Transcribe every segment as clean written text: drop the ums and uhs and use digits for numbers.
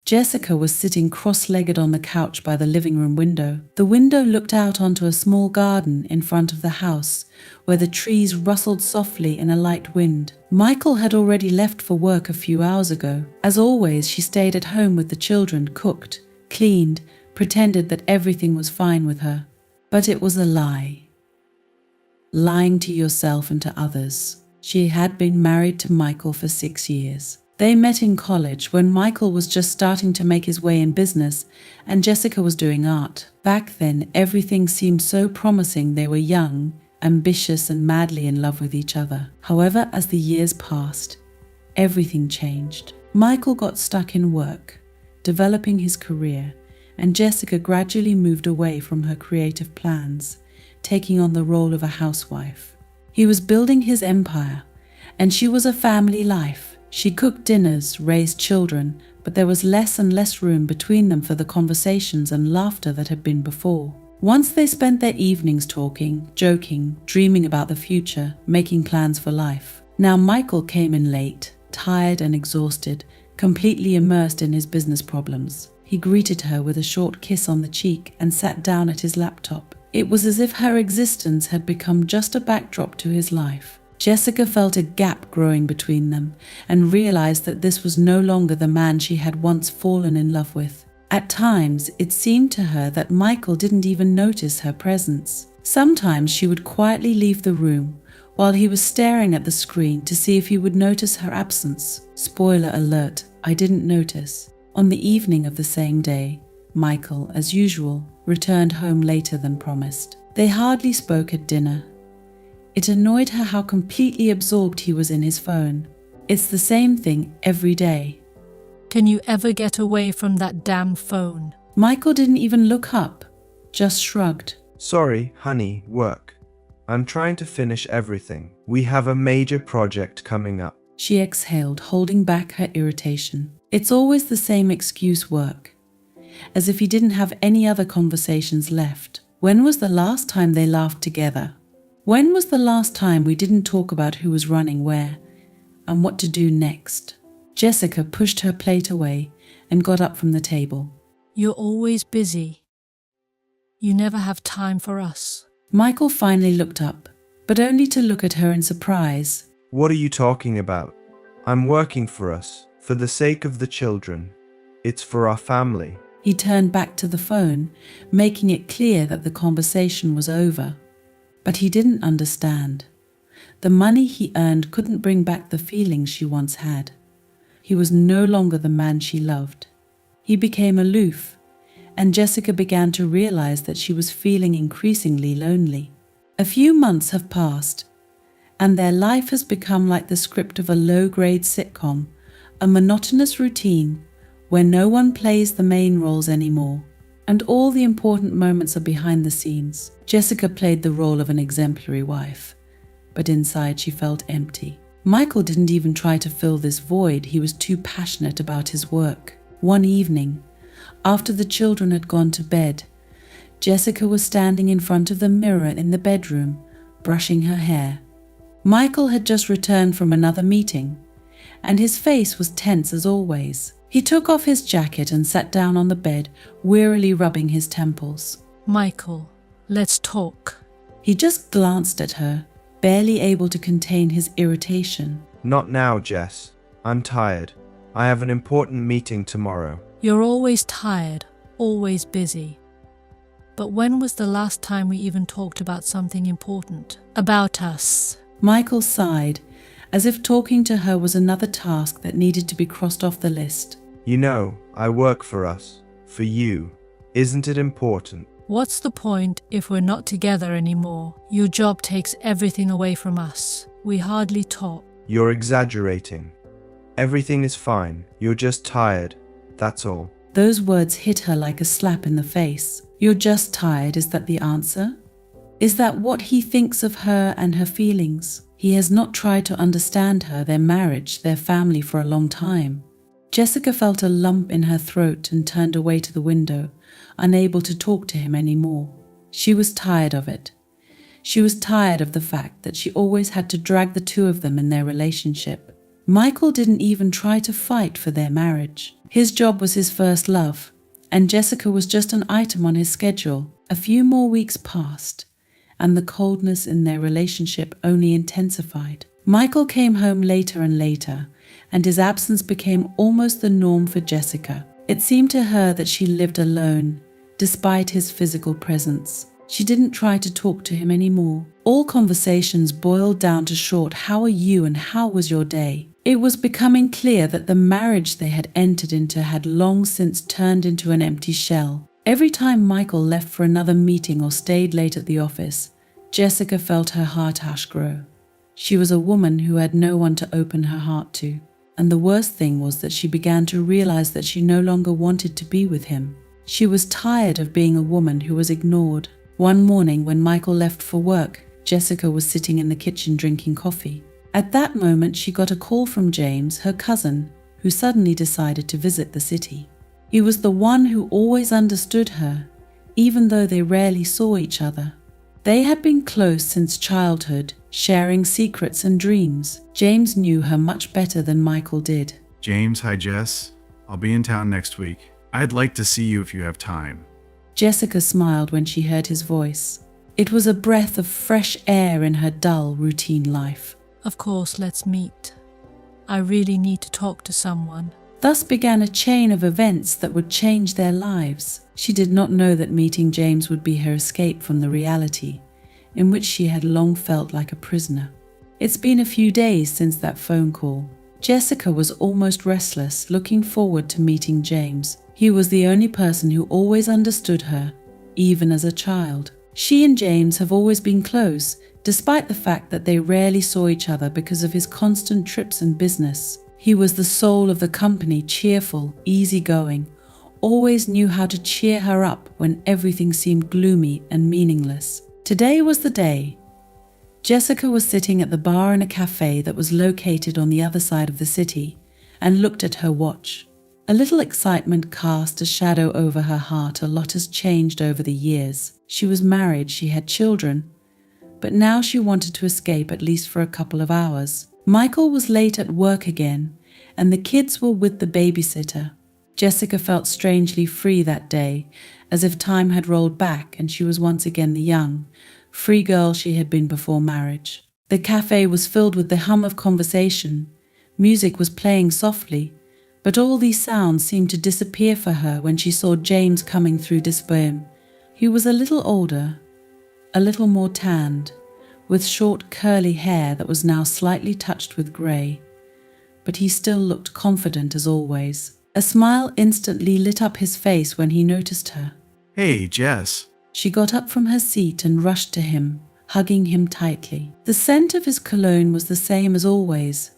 Jessica was sitting cross-legged on the couch by the living room window. The window looked out onto a small garden in front of the house, where the trees rustled softly in a light wind. Michael had already left for work a few hours ago. As always, she stayed at home with the children, cooked, cleaned, pretended that everything was fine with her. But it was a lie. Lying to yourself and to others. She had been married to Michael for 6 years. They met in college when Michael was just starting to make his way in business and Jessica was doing art. Back then, everything seemed so promising. They were young, ambitious, and madly in love with each other. However, as the years passed, everything changed. Michael got stuck in work, developing his career, and Jessica gradually moved away from her creative plans, taking on the role of a housewife. He was building his empire, and she was a family life. She cooked dinners, raised children, but there was less and less room between them for the conversations and laughter that had been before. Once they spent their evenings talking, joking, dreaming about the future, making plans for life. Now Michael came in late, tired and exhausted, completely immersed in his business problems. He greeted her with a short kiss on the cheek and sat down at his laptop. It was as if her existence had become just a backdrop to his life. Jessica felt a gap growing between them and realized that this was no longer the man she had once fallen in love with. At times, it seemed to her that Michael didn't even notice her presence. Sometimes she would quietly leave the room while he was staring at the screen to see if he would notice her absence. Spoiler alert, I didn't notice. On the evening of the same day, Michael, as usual, returned home later than promised. They hardly spoke at dinner. It annoyed her how completely absorbed he was in his phone. It's the same thing every day. Can you ever get away from that damn phone? Michael didn't even look up, just shrugged. Sorry, honey, work. I'm trying to finish everything. We have a major project coming up. She exhaled, holding back her irritation. It's always the same excuse, work. As if he didn't have any other conversations left. When was the last time they laughed together? When was the last time we didn't talk about who was running where and what to do next? Jessica pushed her plate away and got up from the table. You're always busy. You never have time for us. Michael finally looked up, but only to look at her in surprise. What are you talking about? I'm working for us, for the sake of the children. It's for our family. He turned back to the phone, making it clear that the conversation was over. But he didn't understand. The money he earned couldn't bring back the feelings she once had. He was no longer the man she loved. He became aloof, and Jessica began to realize that she was feeling increasingly lonely. A few months have passed, and their life has become like the script of a low-grade sitcom, a monotonous routine where no one plays the main roles anymore. And all the important moments are behind the scenes. Jessica played the role of an exemplary wife, but inside she felt empty. Michael didn't even try to fill this void. He was too passionate about his work. One evening, after the children had gone to bed, Jessica was standing in front of the mirror in the bedroom, brushing her hair. Michael had just returned from another meeting, and his face was tense as always. He took off his jacket and sat down on the bed, wearily rubbing his temples. Michael, let's talk. He just glanced at her, barely able to contain his irritation. Not now, Jess. I'm tired. I have an important meeting tomorrow. You're always tired, always busy. But when was the last time we even talked about something important? About us? Michael sighed, as if talking to her was another task that needed to be crossed off the list. You know, I work for us. For you. Isn't it important? What's the point if we're not together anymore? Your job takes everything away from us. We hardly talk. You're exaggerating. Everything is fine. You're just tired. That's all. Those words hit her like a slap in the face. You're just tired, is that the answer? Is that what he thinks of her and her feelings? He has not tried to understand her, their marriage, their family for a long time. Jessica felt a lump in her throat and turned away to the window, unable to talk to him anymore. She was tired of it. She was tired of the fact that she always had to drag the two of them in their relationship. Michael didn't even try to fight for their marriage. His job was his first love, and Jessica was just an item on his schedule. A few more weeks passed, and the coldness in their relationship only intensified. Michael came home later and later, and his absence became almost the norm for Jessica. It seemed to her that she lived alone, despite his physical presence. She didn't try to talk to him anymore. All conversations boiled down to short "How are you and how was your day?" It was becoming clear that the marriage they had entered into had long since turned into an empty shell. Every time Michael left for another meeting or stayed late at the office, Jessica felt her heart grow. She was a woman who had no one to open her heart to. And the worst thing was that she began to realize that she no longer wanted to be with him. She was tired of being a woman who was ignored. One morning when Michael left for work, Jessica was sitting in the kitchen drinking coffee. At that moment, she got a call from James, her cousin, who suddenly decided to visit the city. He was the one who always understood her, even though they rarely saw each other. They had been close since childhood, sharing secrets and dreams. James knew her much better than Michael did. James, hi Jess. I'll be in town next week. I'd like to see you if you have time. Jessica smiled when she heard his voice. It was a breath of fresh air in her dull, routine life. Of course, let's meet. I really need to talk to someone. Thus began a chain of events that would change their lives. She did not know that meeting James would be her escape from the reality in which she had long felt like a prisoner. It's been a few days since that phone call. Jessica was almost restless, looking forward to meeting James. He was the only person who always understood her, even as a child. She and James have always been close, despite the fact that they rarely saw each other because of his constant trips and business. He was the soul of the company, cheerful, easygoing, always knew how to cheer her up when everything seemed gloomy and meaningless. Today was the day. Jessica was sitting at the bar in a cafe that was located on the other side of the city and looked at her watch. A little excitement cast a shadow over her heart. A lot has changed over the years. She was married, she had children, but now she wanted to escape at least for a couple of hours. Michael was late at work again, and the kids were with the babysitter. Jessica felt strangely free that day, as if time had rolled back and she was once again the young, free girl she had been before marriage. The cafe was filled with the hum of conversation. Music was playing softly, but all these sounds seemed to disappear for her when she saw James coming through Disboom. He was a little older, a little more tanned, with short curly hair that was now slightly touched with grey, but he still looked confident as always. A smile instantly lit up his face when he noticed her. Hey, Jess. She got up from her seat and rushed to him, hugging him tightly. The scent of his cologne was the same as always,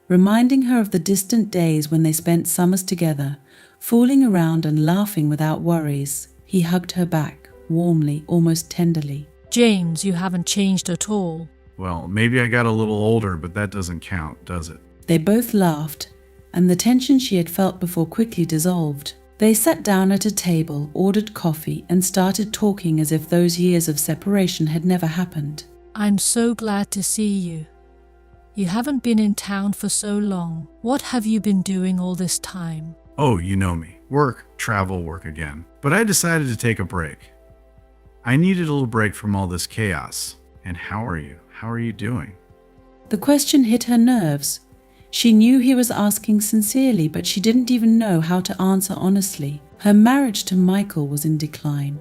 reminding her of the distant days when they spent summers together, fooling around and laughing without worries. He hugged her back, warmly, almost tenderly. James, you haven't changed at all. Well, maybe I got a little older, but that doesn't count, does it? They both laughed, and the tension she had felt before quickly dissolved. They sat down at a table, ordered coffee, and started talking as if those years of separation had never happened. I'm so glad to see you. You haven't been in town for so long. What have you been doing all this time? Oh, you know me. Work, travel, work again. But I decided to take a break. I needed a little break from all this chaos. And how are you? How are you doing? The question hit her nerves. She knew he was asking sincerely, but she didn't even know how to answer honestly. Her marriage to Michael was in decline.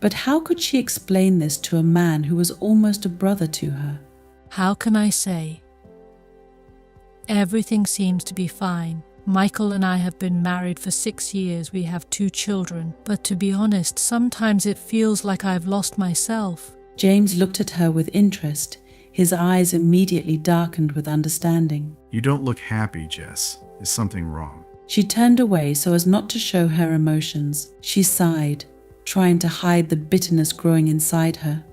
But how could she explain this to a man who was almost a brother to her? How can I say? Everything seems to be fine. Michael and I have been married for 6 years. We have 2 children. But to be honest, sometimes it feels like I've lost myself. James looked at her with interest. His eyes immediately darkened with understanding. You don't look happy, Jess. Is something wrong? She turned away so as not to show her emotions. She sighed, trying to hide the bitterness growing inside her.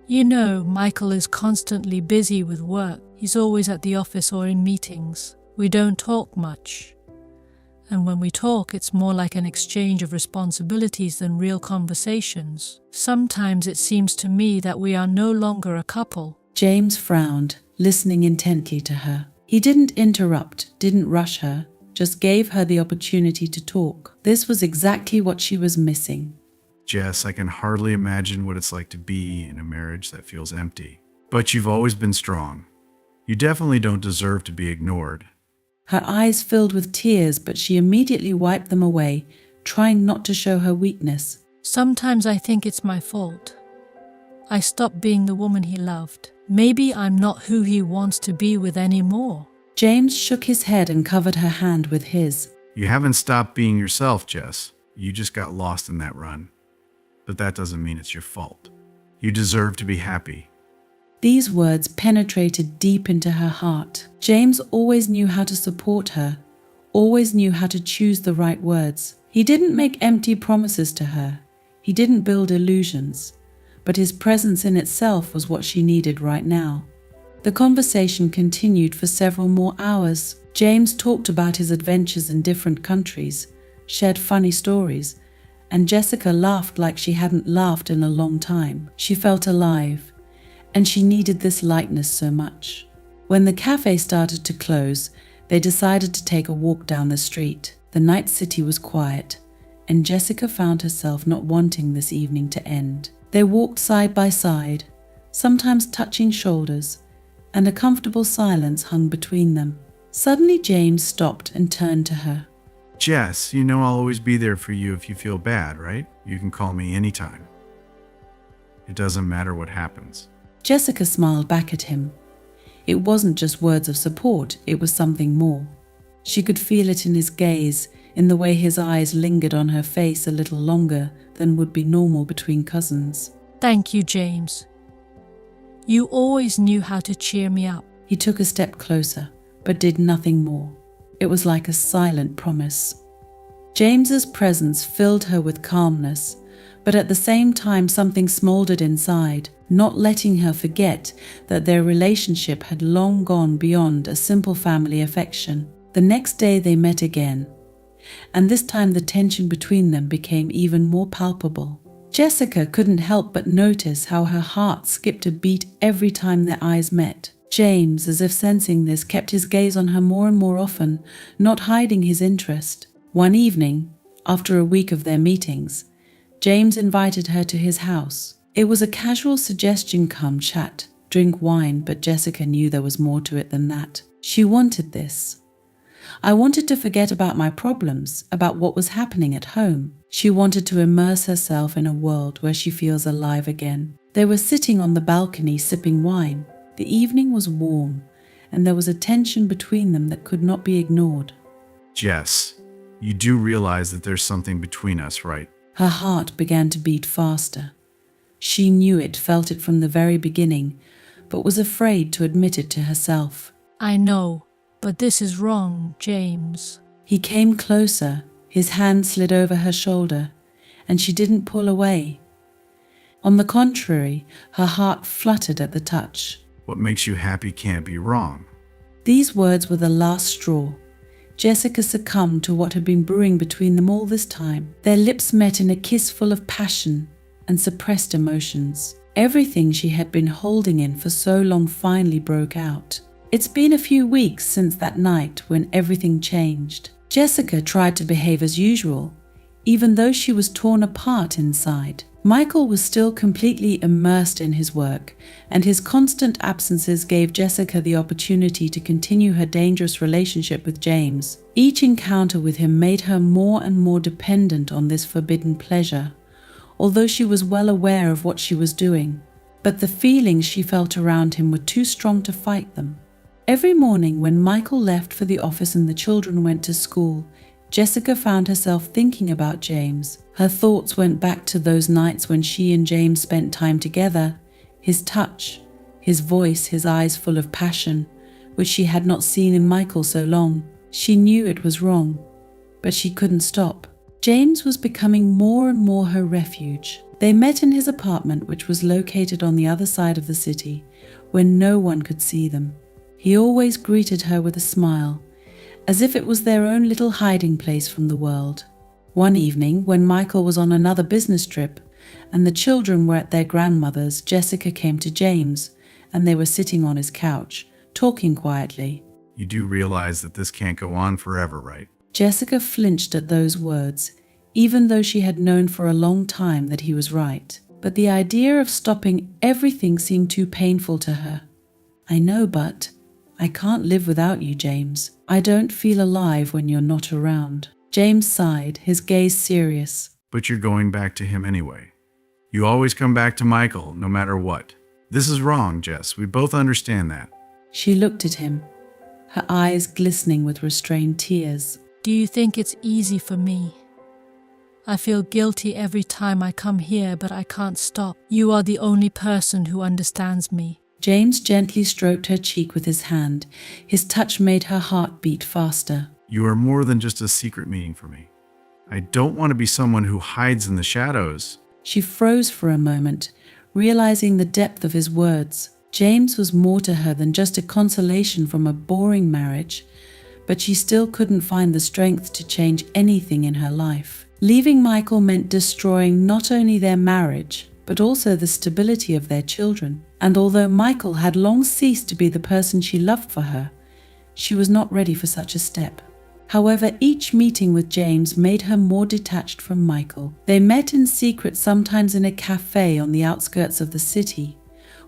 You know, Michael is constantly busy with work. He's always at the office or in meetings. We don't talk much. And when we talk, it's more like an exchange of responsibilities than real conversations. Sometimes it seems to me that we are no longer a couple. James frowned, listening intently to her. He didn't interrupt, didn't rush her, just gave her the opportunity to talk. This was exactly what she was missing. Jess, I can hardly imagine what it's like to be in a marriage that feels empty. But you've always been strong. You definitely don't deserve to be ignored. Her eyes filled with tears, but she immediately wiped them away, trying not to show her weakness. Sometimes I think it's my fault. I stopped being the woman he loved. Maybe I'm not who he wants to be with anymore. James shook his head and covered her hand with his. You haven't stopped being yourself, Jess. You just got lost in that run. But that doesn't mean it's your fault. You deserve to be happy. These words penetrated deep into her heart. James always knew how to support her, always knew how to choose the right words. He didn't make empty promises to her. He didn't build illusions. But his presence in itself was what she needed right now. The conversation continued for several more hours. James talked about his adventures in different countries, shared funny stories, and Jessica laughed like she hadn't laughed in a long time. She felt alive, and she needed this lightness so much. When the cafe started to close, they decided to take a walk down the street. The night city was quiet, and Jessica found herself not wanting this evening to end. They walked side by side, sometimes touching shoulders, and a comfortable silence hung between them. Suddenly James stopped and turned to her. Jess, you know I'll always be there for you if you feel bad, right? You can call me anytime. It doesn't matter what happens. Jessica smiled back at him. It wasn't just words of support, it was something more. She could feel it in his gaze, in the way his eyes lingered on her face a little longer than would be normal between cousins. Thank you, James. You always knew how to cheer me up. He took a step closer, but did nothing more. It was like a silent promise. James's presence filled her with calmness, but at the same time something smoldered inside, not letting her forget that their relationship had long gone beyond a simple family affection. The next day they met again, and this time the tension between them became even more palpable. Jessica couldn't help but notice how her heart skipped a beat every time their eyes met. James, as if sensing this, kept his gaze on her more and more often, not hiding his interest. One evening, after a week of their meetings, James invited her to his house. It was a casual suggestion, come chat, drink wine, but Jessica knew there was more to it than that. She wanted this. I wanted to forget about my problems, about what was happening at home. She wanted to immerse herself in a world where she feels alive again. They were sitting on the balcony sipping wine. The evening was warm, and there was a tension between them that could not be ignored. Jess, you do realize that there's something between us, right? Her heart began to beat faster. She knew it, felt it from the very beginning, but was afraid to admit it to herself. I know, but this is wrong, James. He came closer, his hand slid over her shoulder, and she didn't pull away. On the contrary, her heart fluttered at the touch. What makes you happy can't be wrong. These words were the last straw. Jessica succumbed to what had been brewing between them all this time. Their lips met in a kiss full of passion and suppressed emotions. Everything she had been holding in for so long finally broke out. It's been a few weeks since that night when everything changed. Jessica tried to behave as usual, even though she was torn apart inside. Michael was still completely immersed in his work, and his constant absences gave Jessica the opportunity to continue her dangerous relationship with James. Each encounter with him made her more and more dependent on this forbidden pleasure, although she was well aware of what she was doing. But the feelings she felt around him were too strong to fight them. Every morning when Michael left for the office and the children went to school, Jessica found herself thinking about James. Her thoughts went back to those nights when she and James spent time together, his touch, his voice, his eyes full of passion, which she had not seen in Michael so long. She knew it was wrong, but she couldn't stop. James was becoming more and more her refuge. They met in his apartment, which was located on the other side of the city, where no one could see them. He always greeted her with a smile, as if it was their own little hiding place from the world. One evening, when Michael was on another business trip and the children were at their grandmother's, Jessica came to James, and they were sitting on his couch, talking quietly. You do realize that this can't go on forever, right? Jessica flinched at those words, even though she had known for a long time that he was right. But the idea of stopping everything seemed too painful to her. I know, but I can't live without you, James. I don't feel alive when you're not around. James sighed, his gaze serious. But you're going back to him anyway. You always come back to Michael, no matter what. This is wrong, Jess. We both understand that. She looked at him, her eyes glistening with restrained tears. Do you think it's easy for me? I feel guilty every time I come here, but I can't stop. You are the only person who understands me. James gently stroked her cheek with his hand. His touch made her heart beat faster. You are more than just a secret meeting for me. I don't want to be someone who hides in the shadows. She froze for a moment, realizing the depth of his words. James was more to her than just a consolation from a boring marriage, but she still couldn't find the strength to change anything in her life. Leaving Michael meant destroying not only their marriage, but also the stability of their children. And although Michael had long ceased to be the person she loved for her, she was not ready for such a step. However, each meeting with James made her more detached from Michael. They met in secret, sometimes in a cafe on the outskirts of the city,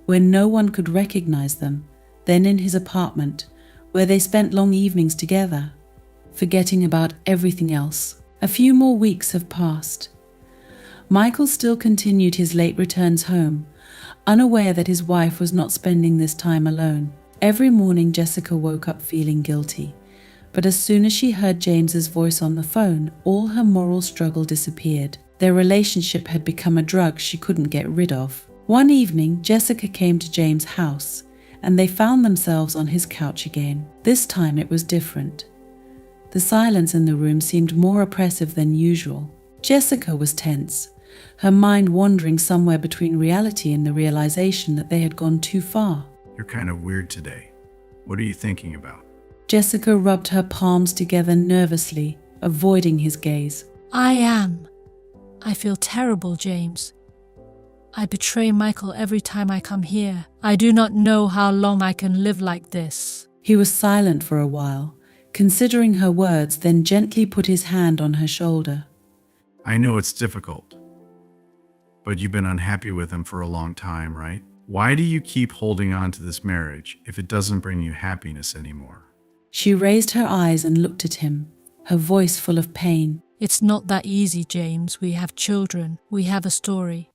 where no one could recognize them, then in his apartment, where they spent long evenings together, forgetting about everything else. A few more weeks have passed. Michael still continued his late returns home, unaware that his wife was not spending this time alone. Every morning Jessica woke up feeling guilty, but as soon as she heard James's voice on the phone, all her moral struggle disappeared. Their relationship had become a drug she couldn't get rid of. One evening, Jessica came to James' house, and they found themselves on his couch again. This time it was different. The silence in the room seemed more oppressive than usual. Jessica was tense, her mind wandering somewhere between reality and the realization that they had gone too far. You're kind of weird today. What are you thinking about? Jessica rubbed her palms together nervously, avoiding his gaze. I feel terrible, James. I betray Michael every time I come here. I do not know how long I can live like this. He was silent for a while, considering her words, then gently put his hand on her shoulder. I know it's difficult, but you've been unhappy with him for a long time, right? Why do you keep holding on to this marriage if it doesn't bring you happiness anymore? She raised her eyes and looked at him, her voice full of pain. It's not that easy, James. We have children. We have a story.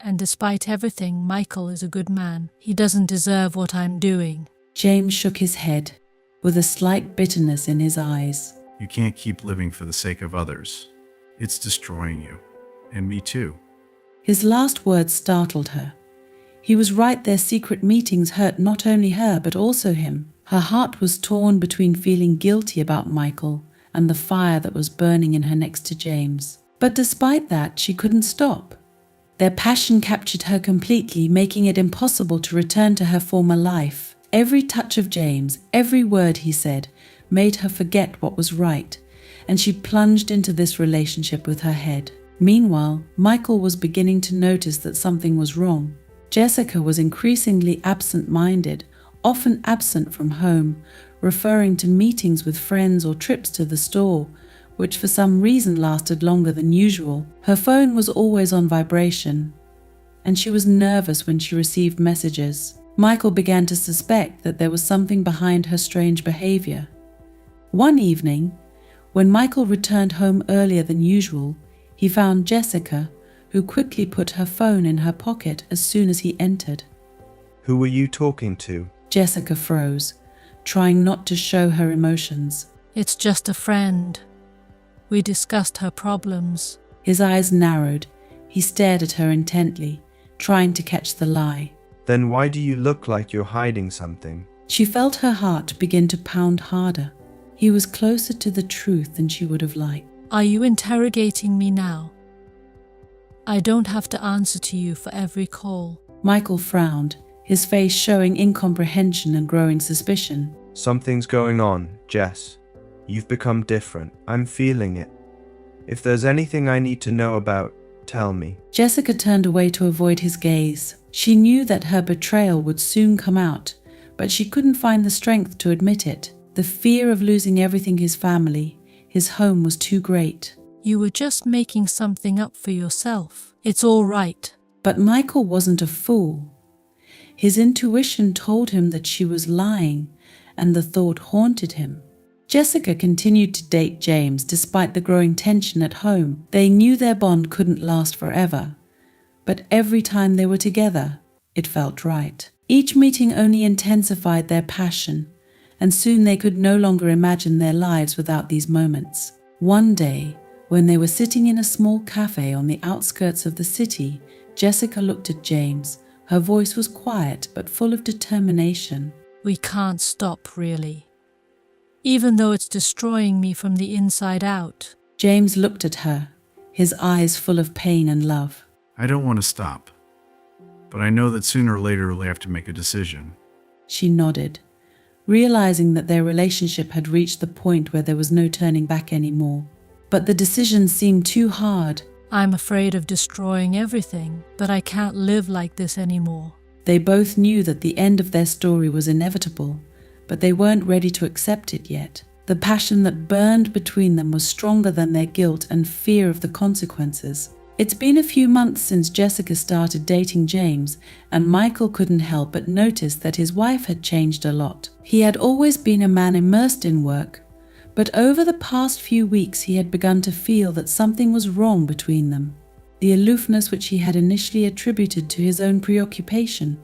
And despite everything, Michael is a good man. He doesn't deserve what I'm doing. James shook his head, with a slight bitterness in his eyes. You can't keep living for the sake of others. It's destroying you. And me too. His last words startled her. He was right, their secret meetings hurt not only her but also him. Her heart was torn between feeling guilty about Michael and the fire that was burning in her next to James. But despite that, she couldn't stop. Their passion captured her completely, making it impossible to return to her former life. Every touch of James, every word he said, made her forget what was right, and she plunged into this relationship with her head. Meanwhile, Michael was beginning to notice that something was wrong. Jessica was increasingly absent-minded, often absent from home, referring to meetings with friends or trips to the store, which for some reason lasted longer than usual. Her phone was always on vibration, and she was nervous when she received messages. Michael began to suspect that there was something behind her strange behavior. One evening, when Michael returned home earlier than usual, he found Jessica, who quickly put her phone in her pocket as soon as he entered. Who were you talking to? Jessica froze, trying not to show her emotions. It's just a friend. We discussed her problems. His eyes narrowed. He stared at her intently, trying to catch the lie. Then why do you look like you're hiding something? She felt her heart begin to pound harder. He was closer to the truth than she would have liked. Are you interrogating me now? I don't have to answer to you for every call. Michael frowned, his face showing incomprehension and growing suspicion. Something's going on, Jess. You've become different. I'm feeling it. If there's anything I need to know about, tell me. Jessica turned away to avoid his gaze. She knew that her betrayal would soon come out, but she couldn't find the strength to admit it. The fear of losing everything, his family, his home, was too great. You were just making something up for yourself. It's all right. But Michael wasn't a fool. His intuition told him that she was lying, and the thought haunted him. Jessica continued to date James despite the growing tension at home. They knew their bond couldn't last forever, but every time they were together, it felt right. Each meeting only intensified their passion, and soon they could no longer imagine their lives without these moments. One day, when they were sitting in a small cafe on the outskirts of the city, Jessica looked at James. Her voice was quiet but full of determination. We can't stop, really. Even though it's destroying me from the inside out. James looked at her, his eyes full of pain and love. I don't want to stop, but I know that sooner or later we'll have to make a decision. She nodded, realizing that their relationship had reached the point where there was no turning back anymore. But the decision seemed too hard. I'm afraid of destroying everything, but I can't live like this anymore. They both knew that the end of their story was inevitable, but they weren't ready to accept it yet. The passion that burned between them was stronger than their guilt and fear of the consequences. It's been a few months since Jessica started dating James, and Michael couldn't help but notice that his wife had changed a lot. He had always been a man immersed in work, but over the past few weeks he had begun to feel that something was wrong between them. The aloofness which he had initially attributed to his own preoccupation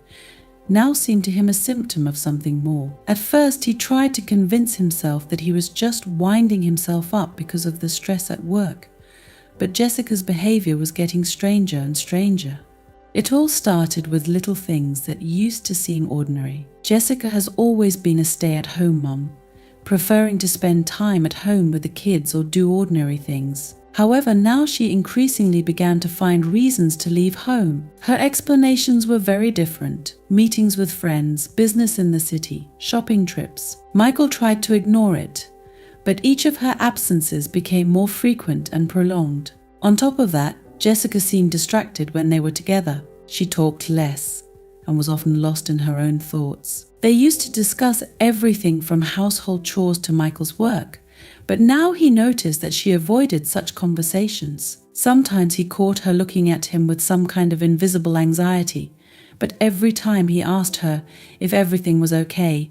now seemed to him a symptom of something more. At first he tried to convince himself that he was just winding himself up because of the stress at work, but Jessica's behavior was getting stranger and stranger. It all started with little things that used to seem ordinary. Jessica has always been a stay-at-home mom, preferring to spend time at home with the kids or do ordinary things. However, now she increasingly began to find reasons to leave home. Her explanations were very different. Meetings with friends, business in the city, shopping trips. Michael tried to ignore it, but each of her absences became more frequent and prolonged. On top of that, Jessica seemed distracted when they were together. She talked less and was often lost in her own thoughts. They used to discuss everything from household chores to Michael's work, but now he noticed that she avoided such conversations. Sometimes he caught her looking at him with some kind of invisible anxiety, but every time he asked her if everything was okay,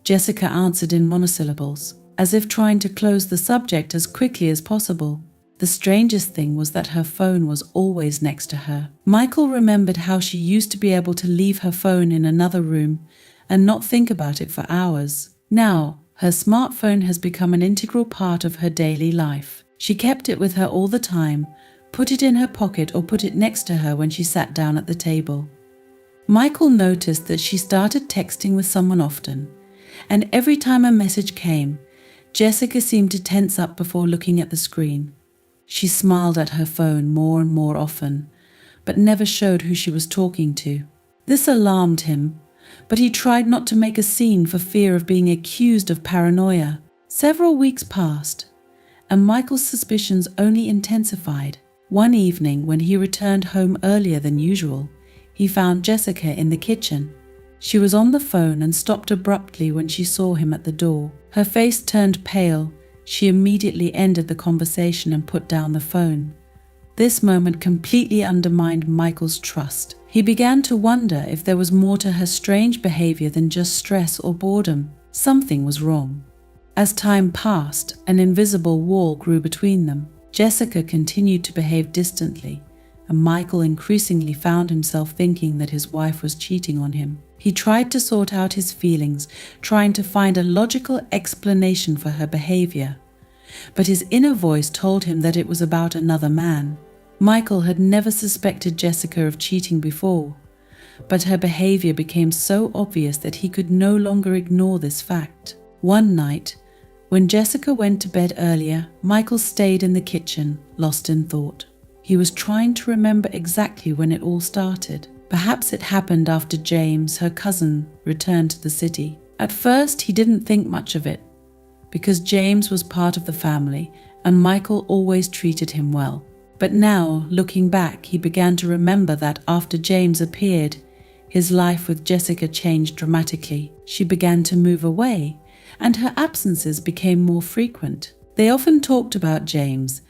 Jessica answered in monosyllables, as if trying to close the subject as quickly as possible. The strangest thing was that her phone was always next to her. Michael remembered how she used to be able to leave her phone in another room and not think about it for hours. Now, her smartphone has become an integral part of her daily life. She kept it with her all the time, put it in her pocket or put it next to her when she sat down at the table. Michael noticed that she started texting with someone often, and every time a message came, Jessica seemed to tense up before looking at the screen. She smiled at her phone more and more often, but never showed who she was talking to. This alarmed him, but he tried not to make a scene for fear of being accused of paranoia. Several weeks passed, and Michael's suspicions only intensified. One evening, when he returned home earlier than usual, he found Jessica in the kitchen. She was on the phone and stopped abruptly when she saw him at the door. Her face turned pale. She immediately ended the conversation and put down the phone. This moment completely undermined Michael's trust. He began to wonder if there was more to her strange behavior than just stress or boredom. Something was wrong. As time passed, an invisible wall grew between them. Jessica continued to behave distantly, and Michael increasingly found himself thinking that his wife was cheating on him. He tried to sort out his feelings, trying to find a logical explanation for her behavior, but his inner voice told him that it was about another man. Michael had never suspected Jessica of cheating before, but her behavior became so obvious that he could no longer ignore this fact. One night, when Jessica went to bed earlier, Michael stayed in the kitchen, lost in thought. He was trying to remember exactly when it all started. Perhaps it happened after James, her cousin, returned to the city. At first, he didn't think much of it, because James was part of the family and Michael always treated him well. But now, looking back, he began to remember that after James appeared, His life with Jessica changed dramatically. She began to move away, and her absences became more frequent. They often talked about James,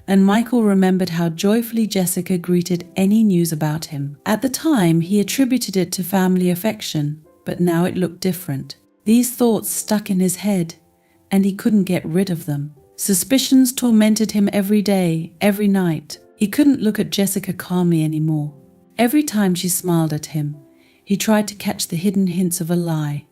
and Michael remembered how joyfully Jessica greeted any news about him. At the time, he attributed it to family affection, but now it looked different. These thoughts stuck in his head, and he couldn't get rid of them. Suspicions tormented him every day, every night. He couldn't look at Jessica calmly anymore. Every time she smiled at him, he tried to catch the hidden hints of a lie.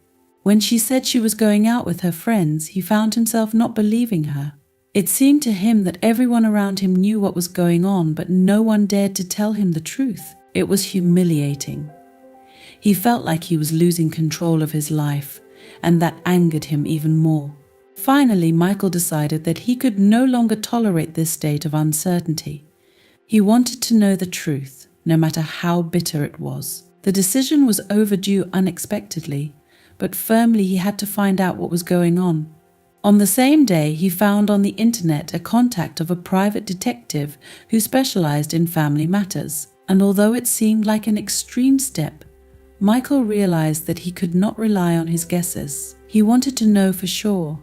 When she said she was going out with her friends, he found himself not believing her. It seemed to him that everyone around him knew what was going on, but no one dared to tell him the truth. It was humiliating. He felt like he was losing control of his life, and that angered him even more. Finally, Michael decided that he could no longer tolerate this state of uncertainty. He wanted to know the truth, no matter how bitter it was. The decision was overdue unexpectedly, but firmly he had to find out what was going on. On the same day, he found on the internet a contact of a private detective who specialized in family matters. And although it seemed like an extreme step, Michael realized that he could not rely on his guesses. He wanted to know for sure.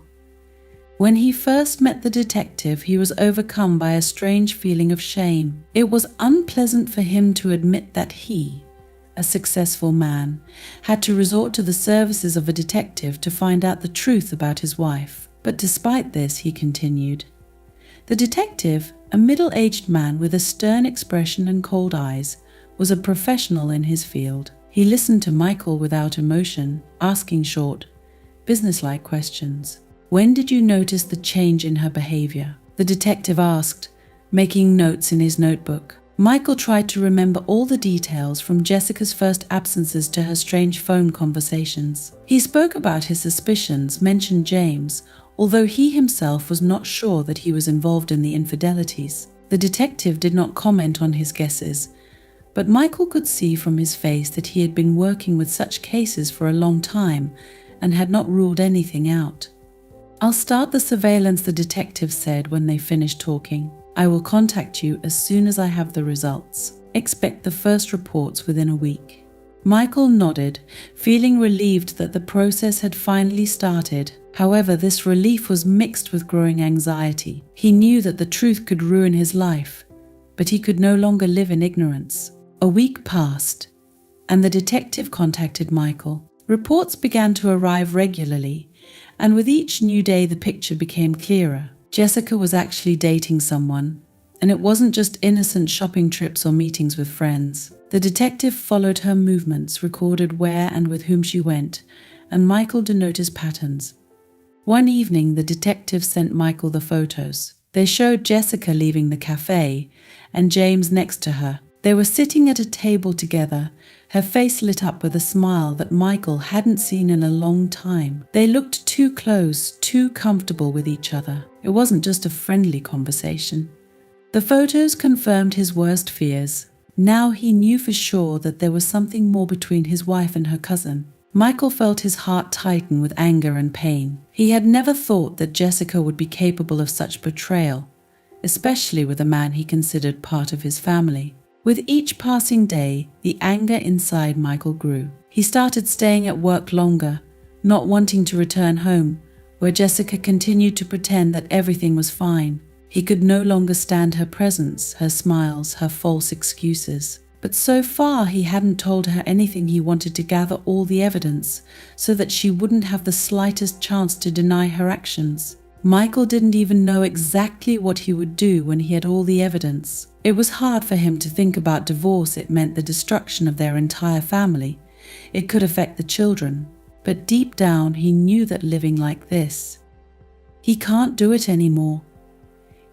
When he first met the detective, he was overcome by a strange feeling of shame. It was unpleasant for him to admit that he, a successful man, had to resort to the services of a detective to find out the truth about his wife. But despite this, he continued. The detective, a middle-aged man with a stern expression and cold eyes, was a professional in his field. He listened to Michael without emotion, asking short, businesslike questions. When did you notice the change in her behavior? The detective asked, making notes in his notebook. Michael tried to remember all the details from Jessica's first absences to her strange phone conversations. He spoke about his suspicions, mentioned James, although he himself was not sure that he was involved in the infidelities. The detective did not comment on his guesses, but Michael could see from his face that he had been working with such cases for a long time and had not ruled anything out. I'll start the surveillance, the detective said when they finished talking. I will contact you as soon as I have the results. Expect the first reports within a week. Michael nodded, feeling relieved that the process had finally started. However, this relief was mixed with growing anxiety. He knew that the truth could ruin his life, but he could no longer live in ignorance. A week passed, and the detective contacted Michael. Reports began to arrive regularly, and with each new day the picture became clearer. Jessica was actually dating someone, and it wasn't just innocent shopping trips or meetings with friends. The detective followed her movements, recorded where and with whom she went, and Michael denoted patterns. One evening, the detective sent Michael the photos. They showed Jessica leaving the cafe, and James next to her. They were sitting at a table together, her face lit up with a smile that Michael hadn't seen in a long time. They looked too close, too comfortable with each other. It wasn't just a friendly conversation. The photos confirmed his worst fears. Now he knew for sure that there was something more between his wife and her cousin. Michael felt his heart tighten with anger and pain. He had never thought that Jessica would be capable of such betrayal, especially with a man he considered part of his family. With each passing day, the anger inside Michael grew. He started staying at work longer, not wanting to return home, where Jessica continued to pretend that everything was fine. He could no longer stand her presence, her smiles, her false excuses. But so far he hadn't told her anything. He wanted to gather all the evidence so that she wouldn't have the slightest chance to deny her actions. Michael didn't even know exactly what he would do when he had all the evidence. It was hard for him to think about divorce. It meant the destruction of their entire family. It could affect the children. But deep down he knew that living like this, he can't do it anymore.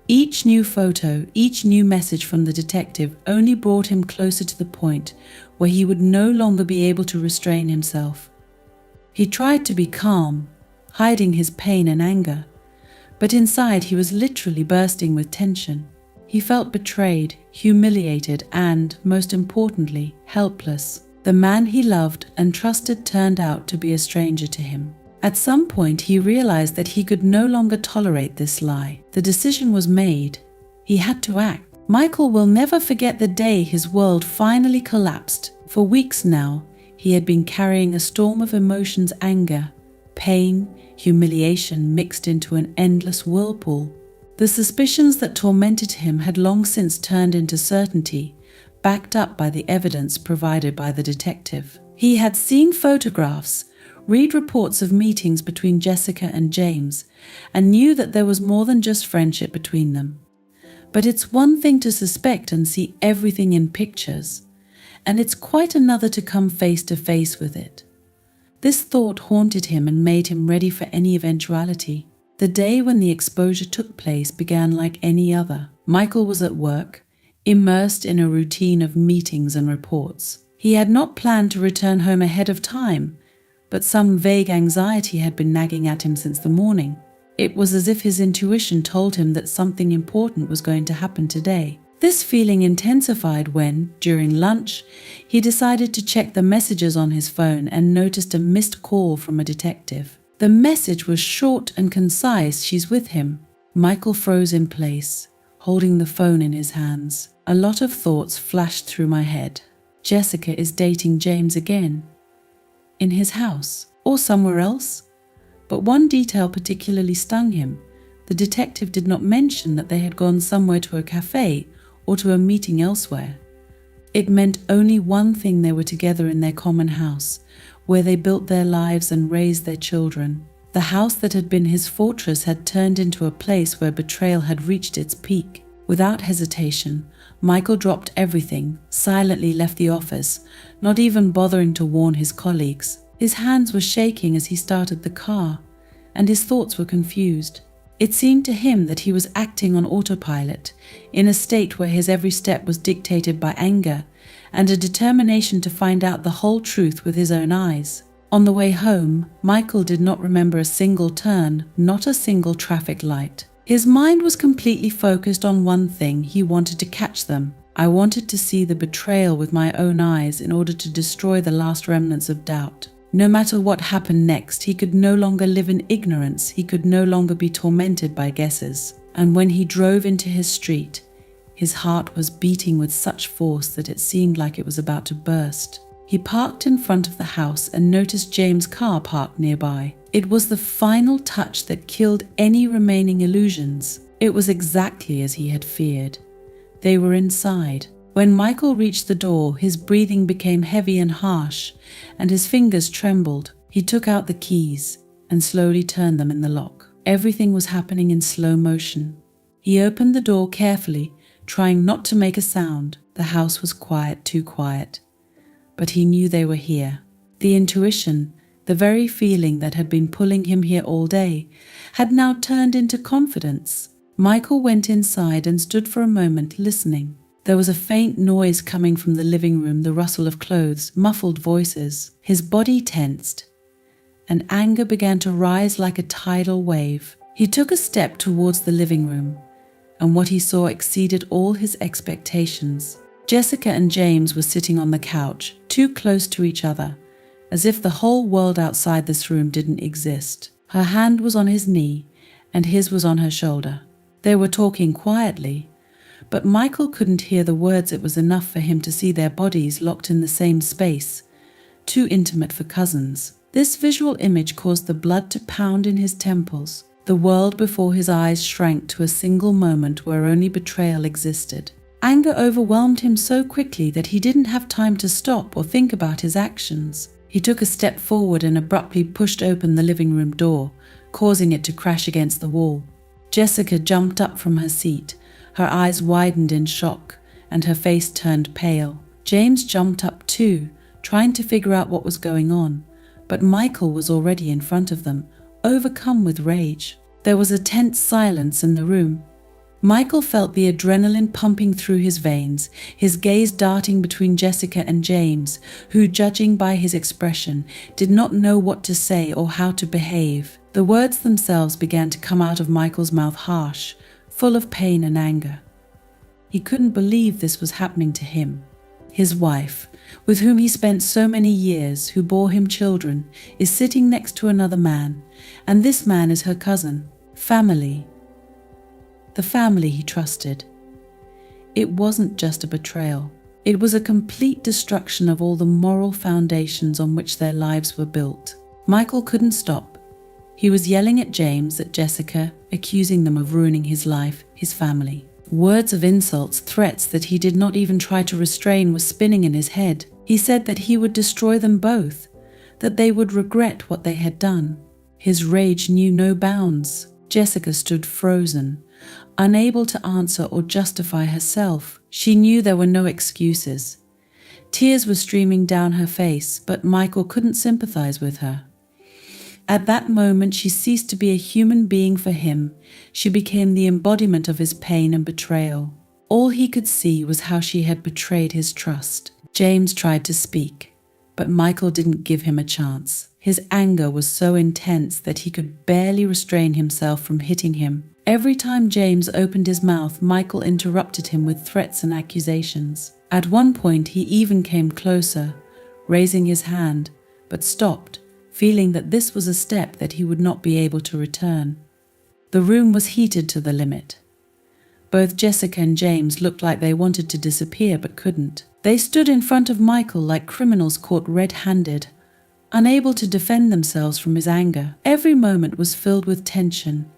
Each new photo, each new message from the detective only brought him closer to the point where he would no longer be able to restrain himself. He tried to be calm, hiding his pain and anger, but inside he was literally bursting with tension. He felt betrayed, humiliated, and, most importantly, helpless. The man he loved and trusted turned out to be a stranger to him. At some point, he realized that he could no longer tolerate this lie. The decision was made. He had to act. Michael will never forget the day his world finally collapsed. For weeks now, He had been carrying a storm of emotions: anger, pain, humiliation mixed into an endless whirlpool. The suspicions that tormented him had long since turned into certainty, backed up by the evidence provided by the detective. He had seen photographs, read reports of meetings between Jessica and James, and knew that there was more than just friendship between them. But it's one thing to suspect and see everything in pictures, and it's quite another to come face to face with it. This thought haunted him and made him ready for any eventuality. The day when the exposure took place began like any other. Michael was at work, immersed in a routine of meetings and reports. He had not planned to return home ahead of time, but some vague anxiety had been nagging at him since the morning. It was as if his intuition told him that something important was going to happen today. This feeling intensified when, during lunch, he decided to check the messages on his phone and noticed a missed call from a detective. The message was short and concise: "She's with him." Michael froze in place, holding the phone in his hands. A lot of thoughts flashed through my head. Jessica is dating James again. In his house, or somewhere else? But one detail particularly stung him. The detective did not mention that they had gone somewhere, to a cafe or to a meeting elsewhere. It meant only one thing: they were together in their common house, where they built their lives and raised their children. The house that had been his fortress had turned into a place where betrayal had reached its peak. Without hesitation, Michael dropped everything, silently left the office, not even bothering to warn his colleagues. His hands were shaking as he started the car, and his thoughts were confused. It seemed to him that he was acting on autopilot, in a state where his every step was dictated by anger and a determination to find out the whole truth with his own eyes. On the way home, Michael did not remember a single turn, not a single traffic light. His mind was completely focused on one thing: he wanted to catch them. I wanted to see the betrayal with my own eyes in order to destroy the last remnants of doubt. No matter what happened next, he could no longer live in ignorance. He could no longer be tormented by guesses. And when he drove into his street, his heart was beating with such force that it seemed like it was about to burst. He parked in front of the house and noticed James' car parked nearby. It was the final touch that killed any remaining illusions. It was exactly as he had feared. They were inside. When Michael reached the door, his breathing became heavy and harsh, and his fingers trembled. He took out the keys and slowly turned them in the lock. Everything was happening in slow motion. He opened the door carefully, trying not to make a sound. The house was quiet, too quiet. But he knew they were here. The intuition, the very feeling that had been pulling him here all day, had now turned into confidence. Michael went inside and stood for a moment listening. There was a faint noise coming from the living room, the rustle of clothes, muffled voices. His body tensed, and anger began to rise like a tidal wave. He took a step towards the living room, and what he saw exceeded all his expectations. Jessica and James were sitting on the couch, too close to each other, as if the whole world outside this room didn't exist. Her hand was on his knee, and his was on her shoulder. They were talking quietly, but Michael couldn't hear the words. It was enough for him to see their bodies locked in the same space, too intimate for cousins. This visual image caused the blood to pound in his temples. The world before his eyes shrank to a single moment where only betrayal existed. Anger overwhelmed him so quickly that he didn't have time to stop or think about his actions. He took a step forward and abruptly pushed open the living room door, causing it to crash against the wall. Jessica jumped up from her seat. Her eyes widened in shock, and her face turned pale. James jumped up too, trying to figure out what was going on, but Michael was already in front of them, overcome with rage. There was a tense silence in the room. Michael felt the adrenaline pumping through his veins, his gaze darting between Jessica and James, who, judging by his expression, did not know what to say or how to behave. The words themselves began to come out of Michael's mouth harsh, full of pain and anger. He couldn't believe this was happening to him. His wife, with whom he spent so many years, who bore him children, is sitting next to another man, and this man is her cousin. Family. The family he trusted. It wasn't just a betrayal. It was a complete destruction of all the moral foundations on which their lives were built. Michael couldn't stop. He was yelling at James, at Jessica, accusing them of ruining his life, his family. Words of insults, threats that he did not even try to restrain were spinning in his head. He said that he would destroy them both, that they would regret what they had done. His rage knew no bounds. Jessica stood frozen, unable to answer or justify herself. She knew there were no excuses. Tears were streaming down her face, but Michael couldn't sympathize with her. At that moment, she ceased to be a human being for him. She became the embodiment of his pain and betrayal. All he could see was how she had betrayed his trust. James tried to speak, but Michael didn't give him a chance. His anger was so intense that he could barely restrain himself from hitting him. Every time James opened his mouth, Michael interrupted him with threats and accusations. At one point, he even came closer, raising his hand, but stopped, feeling that this was a step that he would not be able to return. The room was heated to the limit. Both Jessica and James looked like they wanted to disappear but couldn't. They stood in front of Michael like criminals caught red-handed, unable to defend themselves from his anger. Every moment was filled with tension,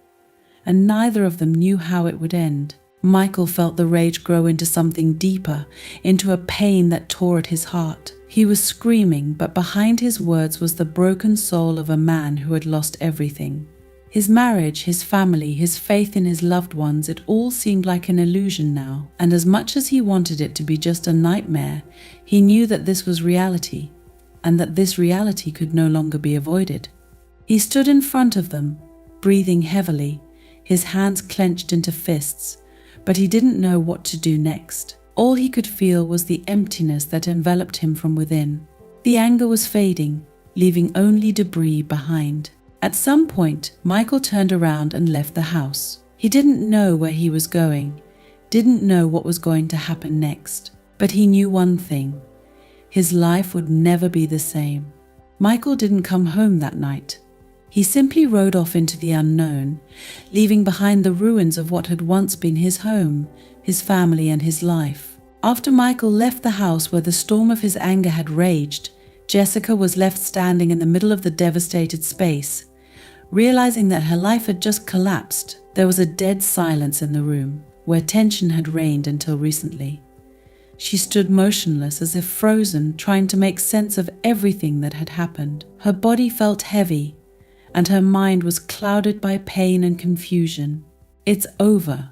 and neither of them knew how it would end. Michael felt the rage grow into something deeper, into a pain that tore at his heart. He was screaming, but behind his words was the broken soul of a man who had lost everything. His marriage, his family, his faith in his loved ones, it all seemed like an illusion now. And as much as he wanted it to be just a nightmare, he knew that this was reality, and that this reality could no longer be avoided. He stood in front of them, breathing heavily, his hands clenched into fists, but he didn't know what to do next. All he could feel was the emptiness that enveloped him from within. The anger was fading, leaving only debris behind. At some point, Michael turned around and left the house. He didn't know where he was going, didn't know what was going to happen next, but he knew one thing: his life would never be the same. Michael didn't come home that night. He simply rode off into the unknown, leaving behind the ruins of what had once been his home, his family, and his life. After Michael left the house where the storm of his anger had raged, Jessica was left standing in the middle of the devastated space. Realizing that her life had just collapsed, there was a dead silence in the room, where tension had reigned until recently. She stood motionless, as if frozen, trying to make sense of everything that had happened. Her body felt heavy, and her mind was clouded by pain and confusion. It's over.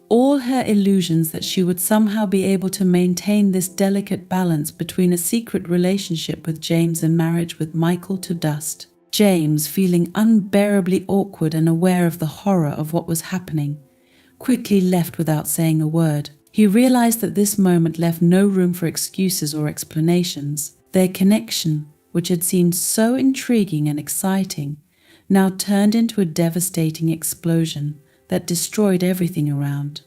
All her illusions that she would somehow be able to maintain this delicate balance between a secret relationship with James and marriage with Michael to dust. James, feeling unbearably awkward and aware of the horror of what was happening, quickly left without saying a word. He realized that this moment left no room for excuses or explanations. Their connection, which had seemed so intriguing and exciting, now turned into a devastating explosion that destroyed everything around.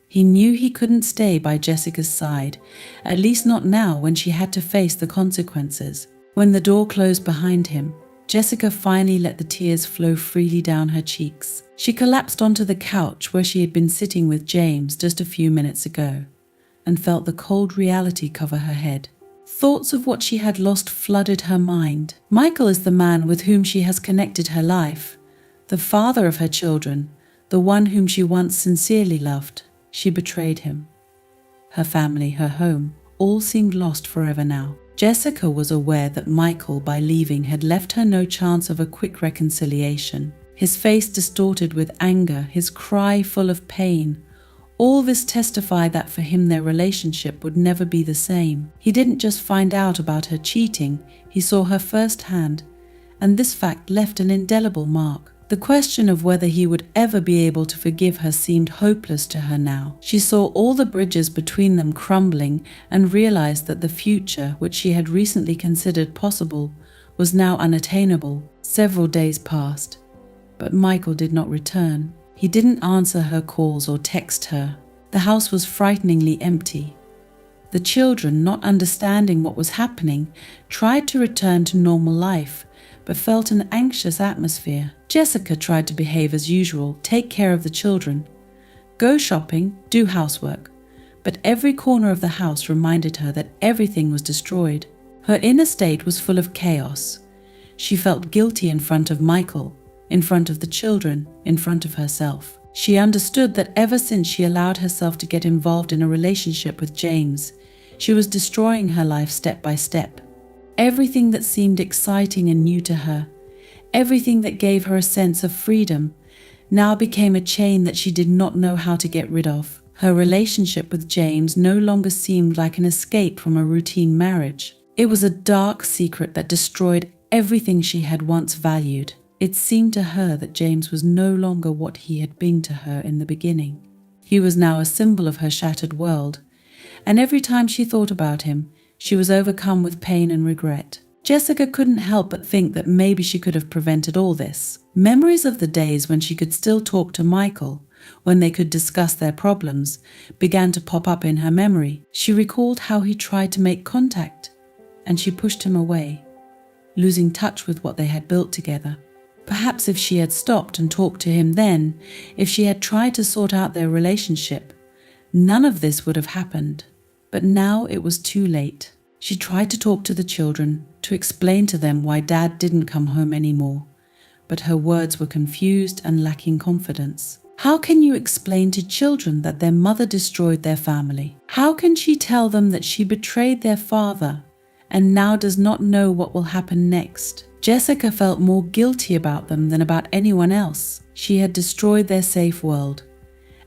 He knew he couldn't stay by Jessica's side, at least not now when she had to face the consequences. When the door closed behind him, Jessica finally let the tears flow freely down her cheeks. She collapsed onto the couch where she had been sitting with James just a few minutes ago, and felt the cold reality cover her head. Thoughts of what she had lost flooded her mind. Michael is the man with whom she has connected her life, the father of her children, the one whom she once sincerely loved. She betrayed him. Her family, her home, all seemed lost forever now. Jessica was aware that Michael, by leaving, had left her no chance of a quick reconciliation. His face distorted with anger, his cry full of pain. All this testified that for him their relationship would never be the same. He didn't just find out about her cheating, he saw her firsthand, and this fact left an indelible mark. The question of whether he would ever be able to forgive her seemed hopeless to her now. She saw all the bridges between them crumbling and realized that the future, which she had recently considered possible, was now unattainable. Several days passed, but Michael did not return. He didn't answer her calls or text her. The house was frighteningly empty. The children, not understanding what was happening, tried to return to normal life, but felt an anxious atmosphere. Jessica tried to behave as usual, take care of the children, go shopping, do housework, but every corner of the house reminded her that everything was destroyed. Her inner state was full of chaos. She felt guilty in front of Michael, in front of the children, in front of herself. She understood that ever since she allowed herself to get involved in a relationship with James, she was destroying her life step by step. Everything that seemed exciting and new to her, everything that gave her a sense of freedom, now became a chain that she did not know how to get rid of. Her relationship with James no longer seemed like an escape from a routine marriage. It was a dark secret that destroyed everything she had once valued. It seemed to her that James was no longer what he had been to her in the beginning. He was now a symbol of her shattered world, and every time she thought about him, she was overcome with pain and regret. Jessica couldn't help but think that maybe she could have prevented all this. Memories of the days when she could still talk to Michael, when they could discuss their problems, began to pop up in her memory. She recalled how he tried to make contact, and she pushed him away, losing touch with what they had built together. Perhaps if she had stopped and talked to him then, if she had tried to sort out their relationship, none of this would have happened. But now it was too late. She tried to talk to the children, to explain to them why Dad didn't come home anymore, but her words were confused and lacking confidence. How can you explain to children that their mother destroyed their family? How can she tell them that she betrayed their father and now does not know what will happen next? Jessica felt more guilty about them than about anyone else. She had destroyed their safe world,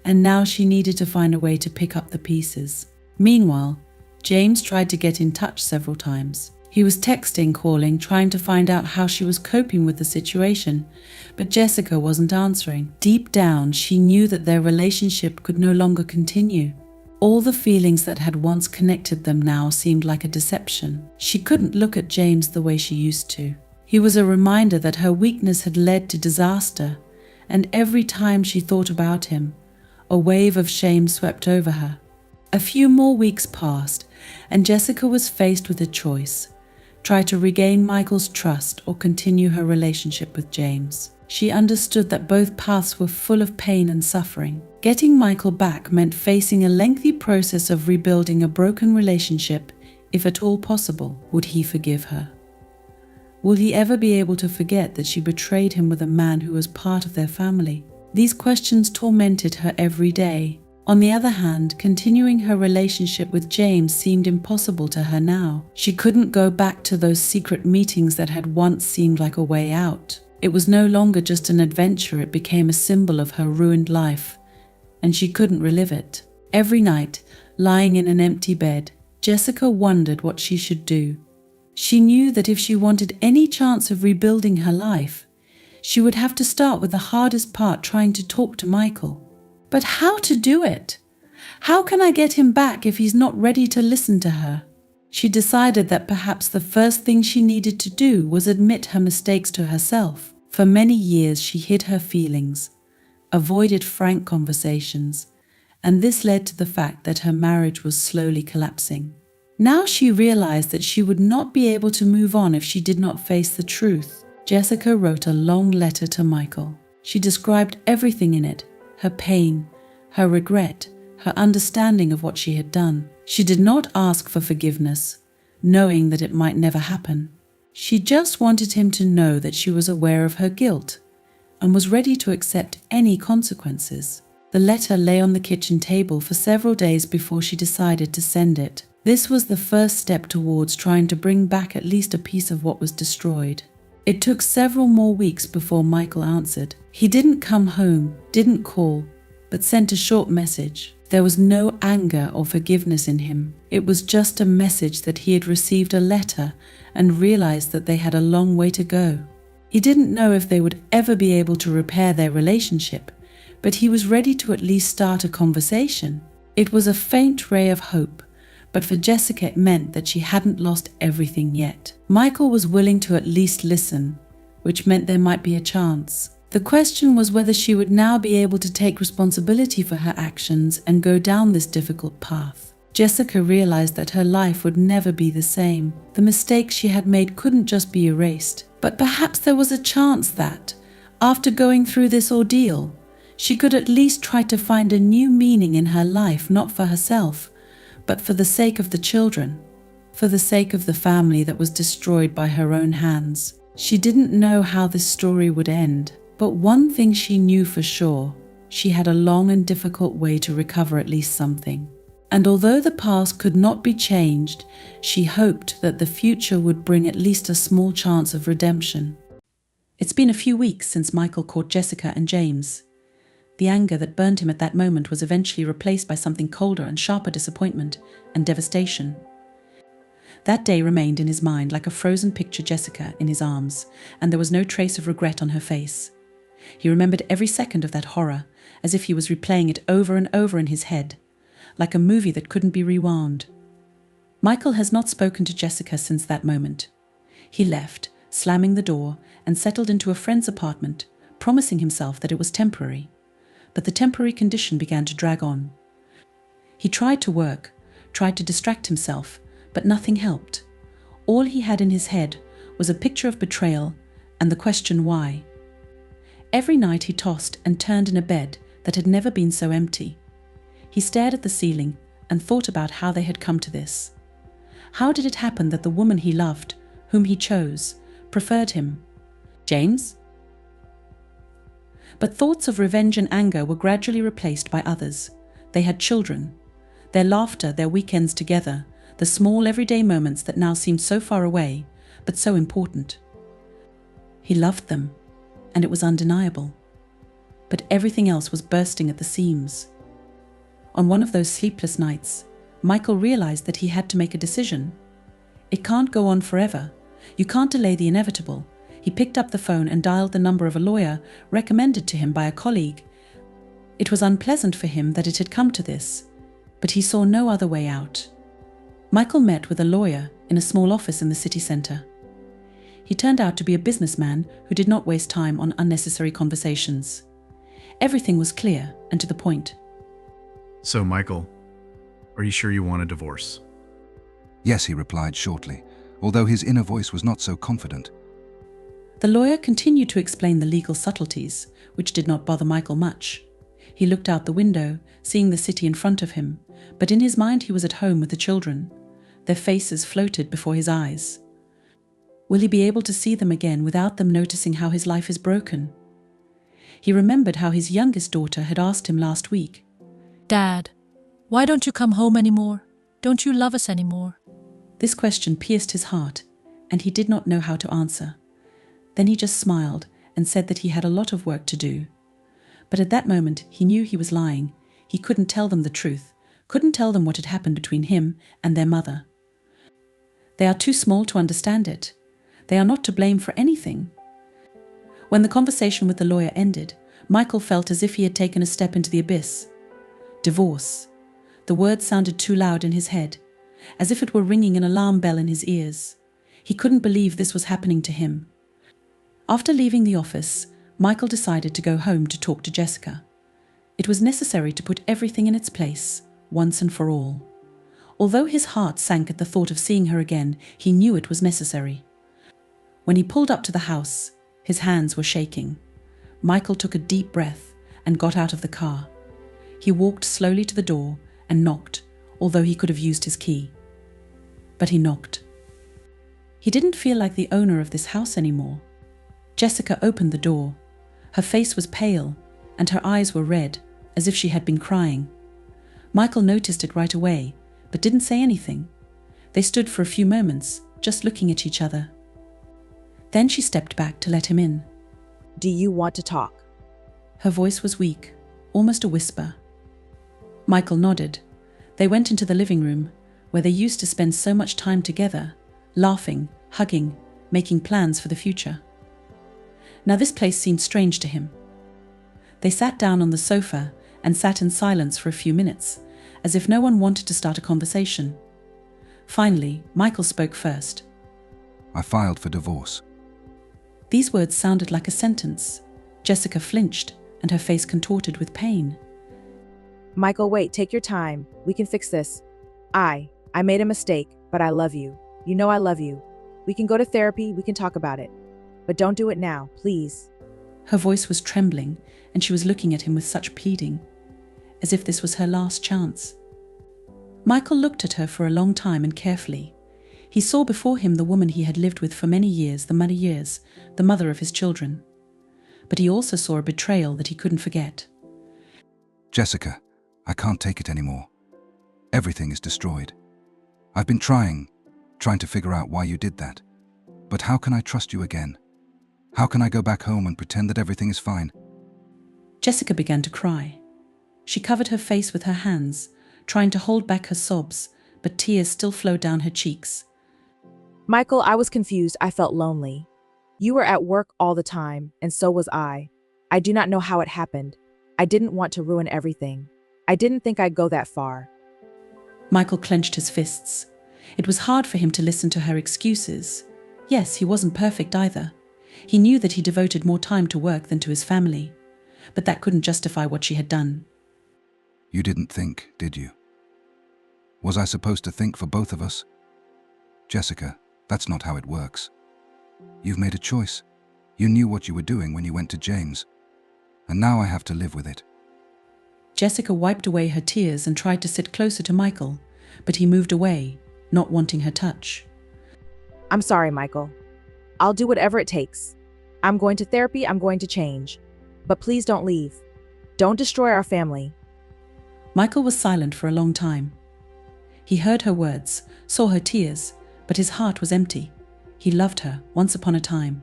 and now she needed to find a way to pick up the pieces. Meanwhile, James tried to get in touch several times. He was texting, calling, trying to find out how she was coping with the situation, but Jessica wasn't answering. Deep down, she knew that their relationship could no longer continue. All the feelings that had once connected them now seemed like a deception. She couldn't look at James the way she used to. He was a reminder that her weakness had led to disaster, and every time she thought about him, a wave of shame swept over her. A few more weeks passed, and Jessica was faced with a choice: try to regain Michael's trust or continue her relationship with James. She understood that both paths were full of pain and suffering. Getting Michael back meant facing a lengthy process of rebuilding a broken relationship, if at all possible. Would he forgive her? Will he ever be able to forget that she betrayed him with a man who was part of their family? These questions tormented her every day. On the other hand, continuing her relationship with James seemed impossible to her now. She couldn't go back to those secret meetings that had once seemed like a way out. It was no longer just an adventure, it became a symbol of her ruined life, and she couldn't relive it. Every night, lying in an empty bed, Jessica wondered what she should do. She knew that if she wanted any chance of rebuilding her life, she would have to start with the hardest part, trying to talk to Michael. But how to do it? How can I get him back if he's not ready to listen to her? She decided that perhaps the first thing she needed to do was admit her mistakes to herself. For many years she hid her feelings, avoided frank conversations, and this led to the fact that her marriage was slowly collapsing. Now she realized that she would not be able to move on if she did not face the truth. Jessica wrote a long letter to Michael. She described everything in it: her pain, her regret, her understanding of what she had done. She did not ask for forgiveness, knowing that it might never happen. She just wanted him to know that she was aware of her guilt and was ready to accept any consequences. The letter lay on the kitchen table for several days before she decided to send it. This was the first step towards trying to bring back at least a piece of what was destroyed. It took several more weeks before Michael answered. He didn't come home, didn't call, but sent a short message. There was no anger or forgiveness in him. It was just a message that he had received a letter and realized that they had a long way to go. He didn't know if they would ever be able to repair their relationship, but he was ready to at least start a conversation. It was a faint ray of hope, but for Jessica it meant that she hadn't lost everything yet. Michael was willing to at least listen, which meant there might be a chance. The question was whether she would now be able to take responsibility for her actions and go down this difficult path. Jessica realized that her life would never be the same. The mistakes she had made couldn't just be erased, but perhaps there was a chance that, after going through this ordeal, She could at least try to find a new meaning in her life, not for herself, but for the sake of the children, for the sake of the family that was destroyed by her own hands. She didn't know how this story would end, but one thing she knew for sure: she had a long and difficult way to recover at least something. And although the past could not be changed, she hoped that the future would bring at least a small chance of redemption. It's been a few weeks since Michael caught Jessica and James. The anger that burned him at that moment was eventually replaced by something colder and sharper: disappointment and devastation. That day remained in his mind like a frozen picture: Jessica in his arms, and there was no trace of regret on her face. He remembered every second of that horror, as if he was replaying it over and over in his head, like a movie that couldn't be rewound. Michael has not spoken to Jessica since that moment. He left, slamming the door, and settled into a friend's apartment, promising himself that it was temporary. But the temporary condition began to drag on. He tried to work, tried to distract himself, but nothing helped. All he had in his head was a picture of betrayal and the question why. Every night he tossed and turned in a bed that had never been so empty. He stared at the ceiling and thought about how they had come to this. How did it happen that the woman he loved, whom he chose, preferred him? James? But thoughts of revenge and anger were gradually replaced by others. They had children. Their laughter, their weekends together, the small everyday moments that now seemed so far away, but so important. He loved them, and it was undeniable. But everything else was bursting at the seams. On one of those sleepless nights, Michael realized that he had to make a decision. It can't go on forever. You can't delay the inevitable. He picked up the phone and dialed the number of a lawyer recommended to him by a colleague. It was unpleasant for him that it had come to this, but he saw no other way out. Michael met with a lawyer in a small office in the city centre. He turned out to be a businessman who did not waste time on unnecessary conversations. Everything was clear and to the point. So, Michael, are you sure you want a divorce? Yes, he replied shortly, although his inner voice was not so confident. The lawyer continued to explain the legal subtleties, which did not bother Michael much. He looked out the window, seeing the city in front of him, but in his mind he was at home with the children. Their faces floated before his eyes. Will he be able to see them again without them noticing how his life is broken? He remembered how his youngest daughter had asked him last week, Dad, why don't you come home anymore? Don't you love us anymore? This question pierced his heart, and he did not know how to answer. Then he just smiled and said that he had a lot of work to do. But at that moment he knew he was lying. He couldn't tell them the truth, couldn't tell them what had happened between him and their mother. They are too small to understand it. They are not to blame for anything. When the conversation with the lawyer ended, Michael felt as if he had taken a step into the abyss. Divorce. The word sounded too loud in his head, as if it were ringing an alarm bell in his ears. He couldn't believe this was happening to him. After leaving the office, Michael decided to go home to talk to Jessica. It was necessary to put everything in its place, once and for all. Although his heart sank at the thought of seeing her again, he knew it was necessary. When he pulled up to the house, his hands were shaking. Michael took a deep breath and got out of the car. He walked slowly to the door and knocked, although he could have used his key. But he knocked. He didn't feel like the owner of this house anymore. Jessica opened the door. Her face was pale, and her eyes were red, as if she had been crying. Michael noticed it right away, but didn't say anything. They stood for a few moments, just looking at each other. Then she stepped back to let him in. Do you want to talk? Her voice was weak, almost a whisper. Michael nodded. They went into the living room, where they used to spend so much time together, laughing, hugging, making plans for the future. Now this place seemed strange to him. They sat down on the sofa and sat in silence for a few minutes, as if no one wanted to start a conversation. Finally, Michael spoke first. I filed for divorce. These words sounded like a sentence. Jessica flinched, and her face contorted with pain. Michael, wait, take your time. We can fix this. I made a mistake, but I love you. You know I love you. We can go to therapy, we can talk about it. But don't do it now, please. Her voice was trembling, and she was looking at him with such pleading, as if this was her last chance. Michael looked at her for a long time and carefully. He saw before him the woman he had lived with for many years, the mother of his children. But he also saw a betrayal that he couldn't forget. Jessica, I can't take it anymore. Everything is destroyed. I've been trying to figure out why you did that. But how can I trust you again? How can I go back home and pretend that everything is fine? Jessica began to cry. She covered her face with her hands, trying to hold back her sobs, but tears still flowed down her cheeks. Michael, I was confused. I felt lonely. You were at work all the time, and so was I. I do not know how it happened. I didn't want to ruin everything. I didn't think I'd go that far. Michael clenched his fists. It was hard for him to listen to her excuses. Yes, he wasn't perfect either. He knew that he devoted more time to work than to his family, but that couldn't justify what she had done. You didn't think, did you? Was I supposed to think for both of us? Jessica, that's not how it works. You've made a choice. You knew what you were doing when you went to James. And now I have to live with it. Jessica wiped away her tears and tried to sit closer to Michael, but he moved away, not wanting her touch. I'm sorry, Michael. I'll do whatever it takes. I'm going to therapy. I'm going to change. But please don't leave. Don't destroy our family. Michael was silent for a long time. He heard her words, saw her tears, but his heart was empty. He loved her once upon a time.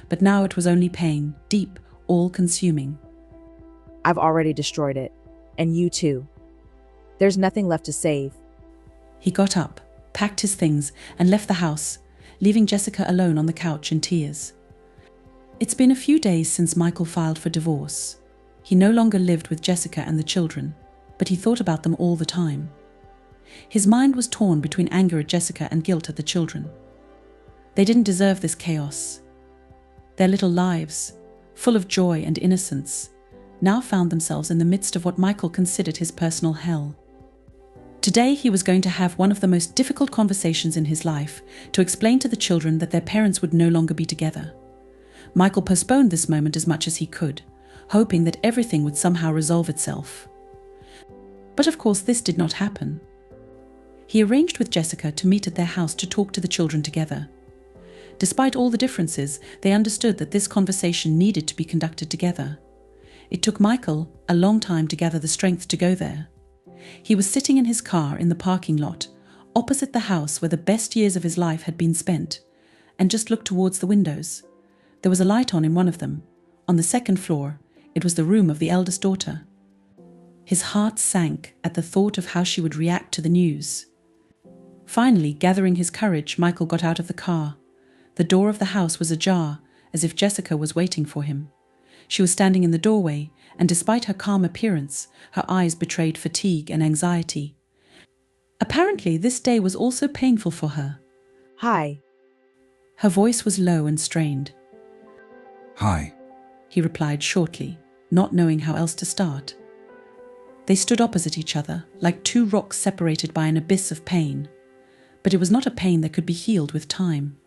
But now it was only pain, deep, all-consuming. I've already destroyed it. And you too. There's nothing left to save. He got up, packed his things, and left the house, leaving Jessica alone on the couch in tears. It's been a few days since Michael filed for divorce. He no longer lived with Jessica and the children, but he thought about them all the time. His mind was torn between anger at Jessica and guilt at the children. They didn't deserve this chaos. Their little lives, full of joy and innocence, now found themselves in the midst of what Michael considered his personal hell. Today he was going to have one of the most difficult conversations in his life to explain to the children that their parents would no longer be together. Michael postponed this moment as much as he could, hoping that everything would somehow resolve itself. But of course this did not happen. He arranged with Jessica to meet at their house to talk to the children together. Despite all the differences, they understood that this conversation needed to be conducted together. It took Michael a long time to gather the strength to go there. He was sitting in his car in the parking lot, opposite the house where the best years of his life had been spent, and just looked towards the windows. There was a light on in one of them. On the second floor, it was the room of the eldest daughter. His heart sank at the thought of how she would react to the news. Finally, gathering his courage, Michael got out of the car. The door of the house was ajar, as if Jessica was waiting for him. She was standing in the doorway, and despite her calm appearance, her eyes betrayed fatigue and anxiety. Apparently, this day was also painful for her. Hi. Her voice was low and strained. Hi. He replied shortly, not knowing how else to start. They stood opposite each other, like two rocks separated by an abyss of pain. But it was not a pain that could be healed with time.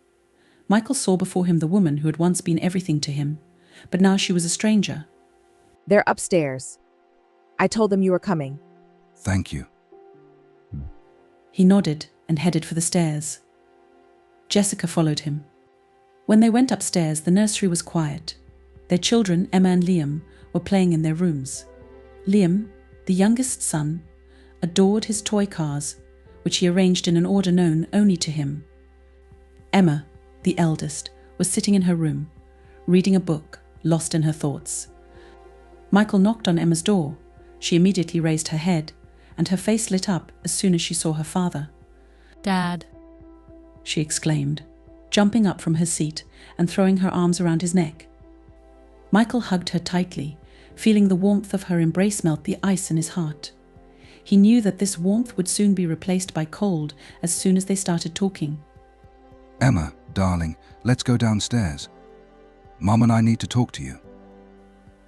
Michael saw before him the woman who had once been everything to him, but now she was a stranger. They're upstairs. I told them you were coming. Thank you. He nodded and headed for the stairs. Jessica followed him. When they went upstairs, the nursery was quiet. Their children, Emma and Liam, were playing in their rooms. Liam, the youngest son, adored his toy cars, which he arranged in an order known only to him. Emma, the eldest, was sitting in her room, reading a book, lost in her thoughts. Michael knocked on Emma's door. She immediately raised her head, and her face lit up as soon as she saw her father. Dad. She exclaimed, jumping up from her seat and throwing her arms around his neck. Michael hugged her tightly, feeling the warmth of her embrace melt the ice in his heart. He knew that this warmth would soon be replaced by cold as soon as they started talking. Emma, darling, let's go downstairs. Mom and I need to talk to you.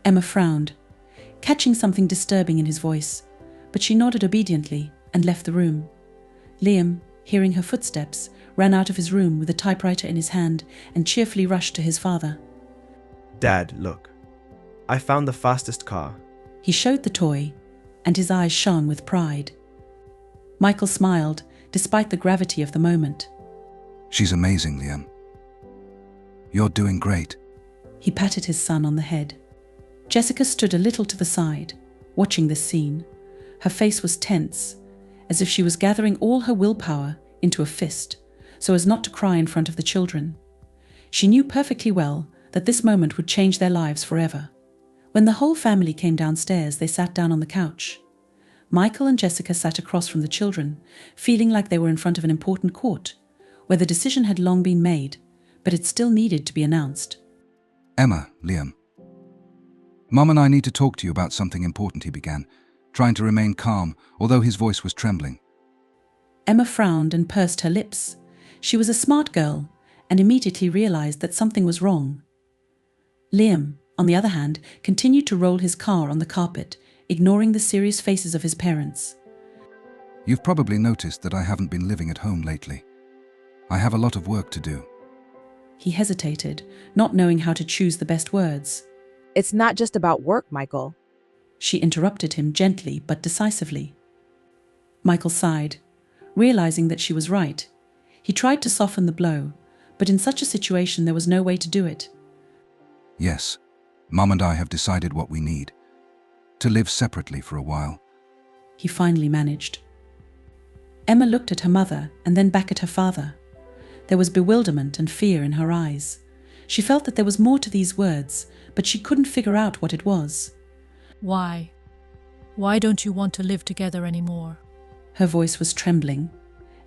Emma frowned, catching something disturbing in his voice, but she nodded obediently and left the room. Liam, hearing her footsteps, ran out of his room with a typewriter in his hand and cheerfully rushed to his father. Dad, look. I found the fastest car. He showed the toy, and his eyes shone with pride. Michael smiled, despite the gravity of the moment. She's amazing, Liam. You're doing great. He patted his son on the head. Jessica stood a little to the side, watching this scene. Her face was tense, as if she was gathering all her willpower into a fist, so as not to cry in front of the children. She knew perfectly well that this moment would change their lives forever. When the whole family came downstairs, they sat down on the couch. Michael and Jessica sat across from the children, feeling like they were in front of an important court, where the decision had long been made, but it still needed to be announced. Emma, Liam. Mom and I need to talk to you about something important, he began, trying to remain calm, although his voice was trembling. Emma frowned and pursed her lips. She was a smart girl and immediately realized that something was wrong. Liam, on the other hand, continued to roll his car on the carpet, ignoring the serious faces of his parents. You've probably noticed that I haven't been living at home lately. I have a lot of work to do. He hesitated, not knowing how to choose the best words. It's not just about work, Michael. She interrupted him gently but decisively. Michael sighed, realizing that she was right. He tried to soften the blow, but in such a situation there was no way to do it. Yes, Mom and I have decided what we need. To live separately for a while. He finally managed. Emma looked at her mother and then back at her father. There was bewilderment and fear in her eyes. She felt that there was more to these words, but she couldn't figure out what it was. Why? Why don't you want to live together anymore? Her voice was trembling,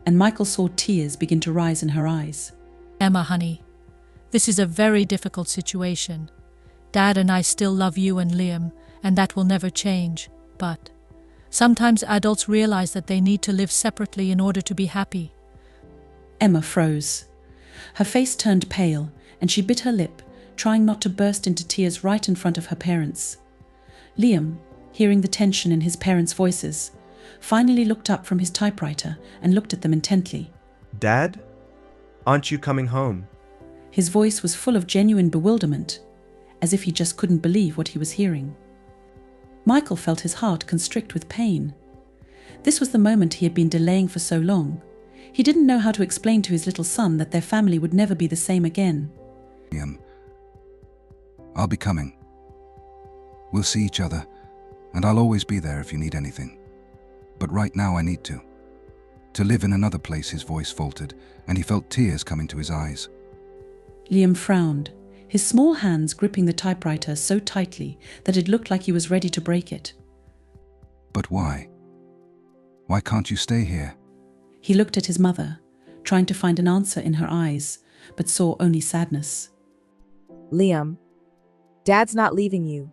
and Michael saw tears begin to rise in her eyes. Emma, honey, this is a very difficult situation. Dad and I still love you and Liam, and that will never change. But sometimes adults realize that they need to live separately in order to be happy. Emma froze. Her face turned pale, and she bit her lip, trying not to burst into tears right in front of her parents. Liam, hearing the tension in his parents' voices, finally looked up from his typewriter and looked at them intently. Dad? Aren't you coming home? His voice was full of genuine bewilderment, as if he just couldn't believe what he was hearing. Michael felt his heart constrict with pain. This was the moment he had been delaying for so long. He didn't know how to explain to his little son that their family would never be the same again. Liam, I'll be coming. We'll see each other, and I'll always be there if you need anything. But right now I need to. To live in another place, his voice faltered, and he felt tears coming to his eyes. Liam frowned, his small hands gripping the typewriter so tightly that it looked like he was ready to break it. But why? Why can't you stay here? He looked at his mother, trying to find an answer in her eyes, but saw only sadness. Liam, Dad's not leaving you.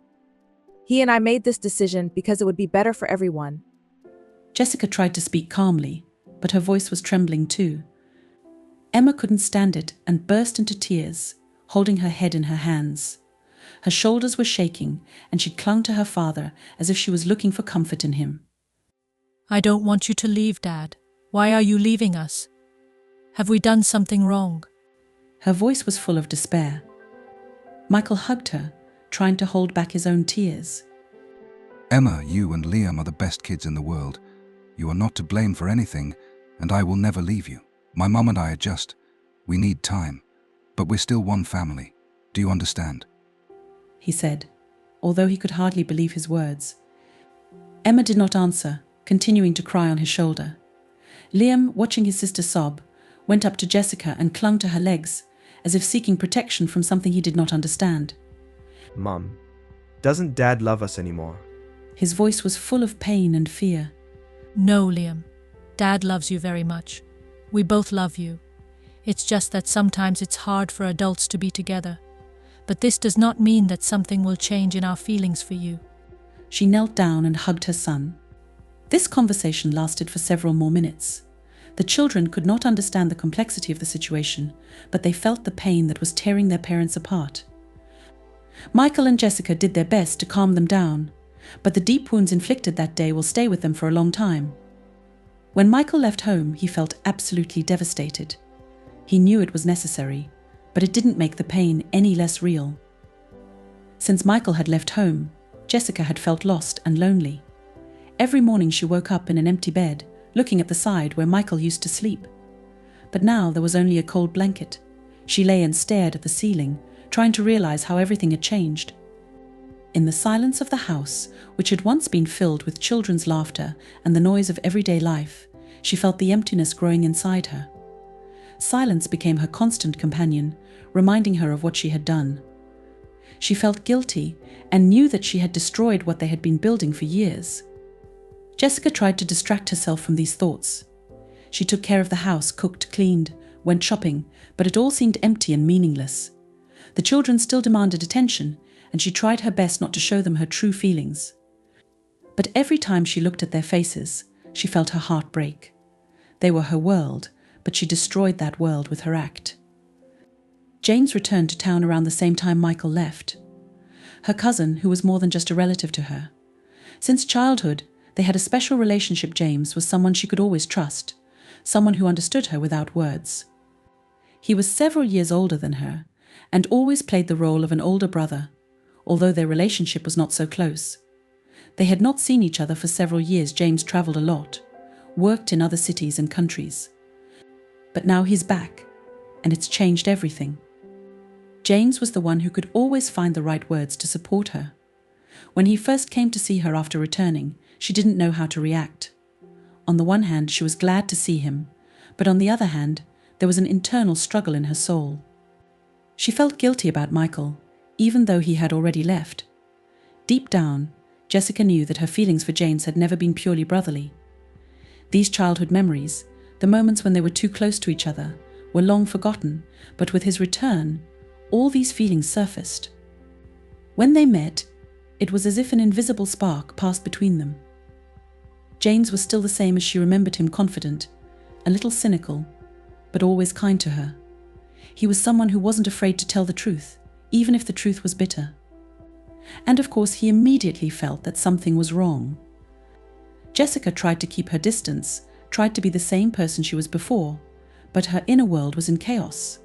He and I made this decision because it would be better for everyone. Jessica tried to speak calmly, but her voice was trembling too. Emma couldn't stand it and burst into tears, holding her head in her hands. Her shoulders were shaking, and she clung to her father as if she was looking for comfort in him. I don't want you to leave, Dad. Why are you leaving us? Have we done something wrong? Her voice was full of despair. Michael hugged her, trying to hold back his own tears. Emma, you and Liam are the best kids in the world. You are not to blame for anything, and I will never leave you. My mom and I adjust. We need time, but we're still one family. Do you understand? He said, although he could hardly believe his words. Emma did not answer, continuing to cry on his shoulder. Liam, watching his sister sob, went up to Jessica and clung to her legs, as if seeking protection from something he did not understand. Mom, doesn't Dad love us anymore? His voice was full of pain and fear. No, Liam. Dad loves you very much. We both love you. It's just that sometimes it's hard for adults to be together. But this does not mean that something will change in our feelings for you. She knelt down and hugged her son. This conversation lasted for several more minutes. The children could not understand the complexity of the situation, but they felt the pain that was tearing their parents apart. Michael and Jessica did their best to calm them down, but the deep wounds inflicted that day will stay with them for a long time. When Michael left home, he felt absolutely devastated. He knew it was necessary, but it didn't make the pain any less real. Since Michael had left home, Jessica had felt lost and lonely. Every morning she woke up in an empty bed, looking at the side where Michael used to sleep. But now there was only a cold blanket. She lay and stared at the ceiling, trying to realize how everything had changed. In the silence of the house, which had once been filled with children's laughter and the noise of everyday life, she felt the emptiness growing inside her. Silence became her constant companion, reminding her of what she had done. She felt guilty and knew that she had destroyed what they had been building for years. Jessica tried to distract herself from these thoughts. She took care of the house, cooked, cleaned, went shopping, but it all seemed empty and meaningless. The children still demanded attention, and she tried her best not to show them her true feelings. But every time she looked at their faces, she felt her heart break. They were her world, but she destroyed that world with her act. James returned to town around the same time Michael left. Her cousin, who was more than just a relative to her. Since childhood, they had a special relationship. James was someone she could always trust, someone who understood her without words. He was several years older than her, and always played the role of an older brother, although their relationship was not so close. They had not seen each other for several years. James traveled a lot, worked in other cities and countries. But now he's back, and it's changed everything. James was the one who could always find the right words to support her. When he first came to see her after returning, she didn't know how to react. On the one hand, she was glad to see him, but on the other hand, there was an internal struggle in her soul. She felt guilty about Michael, even though he had already left. Deep down, Jessica knew that her feelings for James had never been purely brotherly. These childhood memories, the moments when they were too close to each other, were long forgotten, but with his return, all these feelings surfaced. When they met, it was as if an invisible spark passed between them. James was still the same as she remembered him, confident, a little cynical, but always kind to her. He was someone who wasn't afraid to tell the truth, even if the truth was bitter. And of course, he immediately felt that something was wrong. Jessica tried to keep her distance, tried to be the same person she was before, but her inner world was in chaos.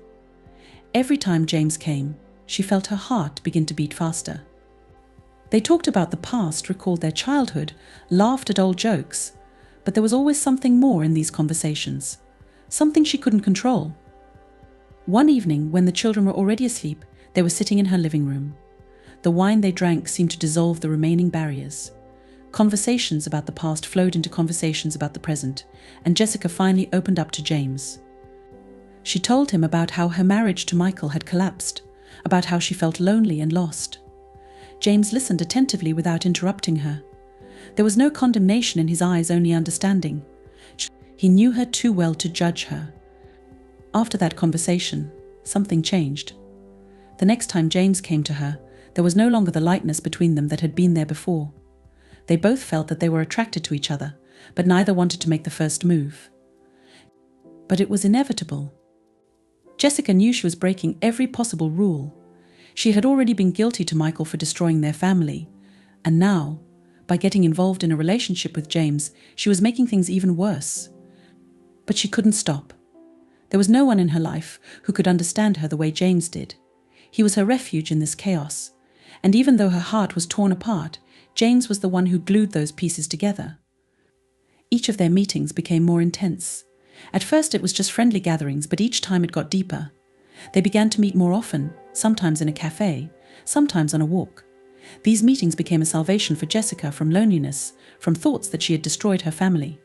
Every time James came, she felt her heart begin to beat faster. They talked about the past, recalled their childhood, laughed at old jokes, but there was always something more in these conversations, something she couldn't control. One evening, when the children were already asleep, they were sitting in her living room. The wine they drank seemed to dissolve the remaining barriers. Conversations about the past flowed into conversations about the present, and Jessica finally opened up to James. She told him about how her marriage to Michael had collapsed, about how she felt lonely and lost. James listened attentively without interrupting her. There was no condemnation in his eyes, only understanding. He knew her too well to judge her. After that conversation, something changed. The next time James came to her, there was no longer the lightness between them that had been there before. They both felt that they were attracted to each other, but neither wanted to make the first move. But it was inevitable. Jessica knew she was breaking every possible rule. She had already been guilty to Michael for destroying their family, and now, by getting involved in a relationship with James, she was making things even worse. But she couldn't stop. There was no one in her life who could understand her the way James did. He was her refuge in this chaos, and even though her heart was torn apart, James was the one who glued those pieces together. Each of their meetings became more intense. At first it was just friendly gatherings, but each time it got deeper. They began to meet more often, sometimes in a cafe, sometimes on a walk. These meetings became a salvation for Jessica from loneliness, from thoughts that she had destroyed her family.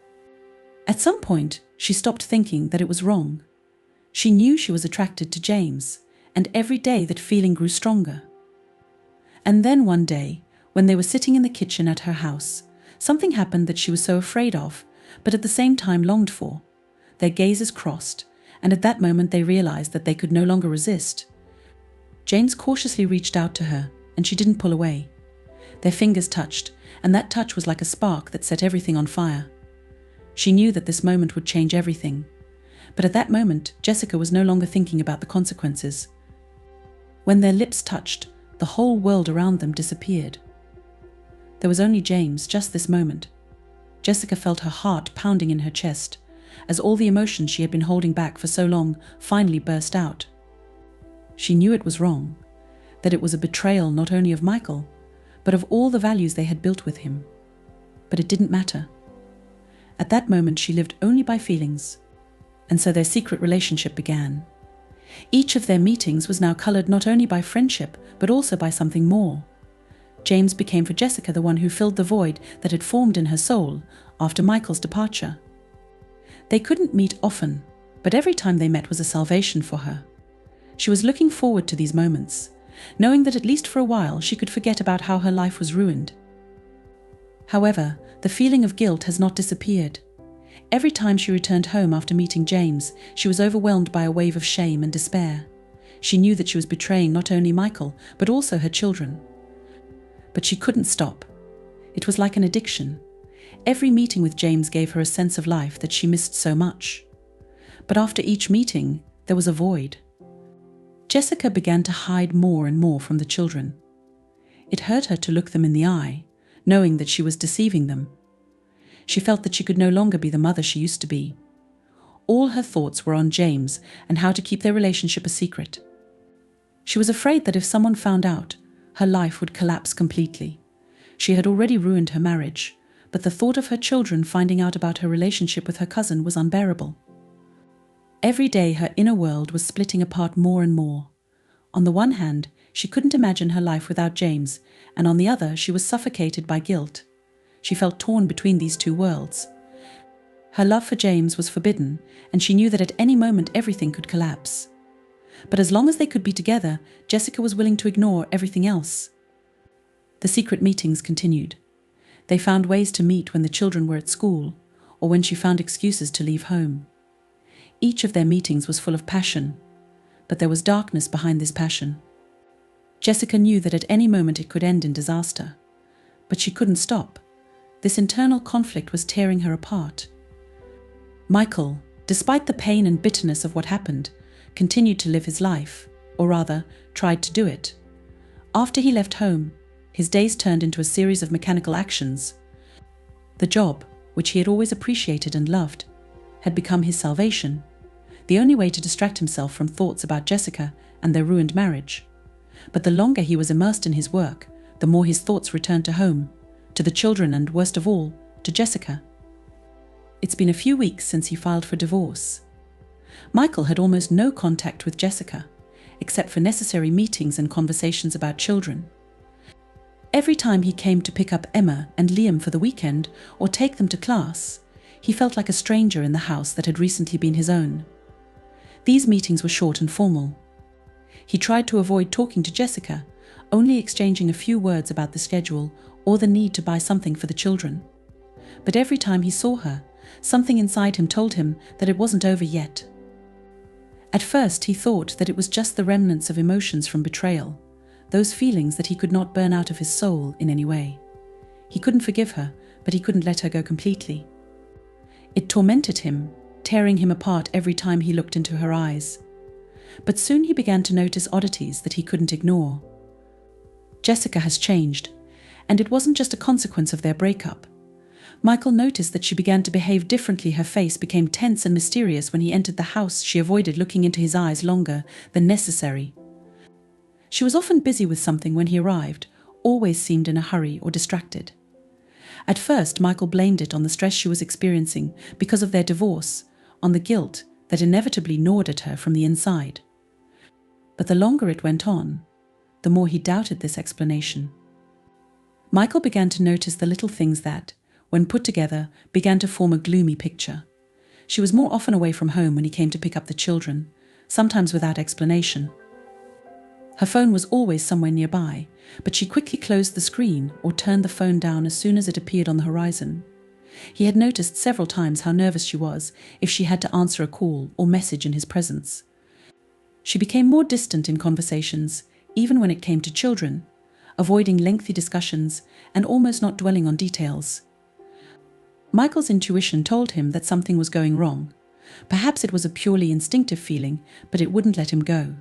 At some point, she stopped thinking that it was wrong. She knew she was attracted to James, and every day that feeling grew stronger. And then one day, when they were sitting in the kitchen at her house, something happened that she was so afraid of, but at the same time longed for. Their gazes crossed, and at that moment they realized that they could no longer resist. James cautiously reached out to her, and she didn't pull away. Their fingers touched, and that touch was like a spark that set everything on fire. She knew that this moment would change everything. But at that moment, Jessica was no longer thinking about the consequences. When their lips touched, the whole world around them disappeared. There was only James, just this moment. Jessica felt her heart pounding in her chest, as all the emotions she had been holding back for so long finally burst out. She knew it was wrong. that it was a betrayal not only of Michael, but of all the values they had built with him. But it didn't matter. At that moment she lived only by feelings, and so their secret relationship began. Each of their meetings was now coloured not only by friendship, but also by something more. James became for Jessica the one who filled the void that had formed in her soul after Michael's departure. They couldn't meet often, but every time they met was a salvation for her. She was looking forward to these moments, knowing that at least for a while she could forget about how her life was ruined. However, the feeling of guilt has not disappeared. Every time she returned home after meeting James, she was overwhelmed by a wave of shame and despair. She knew that she was betraying not only Michael, but also her children. But she couldn't stop. It was like an addiction. Every meeting with James gave her a sense of life that she missed so much. But after each meeting, there was a void. Jessica began to hide more and more from the children. It hurt her to look them in the eye, knowing that she was deceiving them. She felt that she could no longer be the mother she used to be. All her thoughts were on James and how to keep their relationship a secret. She was afraid that if someone found out, her life would collapse completely. She had already ruined her marriage, but the thought of her children finding out about her relationship with her cousin was unbearable. Every day her inner world was splitting apart more and more. On the one hand, she couldn't imagine her life without James, and on the other she was suffocated by guilt. She felt torn between these two worlds. Her love for James was forbidden, and she knew that at any moment everything could collapse. But as long as they could be together, Jessica was willing to ignore everything else. The secret meetings continued. They found ways to meet when the children were at school, or when she found excuses to leave home. Each of their meetings was full of passion, but there was darkness behind this passion. Jessica knew that at any moment it could end in disaster, but she couldn't stop. This internal conflict was tearing her apart. Michael, despite the pain and bitterness of what happened, continued to live his life, or rather, tried to do it. After he left home, his days turned into a series of mechanical actions. The job, which he had always appreciated and loved, had become his salvation, the only way to distract himself from thoughts about Jessica and their ruined marriage. But the longer he was immersed in his work, the more his thoughts returned to home, to the children and, worst of all, to Jessica. It's been a few weeks since he filed for divorce. Michael had almost no contact with Jessica, except for necessary meetings and conversations about children. Every time he came to pick up Emma and Liam for the weekend or take them to class, he felt like a stranger in the house that had recently been his own. These meetings were short and formal. He tried to avoid talking to Jessica, only exchanging a few words about the schedule or the need to buy something for the children. But every time he saw her, something inside him told him that it wasn't over yet. At first he thought that it was just the remnants of emotions from betrayal, those feelings that he could not burn out of his soul in any way. He couldn't forgive her, but he couldn't let her go completely. It tormented him, tearing him apart every time he looked into her eyes. But soon he began to notice oddities that he couldn't ignore. Jessica has changed, and it wasn't just a consequence of their breakup. Michael noticed that she began to behave differently. Her face became tense and mysterious when he entered the house. She avoided looking into his eyes longer than necessary. She was often busy with something when he arrived, always seemed in a hurry or distracted. At first, Michael blamed it on the stress she was experiencing because of their divorce, on the guilt that inevitably gnawed at her from the inside. But the longer it went on, the more he doubted this explanation. Michael began to notice the little things that, when put together, began to form a gloomy picture. She was more often away from home when he came to pick up the children, sometimes without explanation. Her phone was always somewhere nearby, but she quickly closed the screen or turned the phone down as soon as it appeared on the horizon. He had noticed several times how nervous she was if she had to answer a call or message in his presence. She became more distant in conversations, even when it came to children, avoiding lengthy discussions and almost not dwelling on details. Michael's intuition told him that something was going wrong. Perhaps it was a purely instinctive feeling, but it wouldn't let him go.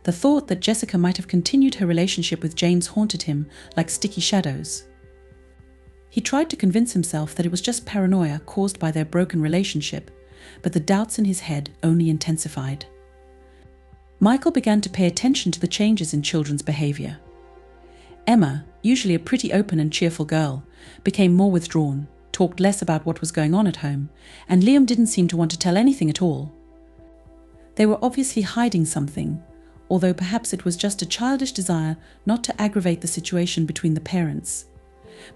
The thought that Jessica might have continued her relationship with James haunted him like sticky shadows. He tried to convince himself that it was just paranoia caused by their broken relationship, but the doubts in his head only intensified. Michael began to pay attention to the changes in children's behavior. Emma, usually a pretty open and cheerful girl, became more withdrawn, talked less about what was going on at home, and Liam didn't seem to want to tell anything at all. They were obviously hiding something, although perhaps it was just a childish desire not to aggravate the situation between the parents.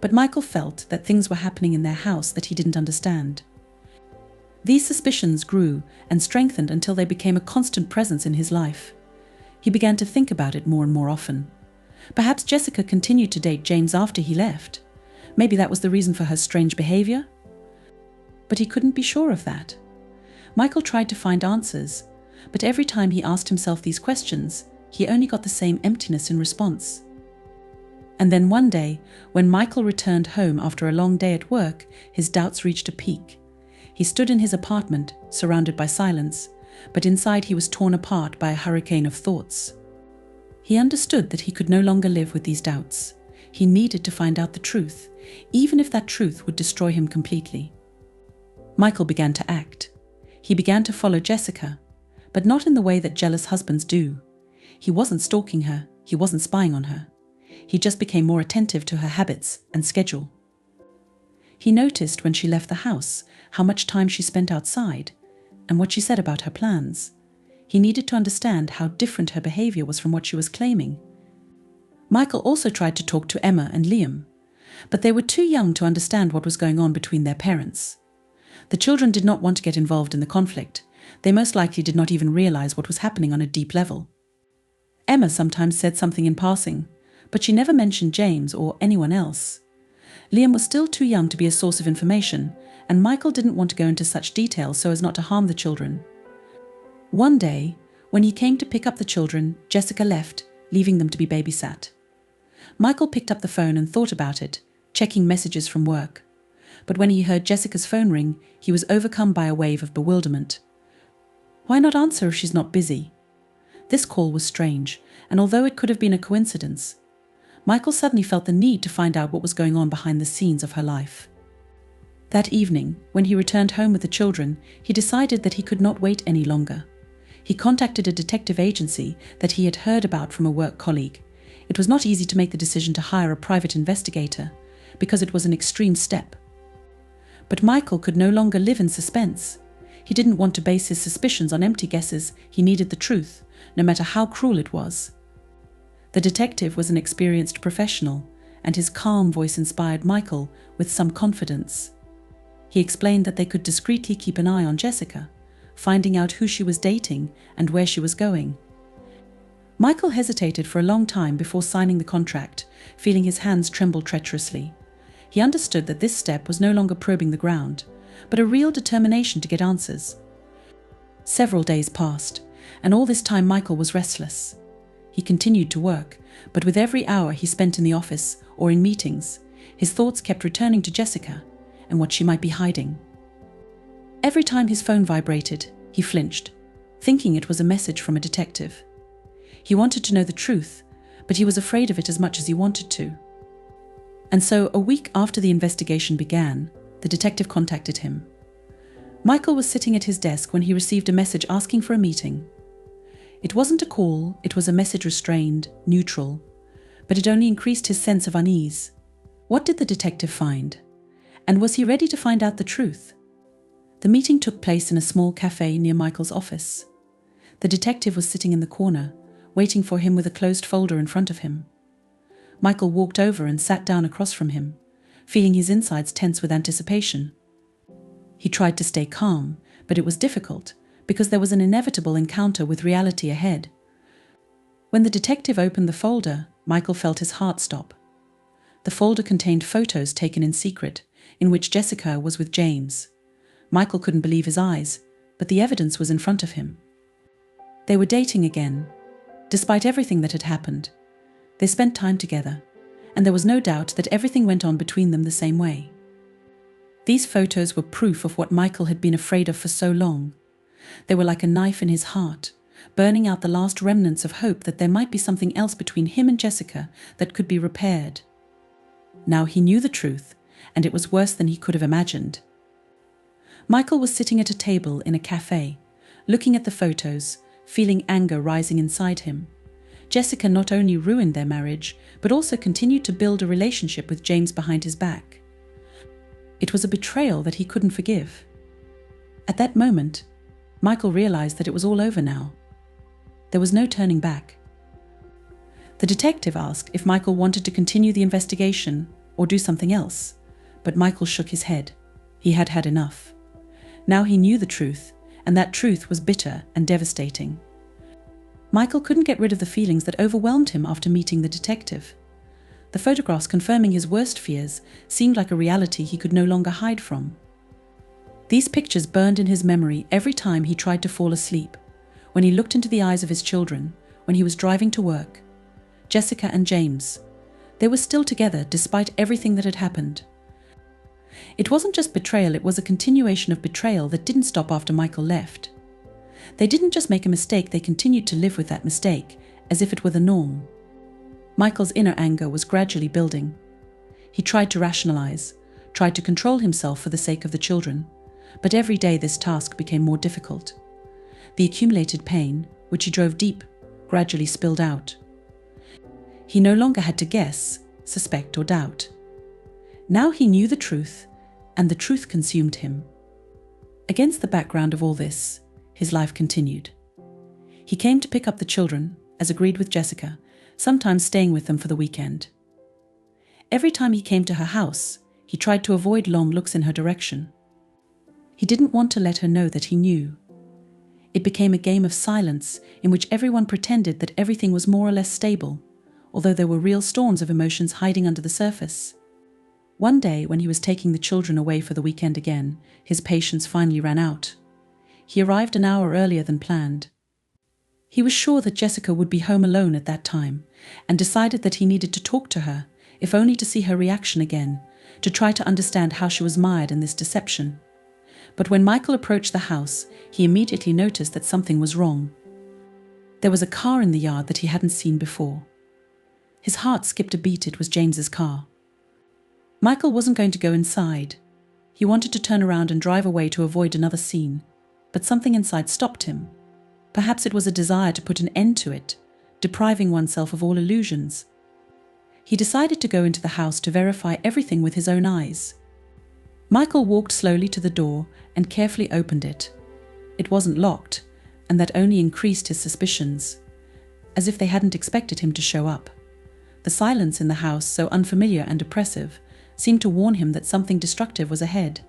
But Michael felt that things were happening in their house that he didn't understand. These suspicions grew and strengthened until they became a constant presence in his life. He began to think about it more and more often. Perhaps Jessica continued to date James after he left. Maybe that was the reason for her strange behavior. But he couldn't be sure of that. Michael tried to find answers, but every time he asked himself these questions, he only got the same emptiness in response. And then one day, when Michael returned home after a long day at work, his doubts reached a peak. He stood in his apartment, surrounded by silence, but inside he was torn apart by a hurricane of thoughts. He understood that he could no longer live with these doubts. He needed to find out the truth, even if that truth would destroy him completely. Michael began to act. He began to follow Jessica, but not in the way that jealous husbands do. He wasn't stalking her, he wasn't spying on her. He just became more attentive to her habits and schedule. He noticed when she left the house how much time she spent outside and what she said about her plans. He needed to understand how different her behavior was from what she was claiming. Michael also tried to talk to Emma and Liam, but they were too young to understand what was going on between their parents. The children did not want to get involved in the conflict. They most likely did not even realize what was happening on a deep level. Emma sometimes said something in passing, but she never mentioned James or anyone else. Liam was still too young to be a source of information, and Michael didn't want to go into such detail so as not to harm the children. One day, when he came to pick up the children, Jessica left, leaving them to be babysat. Michael picked up the phone and thought about it, checking messages from work. But when he heard Jessica's phone ring, he was overcome by a wave of bewilderment. Why not answer if she's not busy? This call was strange, and although it could have been a coincidence, Michael suddenly felt the need to find out what was going on behind the scenes of her life. That evening, when he returned home with the children, he decided that he could not wait any longer. He contacted a detective agency that he had heard about from a work colleague. It was not easy to make the decision to hire a private investigator, because it was an extreme step. But Michael could no longer live in suspense. He didn't want to base his suspicions on empty guesses. He needed the truth, no matter how cruel it was. The detective was an experienced professional, and his calm voice inspired Michael with some confidence. He explained that they could discreetly keep an eye on Jessica, finding out who she was dating and where she was going. Michael hesitated for a long time before signing the contract, feeling his hands tremble treacherously. He understood that this step was no longer probing the ground, but a real determination to get answers. Several days passed, and all this time Michael was restless. He continued to work, but with every hour he spent in the office or in meetings, his thoughts kept returning to Jessica and what she might be hiding. Every time his phone vibrated, he flinched, thinking it was a message from a detective. He wanted to know the truth, but he was afraid of it as much as he wanted to. And so, a week after the investigation began, the detective contacted him. Michael was sitting at his desk when he received a message asking for a meeting. It wasn't a call, it was a message restrained, neutral, but it only increased his sense of unease. What did the detective find? And was he ready to find out the truth? The meeting took place in a small cafe near Michael's office. The detective was sitting in the corner, waiting for him with a closed folder in front of him. Michael walked over and sat down across from him, feeling his insides tense with anticipation. He tried to stay calm, but it was difficult, because there was an inevitable encounter with reality ahead. When the detective opened the folder, Michael felt his heart stop. The folder contained photos taken in secret, in which Jessica was with James. Michael couldn't believe his eyes, but the evidence was in front of him. They were dating again, despite everything that had happened. They spent time together, and there was no doubt that everything went on between them the same way. These photos were proof of what Michael had been afraid of for so long. They were like a knife in his heart, burning out the last remnants of hope that there might be something else between him and Jessica that could be repaired. Now he knew the truth, and it was worse than he could have imagined. Michael was sitting at a table in a cafe, looking at the photos, feeling anger rising inside him. Jessica not only ruined their marriage, but also continued to build a relationship with James behind his back. It was a betrayal that he couldn't forgive. At that moment, Michael realized that it was all over now. There was no turning back. The detective asked if Michael wanted to continue the investigation or do something else, but Michael shook his head. He had had enough. Now he knew the truth, and that truth was bitter and devastating. Michael couldn't get rid of the feelings that overwhelmed him after meeting the detective. The photographs confirming his worst fears seemed like a reality he could no longer hide from. These pictures burned in his memory every time he tried to fall asleep, when he looked into the eyes of his children, when he was driving to work. Jessica and James. They were still together despite everything that had happened. It wasn't just betrayal, it was a continuation of betrayal that didn't stop after Michael left. They didn't just make a mistake, they continued to live with that mistake, as if it were the norm. Michael's inner anger was gradually building. He tried to rationalize, tried to control himself for the sake of the children, but every day this task became more difficult. The accumulated pain, which he drove deep, gradually spilled out. He no longer had to guess, suspect, or doubt. Now he knew the truth, and the truth consumed him. Against the background of all this, his life continued. He came to pick up the children, as agreed with Jessica, sometimes staying with them for the weekend. Every time he came to her house, he tried to avoid long looks in her direction. He didn't want to let her know that he knew. It became a game of silence in which everyone pretended that everything was more or less stable, although there were real storms of emotions hiding under the surface. One day, when he was taking the children away for the weekend again, his patience finally ran out. He arrived an hour earlier than planned. He was sure that Jessica would be home alone at that time, and decided that he needed to talk to her, if only to see her reaction again, to try to understand how she was mired in this deception. But when Michael approached the house, he immediately noticed that something was wrong. There was a car in the yard that he hadn't seen before. His heart skipped a beat. It was James's car. Michael wasn't going to go inside. He wanted to turn around and drive away to avoid another scene, but something inside stopped him. Perhaps it was a desire to put an end to it, depriving oneself of all illusions. He decided to go into the house to verify everything with his own eyes. Michael walked slowly to the door and carefully opened it. It wasn't locked, and that only increased his suspicions, as if they hadn't expected him to show up. The silence in the house, so unfamiliar and oppressive, seemed to warn him that something destructive was ahead.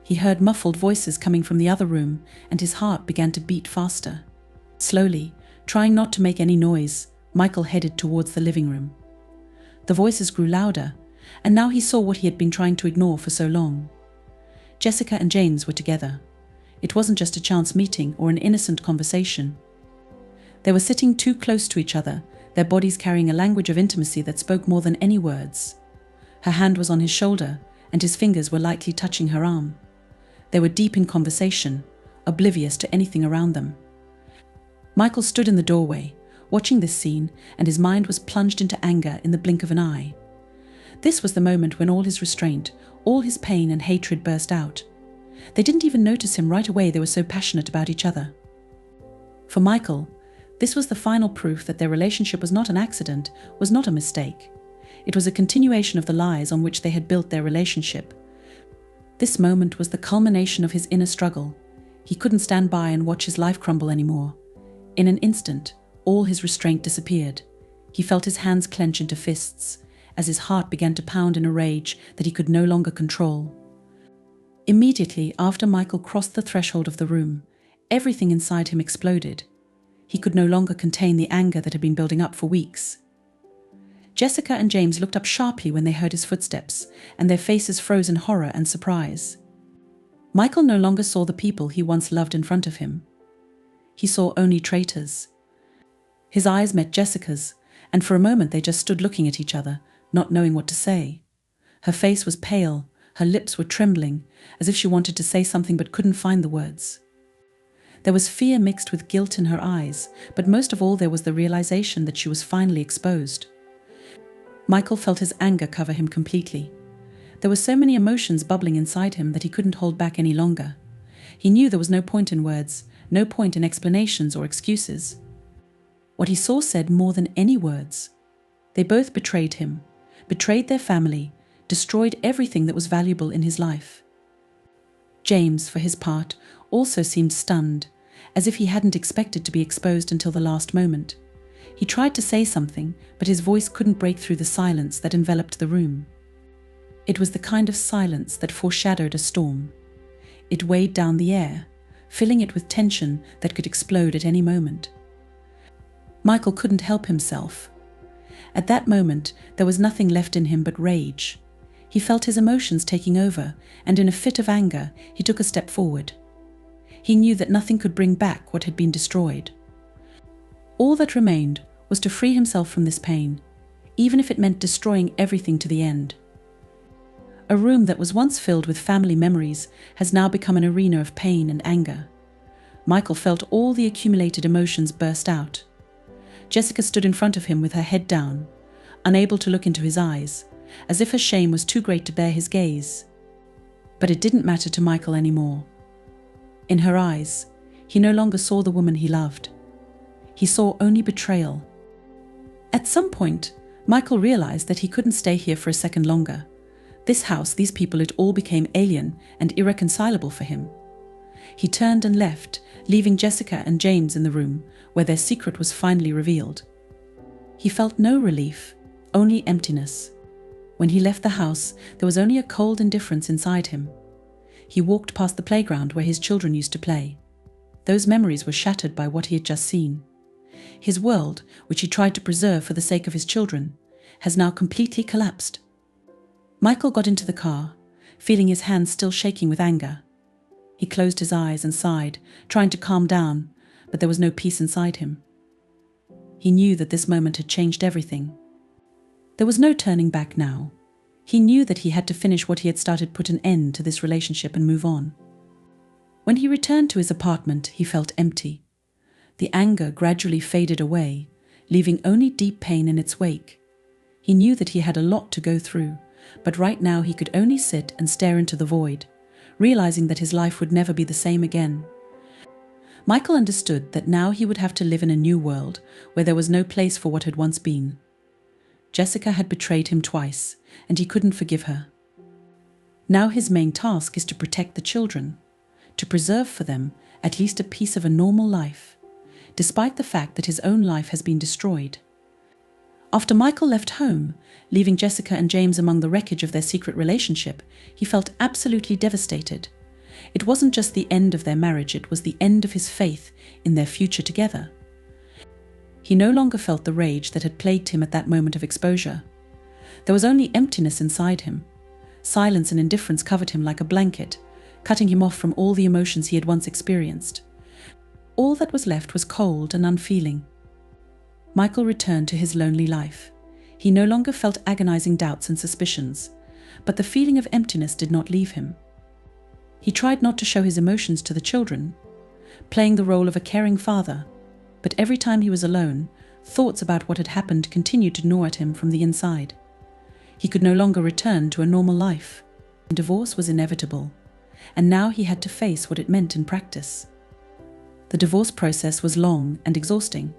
He heard muffled voices coming from the other room, and his heart began to beat faster. Slowly, trying not to make any noise, Michael headed towards the living room. The voices grew louder, and now he saw what he had been trying to ignore for so long. Jessica and James were together. It wasn't just a chance meeting or an innocent conversation. They were sitting too close to each other, their bodies carrying a language of intimacy that spoke more than any words. Her hand was on his shoulder, and his fingers were lightly touching her arm. They were deep in conversation, oblivious to anything around them. Michael stood in the doorway, watching this scene, and his mind was plunged into anger in the blink of an eye. This was the moment when all his restraint, all his pain and hatred burst out. They didn't even notice him right away, they were so passionate about each other. For Michael, this was the final proof that their relationship was not an accident, was not a mistake. It was a continuation of the lies on which they had built their relationship. This moment was the culmination of his inner struggle. He couldn't stand by and watch his life crumble anymore. In an instant, all his restraint disappeared. He felt his hands clench into fists, as his heart began to pound in a rage that he could no longer control. Immediately after Michael crossed the threshold of the room, everything inside him exploded. He could no longer contain the anger that had been building up for weeks. Jessica and James looked up sharply when they heard his footsteps, and their faces froze in horror and surprise. Michael no longer saw the people he once loved in front of him. He saw only traitors. His eyes met Jessica's, and for a moment they just stood looking at each other, not knowing what to say. Her face was pale, her lips were trembling, as if she wanted to say something but couldn't find the words. There was fear mixed with guilt in her eyes, but most of all there was the realization that she was finally exposed. Michael felt his anger cover him completely. There were so many emotions bubbling inside him that he couldn't hold back any longer. He knew there was no point in words, no point in explanations or excuses. What he saw said more than any words. They both betrayed him, betrayed their family, destroyed everything that was valuable in his life. James, for his part, also seemed stunned, as if he hadn't expected to be exposed until the last moment. He tried to say something, but his voice couldn't break through the silence that enveloped the room. It was the kind of silence that foreshadowed a storm. It weighed down the air, filling it with tension that could explode at any moment. Michael couldn't help himself. At that moment, there was nothing left in him but rage. He felt his emotions taking over, and in a fit of anger, he took a step forward. He knew that nothing could bring back what had been destroyed. All that remained was to free himself from this pain, even if it meant destroying everything to the end. A room that was once filled with family memories has now become an arena of pain and anger. Michael felt all the accumulated emotions burst out. Jessica stood in front of him with her head down, unable to look into his eyes, as if her shame was too great to bear his gaze. But it didn't matter to Michael anymore. In her eyes, he no longer saw the woman he loved. He saw only betrayal. At some point, Michael realized that he couldn't stay here for a second longer. This house, these people, it all became alien and irreconcilable for him. He turned and left, leaving Jessica and James in the room where their secret was finally revealed. He felt no relief, only emptiness. When he left the house, there was only a cold indifference inside him. He walked past the playground where his children used to play. Those memories were shattered by what he had just seen. His world, which he tried to preserve for the sake of his children, has now completely collapsed. Michael got into the car, feeling his hands still shaking with anger. He closed his eyes and sighed, trying to calm down, but there was no peace inside him. He knew that this moment had changed everything. There was no turning back now. He knew that he had to finish what he had started, put an end to this relationship and move on. When he returned to his apartment, he felt empty. The anger gradually faded away, leaving only deep pain in its wake. He knew that he had a lot to go through, but right now he could only sit and stare into the void, realizing that his life would never be the same again. Michael understood that now he would have to live in a new world where there was no place for what had once been. Jessica had betrayed him twice, and he couldn't forgive her. Now his main task is to protect the children, to preserve for them at least a piece of a normal life, despite the fact that his own life has been destroyed. After Michael left home, leaving Jessica and James among the wreckage of their secret relationship, he felt absolutely devastated. It wasn't just the end of their marriage, it was the end of his faith in their future together. He no longer felt the rage that had plagued him at that moment of exposure. There was only emptiness inside him. Silence and indifference covered him like a blanket, cutting him off from all the emotions he had once experienced. All that was left was cold and unfeeling. Michael returned to his lonely life. He no longer felt agonizing doubts and suspicions, but the feeling of emptiness did not leave him. He tried not to show his emotions to the children, playing the role of a caring father, but every time he was alone, thoughts about what had happened continued to gnaw at him from the inside. He could no longer return to a normal life. Divorce was inevitable, and now he had to face what it meant in practice. The divorce process was long and exhausting.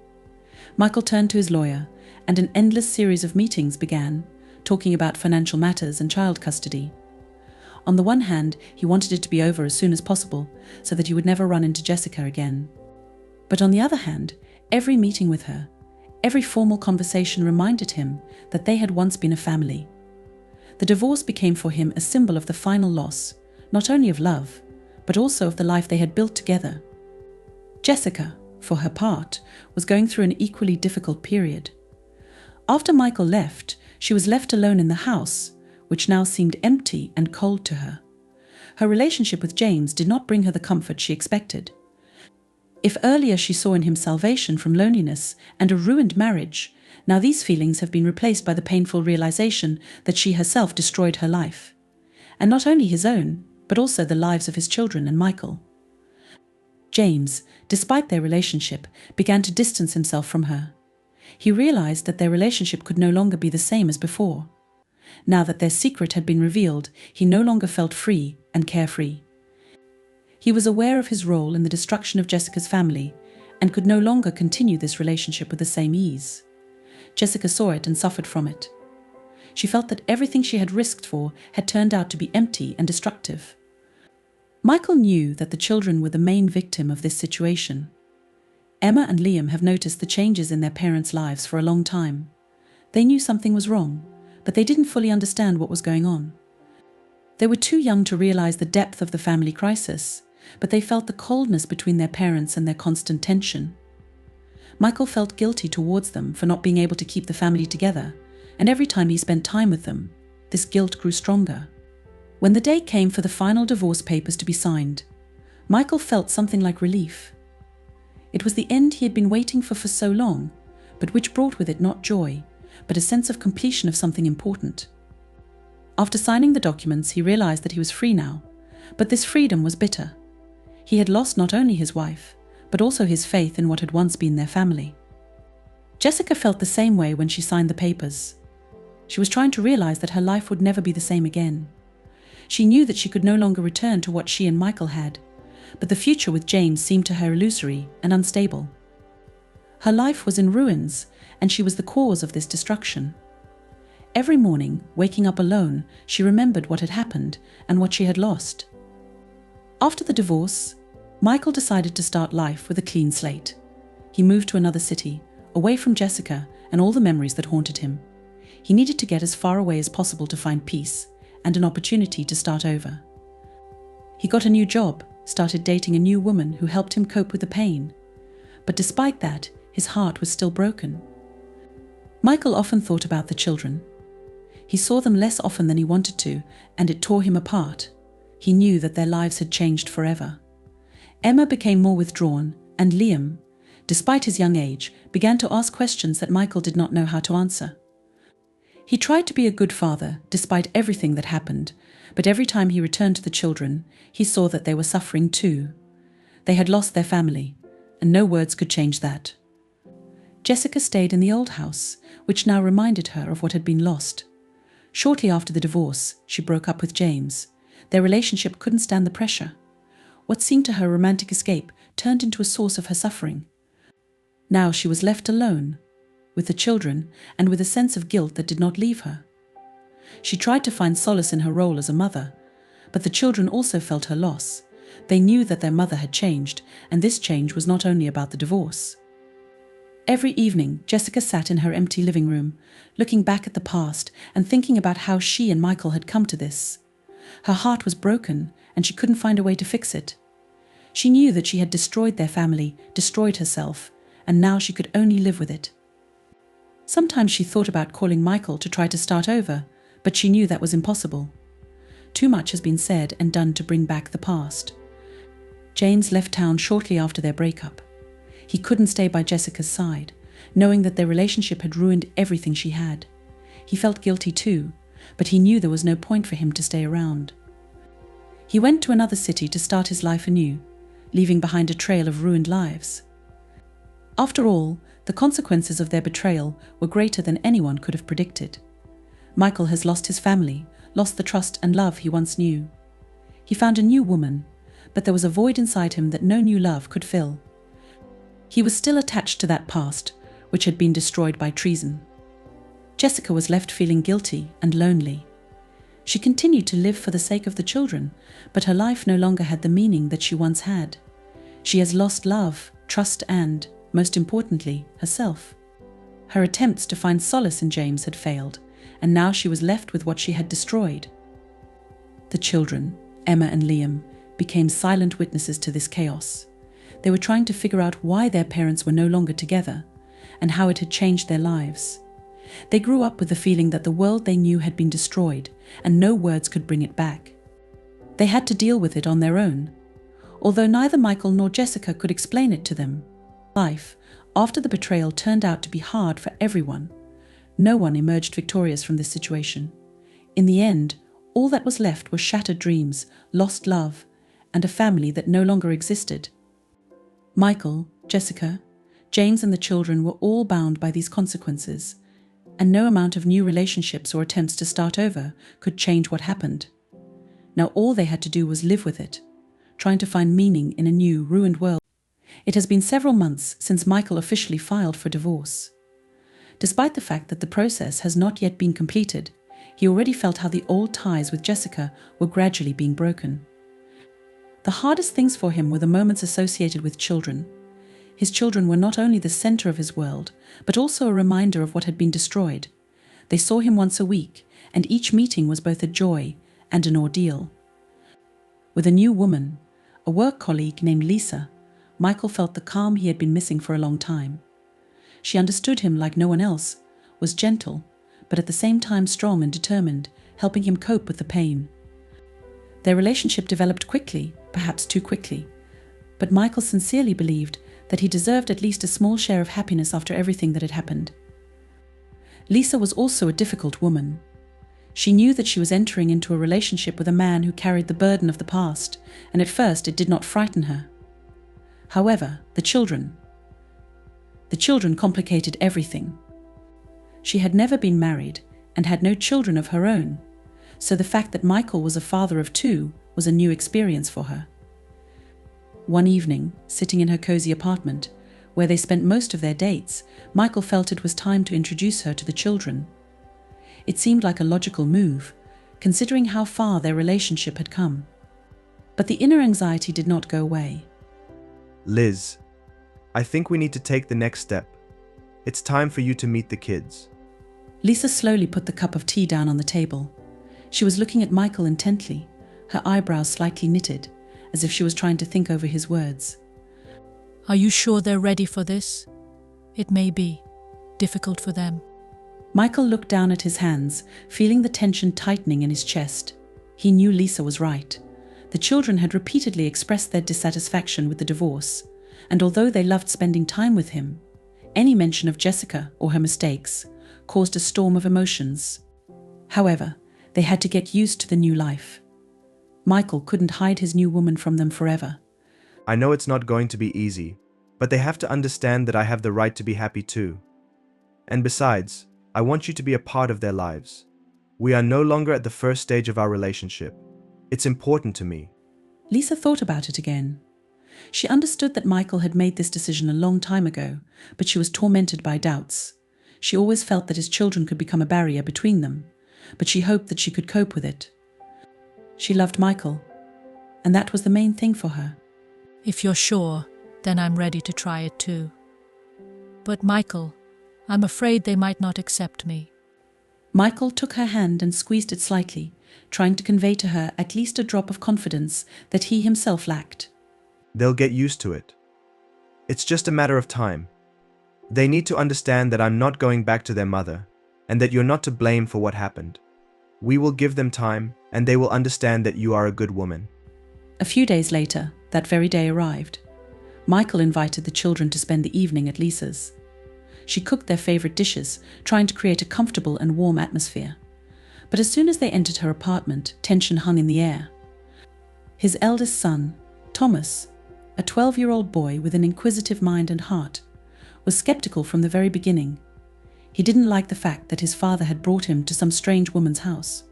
Michael turned to his lawyer, and an endless series of meetings began, talking about financial matters and child custody. On the one hand, he wanted it to be over as soon as possible, so that he would never run into Jessica again. But on the other hand, every meeting with her, every formal conversation reminded him that they had once been a family. The divorce became for him a symbol of the final loss, not only of love, but also of the life they had built together. Jessica, for her part, was going through an equally difficult period. After Michael left, she was left alone in the house, which now seemed empty and cold to her. Her relationship with James did not bring her the comfort she expected. If earlier she saw in him salvation from loneliness and a ruined marriage, now these feelings have been replaced by the painful realization that she herself destroyed her life. And not only his own, but also the lives of his children and Michael. James, despite their relationship, began to distance himself from her. He realized that their relationship could no longer be the same as before. Now that their secret had been revealed, he no longer felt free and carefree. He was aware of his role in the destruction of Jessica's family and could no longer continue this relationship with the same ease. Jessica saw it and suffered from it. She felt that everything she had risked for had turned out to be empty and destructive. Michael knew that the children were the main victim of this situation. Emma and Liam have noticed the changes in their parents' lives for a long time. They knew something was wrong, but they didn't fully understand what was going on. They were too young to realize the depth of the family crisis, but they felt the coldness between their parents and their constant tension. Michael felt guilty towards them for not being able to keep the family together, and every time he spent time with them, this guilt grew stronger. When the day came for the final divorce papers to be signed, Michael felt something like relief. It was the end he had been waiting for so long, but which brought with it not joy, but a sense of completion of something important. After signing the documents, he realized that he was free now, but this freedom was bitter. He had lost not only his wife, but also his faith in what had once been their family. Jessica felt the same way when she signed the papers. She was trying to realize that her life would never be the same again. She knew that she could no longer return to what she and Michael had, but the future with James seemed to her illusory and unstable. Her life was in ruins, and she was the cause of this destruction. Every morning, waking up alone, she remembered what had happened and what she had lost. After the divorce, Michael decided to start life with a clean slate. He moved to another city, away from Jessica and all the memories that haunted him. He needed to get as far away as possible to find peace and an opportunity to start over. He got a new job, started dating a new woman who helped him cope with the pain. But despite that, his heart was still broken. Michael often thought about the children. He saw them less often than he wanted to, and it tore him apart. He knew that their lives had changed forever. Emma became more withdrawn, and Liam, despite his young age, began to ask questions that Michael did not know how to answer. He tried to be a good father, despite everything that happened, but every time he returned to the children, he saw that they were suffering too. They had lost their family, and no words could change that. Jessica stayed in the old house, which now reminded her of what had been lost. Shortly after the divorce, she broke up with James. Their relationship couldn't stand the pressure. What seemed to her romantic escape turned into a source of her suffering. Now she was left alone, with the children, and with a sense of guilt that did not leave her. She tried to find solace in her role as a mother, but the children also felt her loss. They knew that their mother had changed, and this change was not only about the divorce. Every evening, Jessica sat in her empty living room, looking back at the past and thinking about how she and Michael had come to this. Her heart was broken, and she couldn't find a way to fix it. She knew that she had destroyed their family, destroyed herself, and now she could only live with it. Sometimes she thought about calling Michael to try to start over, but she knew that was impossible. Too much has been said and done to bring back the past. James left town shortly after their breakup. He couldn't stay by Jessica's side, knowing that their relationship had ruined everything she had. He felt guilty too, but he knew there was no point for him to stay around. He went to another city to start his life anew, leaving behind a trail of ruined lives. After all, the consequences of their betrayal were greater than anyone could have predicted. Michael has lost his family, lost the trust and love he once knew. He found a new woman, but there was a void inside him that no new love could fill. He was still attached to that past, which had been destroyed by treason. Jessica was left feeling guilty and lonely. She continued to live for the sake of the children, but her life no longer had the meaning that she once had. She has lost love, trust and, most importantly, herself. Her attempts to find solace in James had failed, and now she was left with what she had destroyed. The children, Emma and Liam, became silent witnesses to this chaos. They were trying to figure out why their parents were no longer together, and how it had changed their lives. They grew up with the feeling that the world they knew had been destroyed, and no words could bring it back. They had to deal with it on their own, although neither Michael nor Jessica could explain it to them. Life, after the betrayal, turned out to be hard for everyone. No one emerged victorious from this situation. In the end, all that was left were shattered dreams, lost love, and a family that no longer existed. Michael, Jessica, James and the children were all bound by these consequences, and no amount of new relationships or attempts to start over could change what happened. Now all they had to do was live with it, trying to find meaning in a new, ruined world. It has been several months since Michael officially filed for divorce. Despite the fact that the process has not yet been completed, he already felt how the old ties with Jessica were gradually being broken. The hardest things for him were the moments associated with children. His children were not only the center of his world, but also a reminder of what had been destroyed. They saw him once a week, and each meeting was both a joy and an ordeal. With a new woman, a work colleague named Lisa, Michael felt the calm he had been missing for a long time. She understood him like no one else, was gentle, but at the same time strong and determined, helping him cope with the pain. Their relationship developed quickly, perhaps too quickly, but Michael sincerely believed that he deserved at least a small share of happiness after everything that had happened. Lisa was also a difficult woman. She knew that she was entering into a relationship with a man who carried the burden of the past, and at first it did not frighten her. However, the children complicated everything. She had never been married and had no children of her own, so the fact that Michael was a father of two was a new experience for her. One evening, sitting in her cozy apartment, where they spent most of their dates, Michael felt it was time to introduce her to the children. It seemed like a logical move, considering how far their relationship had come. But the inner anxiety did not go away. Liz, I think we need to take the next step. It's time for you to meet the kids. Lisa slowly put the cup of tea down on the table. She was looking at Michael intently, her eyebrows slightly knitted, as if she was trying to think over his words. Are you sure they're ready for this? It may be difficult for them. Michael looked down at his hands, feeling the tension tightening in his chest. He knew Lisa was right. The children had repeatedly expressed their dissatisfaction with the divorce, and although they loved spending time with him, any mention of Jessica or her mistakes caused a storm of emotions. However, they had to get used to the new life. Michael couldn't hide his new woman from them forever. I know it's not going to be easy, but they have to understand that I have the right to be happy too. And besides, I want you to be a part of their lives. We are no longer at the first stage of our relationship. It's important to me. Lisa thought about it again. She understood that Michael had made this decision a long time ago, but she was tormented by doubts. She always felt that his children could become a barrier between them, but she hoped that she could cope with it. She loved Michael, and that was the main thing for her. If you're sure, then I'm ready to try it too. But Michael, I'm afraid they might not accept me. Michael took her hand and squeezed it slightly, trying to convey to her at least a drop of confidence that he himself lacked. They'll get used to it. It's just a matter of time. They need to understand that I'm not going back to their mother, and that you're not to blame for what happened. We will give them time, and they will understand that you are a good woman. A few days later, that very day arrived. Michael invited the children to spend the evening at Lisa's. She cooked their favorite dishes, trying to create a comfortable and warm atmosphere. But as soon as they entered her apartment, tension hung in the air. His eldest son, Thomas, a 12-year-old boy with an inquisitive mind and heart, was skeptical from the very beginning. He didn't like the fact that his father had brought him to some strange woman's house.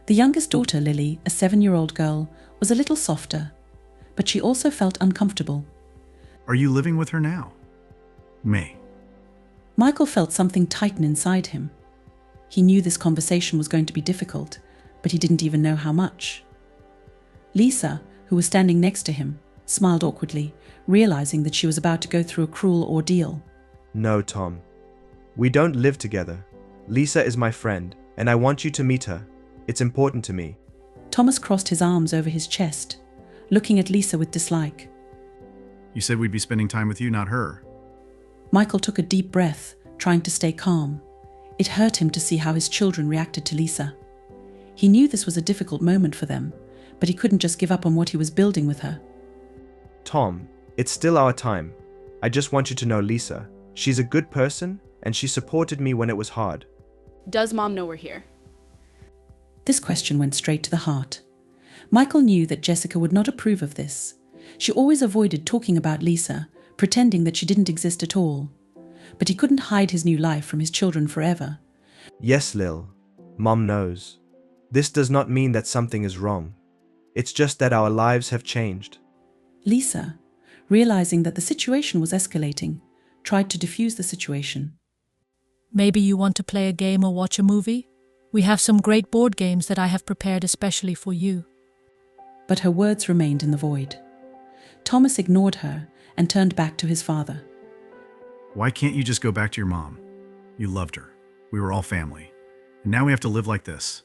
The youngest daughter, Lily, a 7-year-old girl, was a little softer, but she also felt uncomfortable. Are you living with her now? May. Michael felt something tighten inside him. He knew this conversation was going to be difficult, but he didn't even know how much. Lisa, who was standing next to him, smiled awkwardly, realizing that she was about to go through a cruel ordeal. No, Tom. We don't live together. Lisa is my friend, and I want you to meet her. It's important to me. Thomas crossed his arms over his chest, looking at Lisa with dislike. You said we'd be spending time with you, not her. Michael took a deep breath, trying to stay calm. It hurt him to see how his children reacted to Lisa. He knew this was a difficult moment for them, but he couldn't just give up on what he was building with her. Tom, it's still our time. I just want you to know Lisa. She's a good person, and she supported me when it was hard. Does Mom know we're here? This question went straight to the heart. Michael knew that Jessica would not approve of this. She always avoided talking about Lisa, pretending that she didn't exist at all. But he couldn't hide his new life from his children forever. Yes, Lil. Mom knows. This does not mean that something is wrong. It's just that our lives have changed. Lisa, realizing that the situation was escalating, tried to defuse the situation. Maybe you want to play a game or watch a movie? We have some great board games that I have prepared especially for you. But her words remained in the void. Thomas ignored her and turned back to his father. Why can't you just go back to your mom? You loved her. We were all family. And now we have to live like this.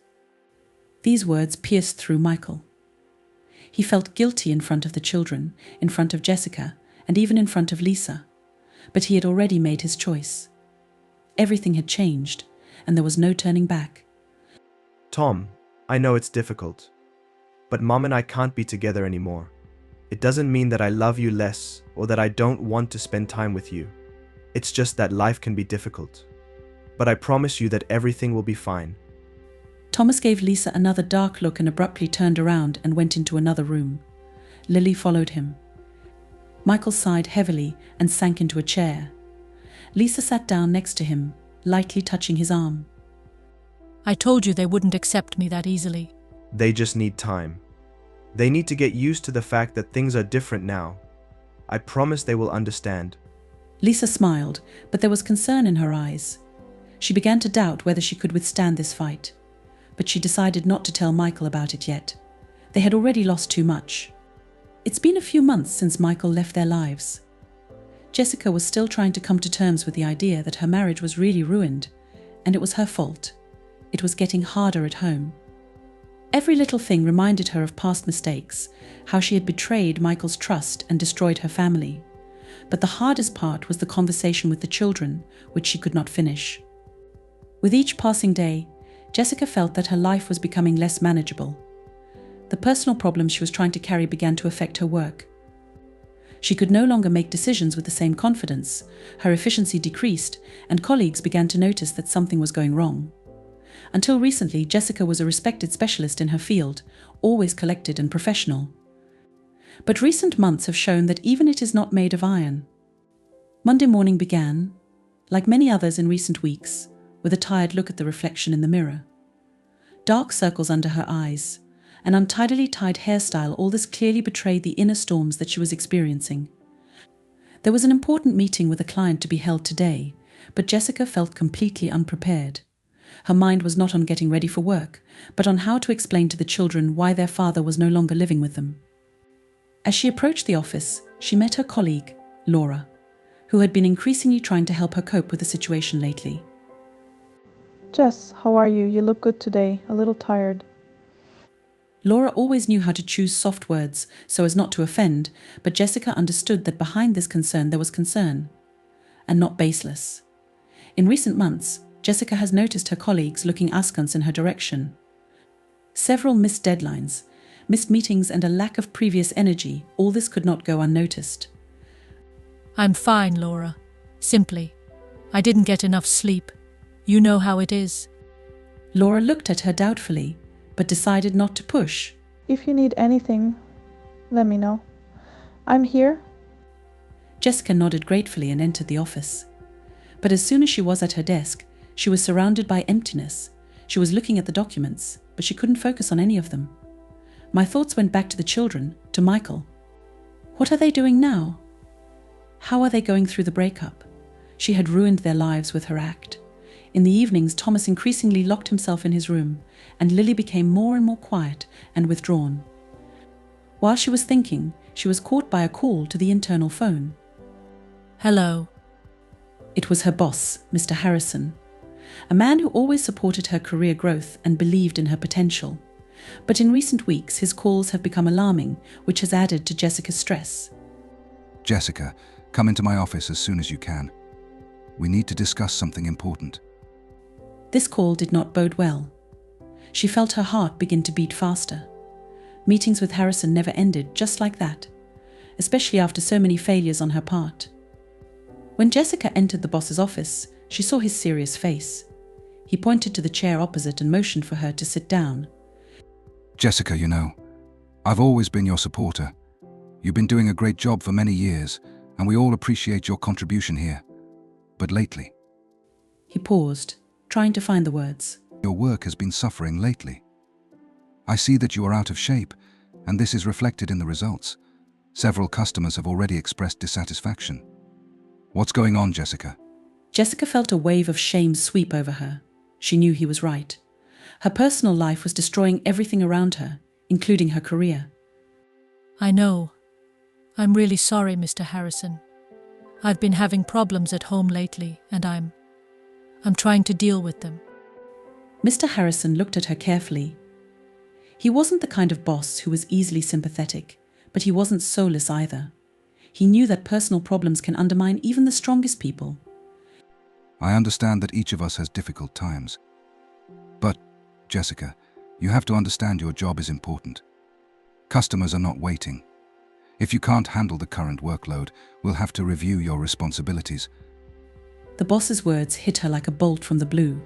These words pierced through Michael. He felt guilty in front of the children, in front of Jessica, and even in front of Lisa. But he had already made his choice. Everything had changed, and there was no turning back. Tom, I know it's difficult, but Mom and I can't be together anymore. It doesn't mean that I love you less or that I don't want to spend time with you. It's just that life can be difficult. But I promise you that everything will be fine. Thomas gave Lisa another dark look and abruptly turned around and went into another room. Lily followed him. Michael sighed heavily and sank into a chair. Lisa sat down next to him, lightly touching his arm. I told you they wouldn't accept me that easily. They just need time. They need to get used to the fact that things are different now. I promise they will understand. Lisa smiled, but there was concern in her eyes. She began to doubt whether she could withstand this fight, but she decided not to tell Michael about it yet. They had already lost too much. It's been a few months since Michael left their lives. Jessica was still trying to come to terms with the idea that her marriage was really ruined, and it was her fault. It was getting harder at home. Every little thing reminded her of past mistakes, how she had betrayed Michael's trust and destroyed her family. But the hardest part was the conversation with the children, which she could not finish. With each passing day, Jessica felt that her life was becoming less manageable. The personal problems she was trying to carry began to affect her work. She could no longer make decisions with the same confidence, her efficiency decreased, and colleagues began to notice that something was going wrong. Until recently, Jessica was a respected specialist in her field, always collected and professional. But recent months have shown that even it is not made of iron. Monday morning began, like many others in recent weeks, with a tired look at the reflection in the mirror. Dark circles under her eyes, an untidily tied hairstyle, all this clearly betrayed the inner storms that she was experiencing. There was an important meeting with a client to be held today, but Jessica felt completely unprepared. Her mind was not on getting ready for work, but on how to explain to the children why their father was no longer living with them. As she approached the office, she met her colleague, Laura, who had been increasingly trying to help her cope with the situation lately. Jess, how are you? You look good today, a little tired. Laura always knew how to choose soft words so as not to offend, but Jessica understood that behind this concern there was concern, and not baseless. In recent months, Jessica has noticed her colleagues looking askance in her direction. Several missed deadlines, missed meetings, and a lack of previous energy, all this could not go unnoticed. I'm fine, Laura. Simply, I didn't get enough sleep. You know how it is. Laura looked at her doubtfully, but decided not to push. If you need anything, let me know. I'm here. Jessica nodded gratefully and entered the office. But as soon as she was at her desk, she was surrounded by emptiness. She was looking at the documents, but she couldn't focus on any of them. My thoughts went back to the children, to Michael. What are they doing now? How are they going through the breakup? She had ruined their lives with her act. In the evenings, Thomas increasingly locked himself in his room, and Lily became more and more quiet and withdrawn. While she was thinking, she was caught by a call to the internal phone. Hello. It was her boss, Mr. Harrison, a man who always supported her career growth and believed in her potential. But in recent weeks, his calls have become alarming, which has added to Jessica's stress. Jessica, come into my office as soon as you can. We need to discuss something important. This call did not bode well. She felt her heart begin to beat faster. Meetings with Harrison never ended just like that, especially after so many failures on her part. When Jessica entered the boss's office, she saw his serious face. He pointed to the chair opposite and motioned for her to sit down. Jessica, you know, I've always been your supporter. You've been doing a great job for many years, and we all appreciate your contribution here. But lately, He paused, trying to find the words. your work has been suffering lately. I see that you are out of shape, and this is reflected in the results. Several customers have already expressed dissatisfaction. What's going on, Jessica? Jessica felt a wave of shame sweep over her. She knew he was right. Her personal life was destroying everything around her, including her career. I know. I'm really sorry, Mr. Harrison. I've been having problems at home lately, and I'm trying to deal with them. Mr. Harrison looked at her carefully. He wasn't the kind of boss who was easily sympathetic, but he wasn't soulless either. He knew that personal problems can undermine even the strongest people. I understand that each of us has difficult times. But, Jessica, you have to understand your job is important. Customers are not waiting. If you can't handle the current workload, we'll have to review your responsibilities. The boss's words hit her like a bolt from the blue.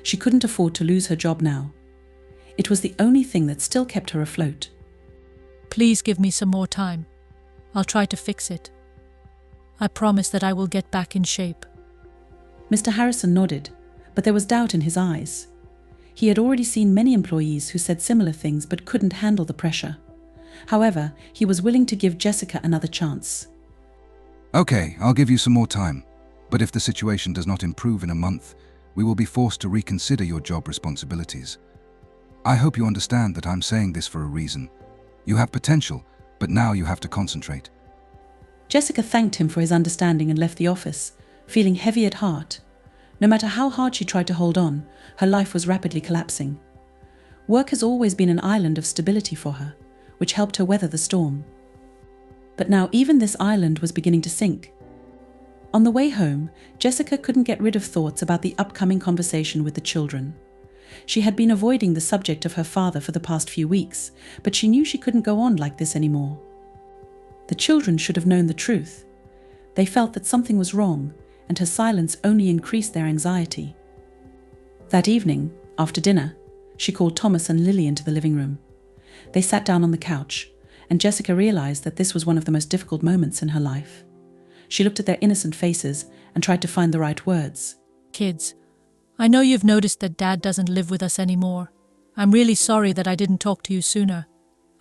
She couldn't afford to lose her job now. It was the only thing that still kept her afloat. Please give me some more time. I'll try to fix it. I promise that I will get back in shape. Mr. Harrison nodded, but there was doubt in his eyes. He had already seen many employees who said similar things but couldn't handle the pressure. However, he was willing to give Jessica another chance. Okay, I'll give you some more time. But if the situation does not improve in a month, we will be forced to reconsider your job responsibilities. I hope you understand that I'm saying this for a reason. You have potential, but now you have to concentrate. Jessica thanked him for his understanding and left the office, feeling heavy at heart. No matter how hard she tried to hold on, her life was rapidly collapsing. Work has always been an island of stability for her, which helped her weather the storm. But now even this island was beginning to sink. On the way home, Jessica couldn't get rid of thoughts about the upcoming conversation with the children. She had been avoiding the subject of her father for the past few weeks, but she knew she couldn't go on like this anymore. The children should have known the truth. They felt that something was wrong, and her silence only increased their anxiety. That evening, after dinner, she called Thomas and Lily into the living room. They sat down on the couch, and Jessica realized that this was one of the most difficult moments in her life. She looked at their innocent faces and tried to find the right words. Kids, I know you've noticed that Dad doesn't live with us anymore. I'm really sorry that I didn't talk to you sooner.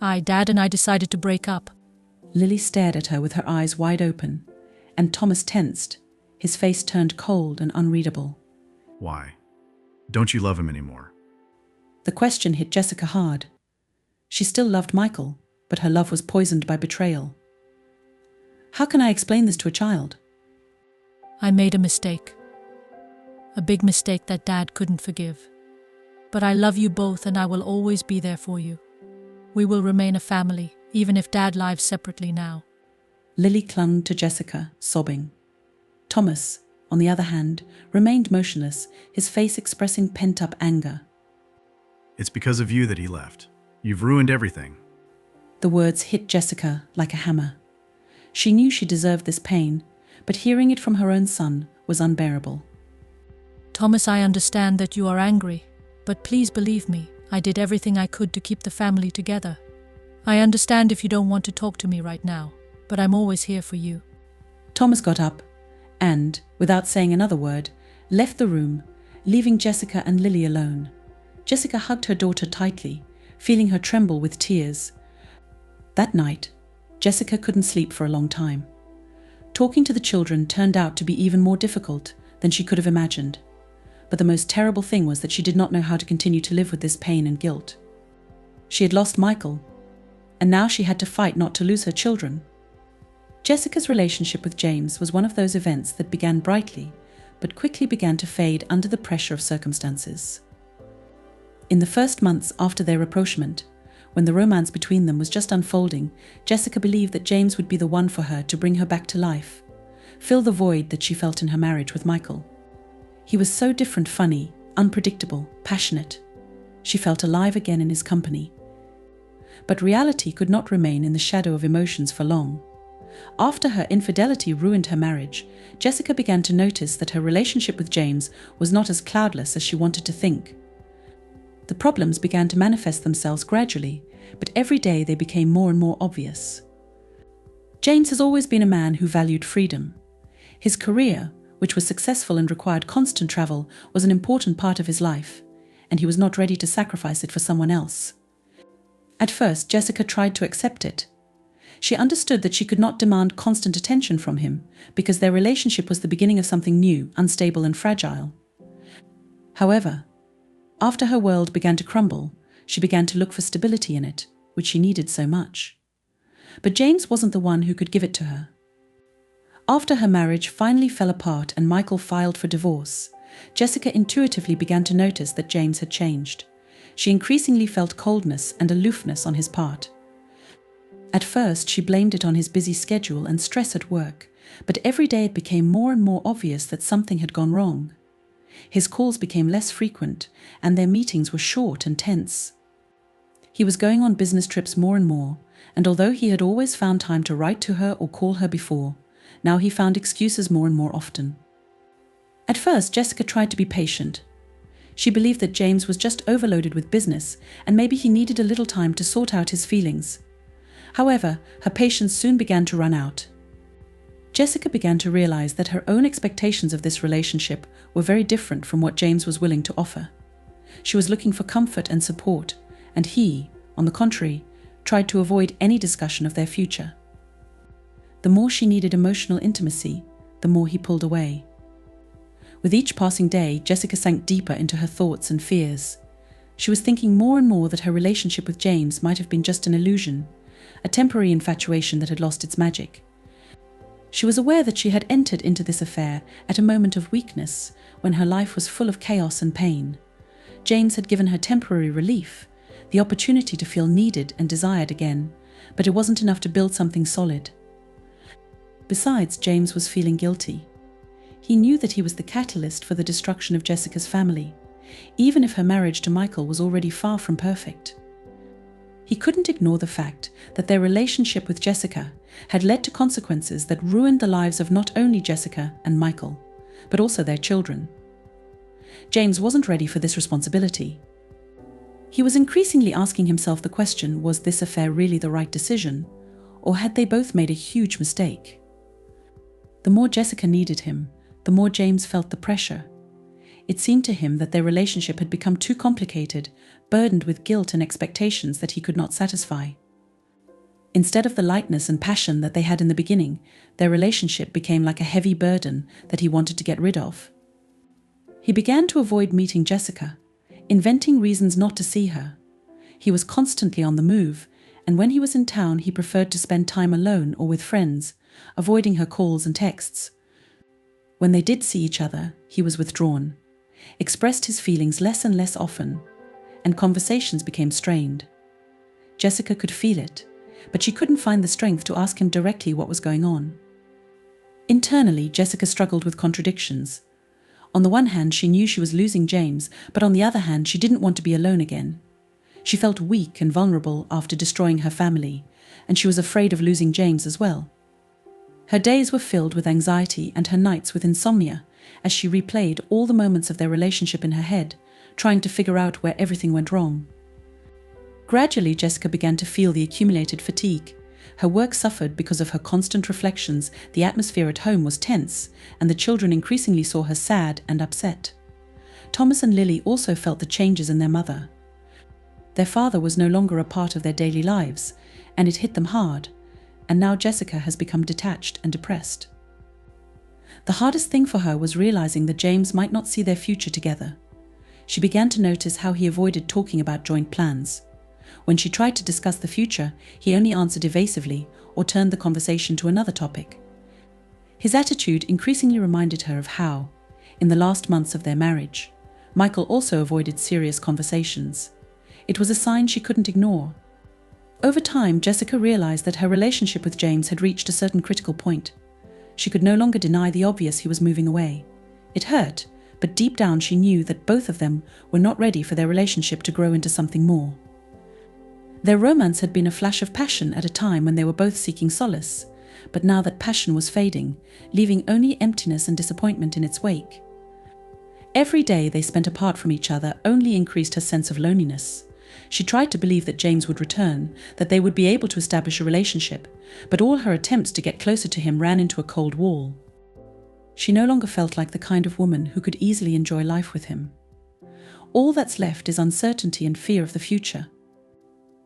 Dad and I decided to break up. Lily stared at her with her eyes wide open, and Thomas tensed. His face turned cold and unreadable. Why? Don't you love him anymore? The question hit Jessica hard. She still loved Michael, but her love was poisoned by betrayal. How can I explain this to a child? I made a mistake. A big mistake that Dad couldn't forgive. But I love you both and I will always be there for you. We will remain a family, even if Dad lives separately now. Lily clung to Jessica, sobbing. Thomas, on the other hand, remained motionless, his face expressing pent-up anger. It's because of you that he left. You've ruined everything. The words hit Jessica like a hammer. She knew she deserved this pain, but hearing it from her own son was unbearable. Thomas, I understand that you are angry, but please believe me, I did everything I could to keep the family together. I understand if you don't want to talk to me right now, but I'm always here for you. Thomas got up and, without saying another word, left the room, leaving Jessica and Lily alone. Jessica hugged her daughter tightly, feeling her tremble with tears. That night, Jessica couldn't sleep for a long time. Talking to the children turned out to be even more difficult than she could have imagined. But the most terrible thing was that she did not know how to continue to live with this pain and guilt. She had lost Michael, and now she had to fight not to lose her children. Jessica's relationship with James was one of those events that began brightly, but quickly began to fade under the pressure of circumstances. In the first months after their rapprochement, when the romance between them was just unfolding, Jessica believed that James would be the one for her to bring her back to life, fill the void that she felt in her marriage with Michael. He was so different, funny, unpredictable, passionate. She felt alive again in his company. But reality could not remain in the shadow of emotions for long. After her infidelity ruined her marriage, Jessica began to notice that her relationship with James was not as cloudless as she wanted to think. The problems began to manifest themselves gradually, but every day they became more and more obvious. James has always been a man who valued freedom. His career, which was successful and required constant travel, was an important part of his life, and he was not ready to sacrifice it for someone else. At first, Jessica tried to accept it. She understood that she could not demand constant attention from him because their relationship was the beginning of something new, unstable and fragile. However, after her world began to crumble, she began to look for stability in it, which she needed so much. But James wasn't the one who could give it to her. After her marriage finally fell apart and Michael filed for divorce, Jessica intuitively began to notice that James had changed. She increasingly felt coldness and aloofness on his part. At first, she blamed it on his busy schedule and stress at work, but every day it became more and more obvious that something had gone wrong. His calls became less frequent, and their meetings were short and tense. He was going on business trips more and more, and although he had always found time to write to her or call her before, now he found excuses more and more often. At first, Jessica tried to be patient. She believed that James was just overloaded with business, and maybe he needed a little time to sort out his feelings. However, her patience soon began to run out. Jessica began to realize that her own expectations of this relationship were very different from what James was willing to offer. She was looking for comfort and support, and he, on the contrary, tried to avoid any discussion of their future. The more she needed emotional intimacy, the more he pulled away. With each passing day, Jessica sank deeper into her thoughts and fears. She was thinking more and more that her relationship with James might have been just an illusion, a temporary infatuation that had lost its magic. She was aware that she had entered into this affair at a moment of weakness, when her life was full of chaos and pain. James had given her temporary relief, the opportunity to feel needed and desired again, but it wasn't enough to build something solid. Besides, James was feeling guilty. He knew that he was the catalyst for the destruction of Jessica's family, even if her marriage to Michael was already far from perfect. He couldn't ignore the fact that their relationship with Jessica had led to consequences that ruined the lives of not only Jessica and Michael, but also their children. James wasn't ready for this responsibility. He was increasingly asking himself the question, was this affair really the right decision, or had they both made a huge mistake? The more Jessica needed him, the more James felt the pressure. It seemed to him that their relationship had become too complicated, burdened with guilt and expectations that he could not satisfy. Instead of the lightness and passion that they had in the beginning, their relationship became like a heavy burden that he wanted to get rid of. He began to avoid meeting Jessica, inventing reasons not to see her. He was constantly on the move, and when he was in town, he preferred to spend time alone or with friends, avoiding her calls and texts. When they did see each other, he was withdrawn, expressed his feelings less and less often, and conversations became strained. Jessica could feel it, but she couldn't find the strength to ask him directly what was going on. Internally, Jessica struggled with contradictions. On the one hand, she knew she was losing James, but on the other hand, she didn't want to be alone again. She felt weak and vulnerable after destroying her family, and she was afraid of losing James as well. Her days were filled with anxiety and her nights with insomnia, as she replayed all the moments of their relationship in her head, trying to figure out where everything went wrong. Gradually, Jessica began to feel the accumulated fatigue. Her work suffered because of her constant reflections, the atmosphere at home was tense, and the children increasingly saw her sad and upset. Thomas and Lily also felt the changes in their mother. Their father was no longer a part of their daily lives, and it hit them hard, and now Jessica has become detached and depressed. The hardest thing for her was realizing that James might not see their future together. She began to notice how he avoided talking about joint plans. When she tried to discuss the future, he only answered evasively or turned the conversation to another topic. His attitude increasingly reminded her of how, in the last months of their marriage, Michael also avoided serious conversations. It was a sign she couldn't ignore. Over time, Jessica realized that her relationship with James had reached a certain critical point. She could no longer deny the obvious: he was moving away. It hurt, but deep down she knew that both of them were not ready for their relationship to grow into something more. Their romance had been a flash of passion at a time when they were both seeking solace, but now that passion was fading, leaving only emptiness and disappointment in its wake. Every day they spent apart from each other only increased her sense of loneliness. She tried to believe that James would return, that they would be able to establish a relationship, but all her attempts to get closer to him ran into a cold wall. She no longer felt like the kind of woman who could easily enjoy life with him. All that's left is uncertainty and fear of the future.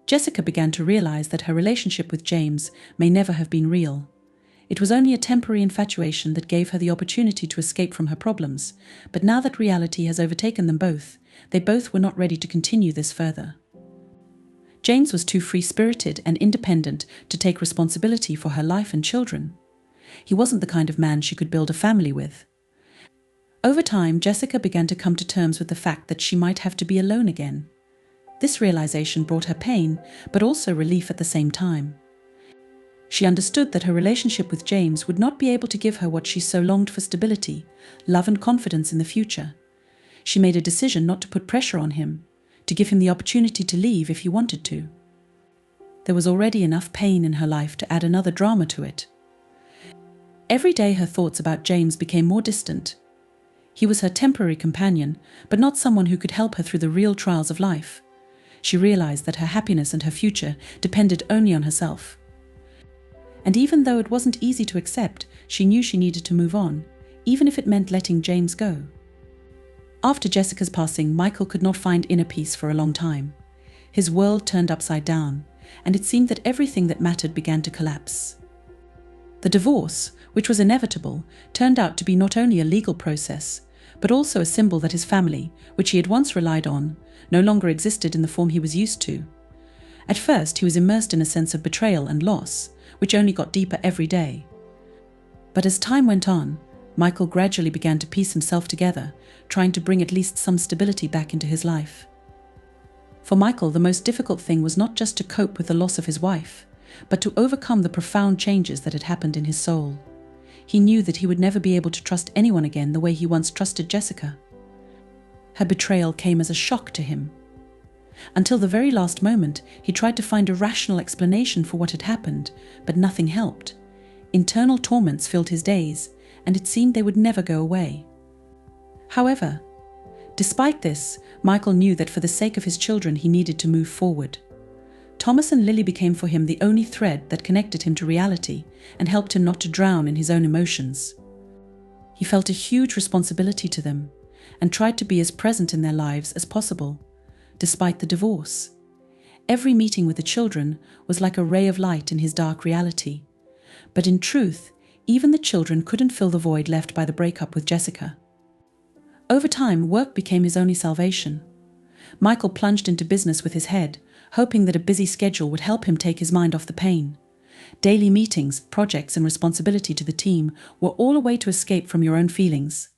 Jessica began to realize that her relationship with James may never have been real. It was only a temporary infatuation that gave her the opportunity to escape from her problems, but now that reality has overtaken them both, they both were not ready to continue this further. James was too free-spirited and independent to take responsibility for her life and children. He wasn't the kind of man she could build a family with. Over time, Jessica began to come to terms with the fact that she might have to be alone again. This realization brought her pain, but also relief at the same time. She understood that her relationship with James would not be able to give her what she so longed for: stability, love and confidence in the future. She made a decision not to put pressure on him, to give him the opportunity to leave if he wanted to. There was already enough pain in her life to add another drama to it. Every day her thoughts about James became more distant. He was her temporary companion, but not someone who could help her through the real trials of life. She realized that her happiness and her future depended only on herself. And even though it wasn't easy to accept, she knew she needed to move on, even if it meant letting James go. After Jessica's passing, Michael could not find inner peace for a long time. His world turned upside down, and it seemed that everything that mattered began to collapse. The divorce, which was inevitable, turned out to be not only a legal process, but also a symbol that his family, which he had once relied on, no longer existed in the form he was used to. At first, he was immersed in a sense of betrayal and loss, which only got deeper every day. But as time went on, Michael gradually began to piece himself together, trying to bring at least some stability back into his life. For Michael, the most difficult thing was not just to cope with the loss of his wife, but to overcome the profound changes that had happened in his soul. He knew that he would never be able to trust anyone again the way he once trusted Jessica. Her betrayal came as a shock to him. Until the very last moment, he tried to find a rational explanation for what had happened, but nothing helped. Internal torments filled his days, and it seemed they would never go away. However, despite this, Michael knew that for the sake of his children he needed to move forward. Thomas and Lily became for him the only thread that connected him to reality and helped him not to drown in his own emotions. He felt a huge responsibility to them and tried to be as present in their lives as possible, despite the divorce. Every meeting with the children was like a ray of light in his dark reality. But in truth, even the children couldn't fill the void left by the breakup with Jessica. Over time, work became his only salvation. Michael plunged into business with his head, hoping that a busy schedule would help him take his mind off the pain. Daily meetings, projects, and responsibility to the team were all a way to escape from your own feelings.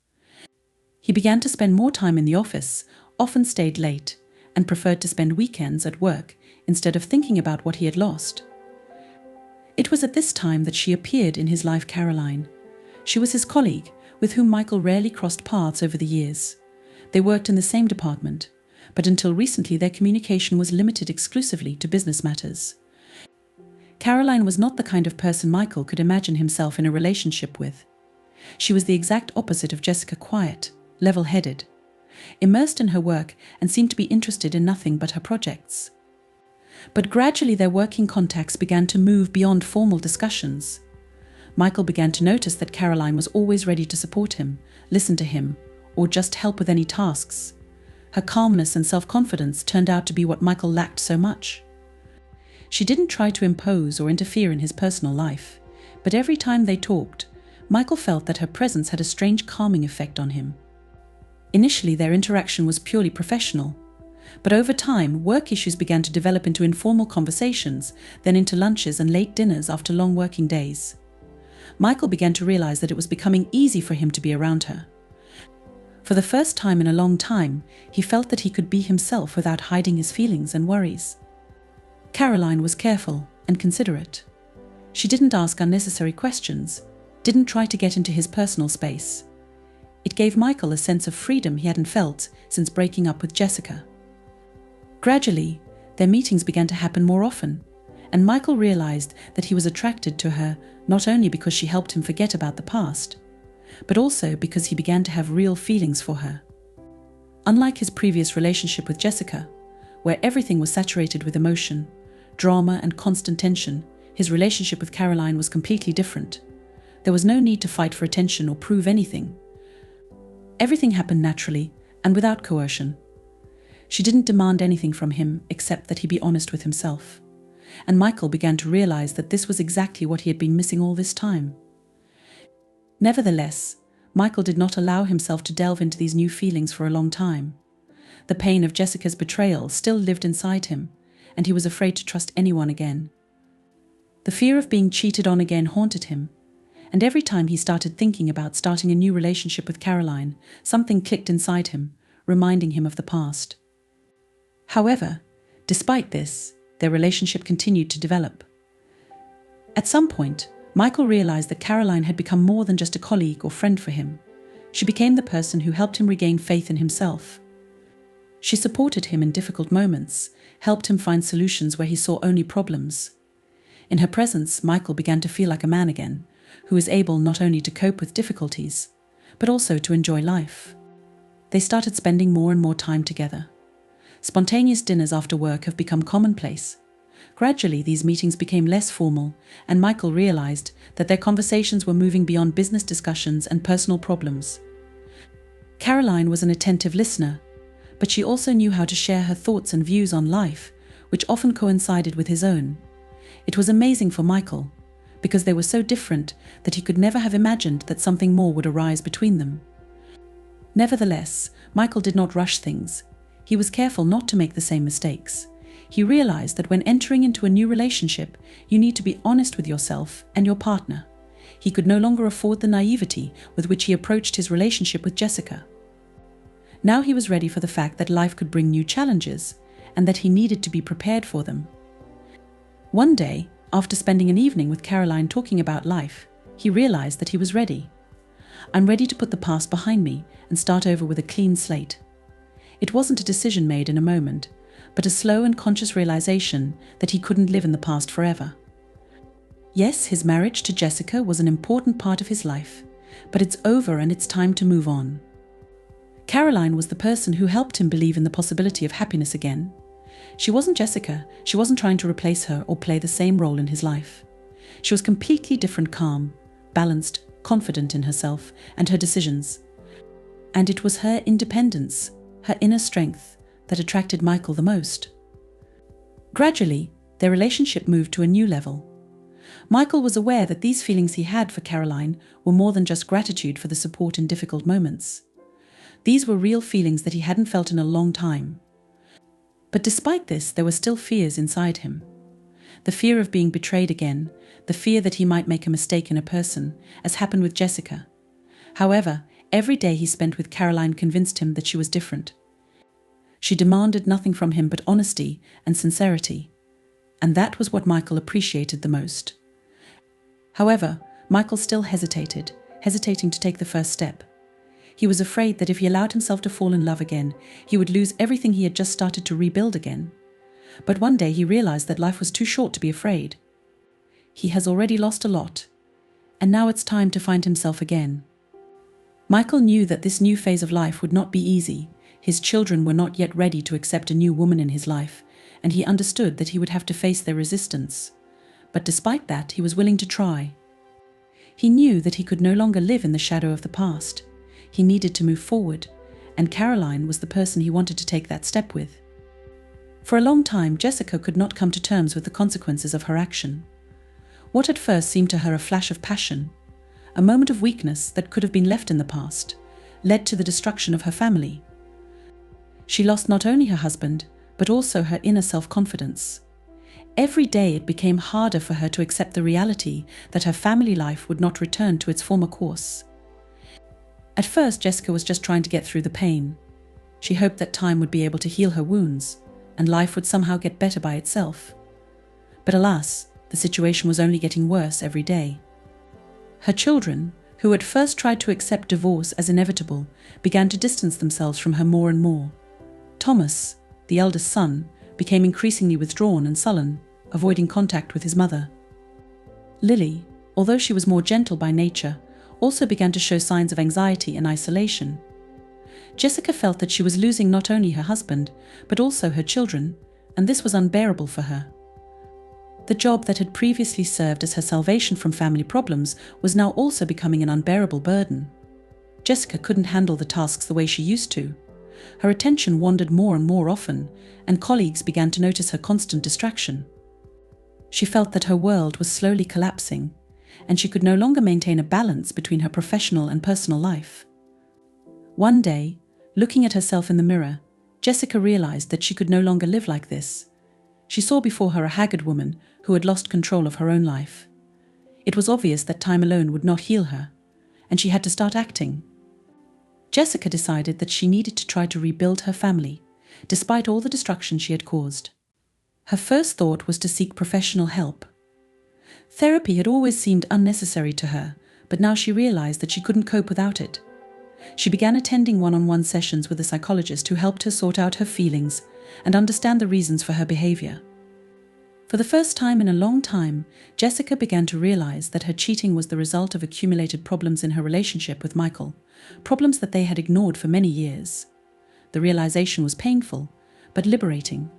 He began to spend more time in the office, often stayed late, and preferred to spend weekends at work instead of thinking about what he had lost. It was at this time that she appeared in his life, Caroline. She was his colleague, with whom Michael rarely crossed paths over the years. They worked in the same department, but until recently their communication was limited exclusively to business matters. Caroline was not the kind of person Michael could imagine himself in a relationship with. She was the exact opposite of Jessica: quiet, level-headed, immersed in her work, and seemed to be interested in nothing but her projects. But gradually their working contacts began to move beyond formal discussions. Michael began to notice that Caroline was always ready to support him, listen to him, or just help with any tasks. Her calmness and self-confidence turned out to be what Michael lacked so much. She didn't try to impose or interfere in his personal life, but every time they talked, Michael felt that her presence had a strange calming effect on him. Initially, their interaction was purely professional, but over time, work issues began to develop into informal conversations, then into lunches and late dinners after long working days. Michael began to realize that it was becoming easy for him to be around her. For the first time in a long time, he felt that he could be himself without hiding his feelings and worries. Caroline was careful and considerate. She didn't ask unnecessary questions, didn't try to get into his personal space. It gave Michael a sense of freedom he hadn't felt since breaking up with Jessica. Gradually, their meetings began to happen more often, and Michael realized that he was attracted to her not only because she helped him forget about the past, but also because he began to have real feelings for her. Unlike his previous relationship with Jessica, where everything was saturated with emotion, drama, and constant tension, his relationship with Caroline was completely different. There was no need to fight for attention or prove anything. Everything happened naturally and without coercion. She didn't demand anything from him except that he be honest with himself. And Michael began to realize that this was exactly what he had been missing all this time. Nevertheless, Michael did not allow himself to delve into these new feelings for a long time. The pain of Jessica's betrayal still lived inside him, and he was afraid to trust anyone again. The fear of being cheated on again haunted him, and every time he started thinking about starting a new relationship with Caroline, something clicked inside him, reminding him of the past. However, despite this, their relationship continued to develop. At some point, Michael realized that Caroline had become more than just a colleague or friend for him. She became the person who helped him regain faith in himself. She supported him in difficult moments, helped him find solutions where he saw only problems. In her presence, Michael began to feel like a man again, who was able not only to cope with difficulties, but also to enjoy life. They started spending more and more time together. Spontaneous dinners after work have become commonplace. Gradually, these meetings became less formal, and Michael realized that their conversations were moving beyond business discussions and personal problems. Caroline was an attentive listener, but she also knew how to share her thoughts and views on life, which often coincided with his own. It was amazing for Michael, because they were so different that he could never have imagined that something more would arise between them. Nevertheless, Michael did not rush things. He was careful not to make the same mistakes. He realized that when entering into a new relationship, you need to be honest with yourself and your partner. He could no longer afford the naivety with which he approached his relationship with Jessica. Now he was ready for the fact that life could bring new challenges, and that he needed to be prepared for them. One day, after spending an evening with Caroline talking about life, he realized that he was ready. "I'm ready to put the past behind me and start over with a clean slate." It wasn't a decision made in a moment, but a slow and conscious realization that he couldn't live in the past forever. Yes, his marriage to Jessica was an important part of his life, but it's over and it's time to move on. Caroline was the person who helped him believe in the possibility of happiness again. She wasn't Jessica. She wasn't trying to replace her or play the same role in his life. She was completely different, calm, balanced, confident in herself and her decisions. And it was her independence, her inner strength, that attracted Michael the most. Gradually, their relationship moved to a new level. Michael was aware that these feelings he had for Caroline were more than just gratitude for the support in difficult moments. These were real feelings that he hadn't felt in a long time. But despite this, there were still fears inside him. The fear of being betrayed again, the fear that he might make a mistake in a person, as happened with Jessica. However, every day he spent with Caroline convinced him that she was different. She demanded nothing from him but honesty and sincerity, and that was what Michael appreciated the most. However, Michael still hesitating to take the first step. He was afraid that if he allowed himself to fall in love again, he would lose everything he had just started to rebuild again. But one day he realized that life was too short to be afraid. He has already lost a lot, and now it's time to find himself again. Michael knew that this new phase of life would not be easy. His children were not yet ready to accept a new woman in his life, and he understood that he would have to face their resistance. But despite that, he was willing to try. He knew that he could no longer live in the shadow of the past. He needed to move forward, and Caroline was the person he wanted to take that step with. For a long time, Jessica could not come to terms with the consequences of her action. What at first seemed to her a flash of passion, a moment of weakness that could have been left in the past, led to the destruction of her family. She lost not only her husband, but also her inner self-confidence. Every day it became harder for her to accept the reality that her family life would not return to its former course. At first, Jessica was just trying to get through the pain. She hoped that time would be able to heal her wounds, and life would somehow get better by itself. But alas, the situation was only getting worse every day. Her children, who at first tried to accept divorce as inevitable, began to distance themselves from her more and more. Thomas, the eldest son, became increasingly withdrawn and sullen, avoiding contact with his mother. Lily, although she was more gentle by nature, also began to show signs of anxiety and isolation. Jessica felt that she was losing not only her husband, but also her children, and this was unbearable for her. The job that had previously served as her salvation from family problems was now also becoming an unbearable burden. Jessica couldn't handle the tasks the way she used to. Her attention wandered more and more often, and colleagues began to notice her constant distraction. She felt that her world was slowly collapsing, and she could no longer maintain a balance between her professional and personal life. One day, looking at herself in the mirror, Jessica realized that she could no longer live like this. She saw before her a haggard woman who had lost control of her own life. It was obvious that time alone would not heal her, and she had to start acting. Jessica decided that she needed to try to rebuild her family, despite all the destruction she had caused. Her first thought was to seek professional help. Therapy had always seemed unnecessary to her, but now she realized that she couldn't cope without it. She began attending one-on-one sessions with a psychologist who helped her sort out her feelings and understand the reasons for her behavior. For the first time in a long time, Jessica began to realize that her cheating was the result of accumulated problems in her relationship with Michael, problems that they had ignored for many years. The realization was painful, but liberating.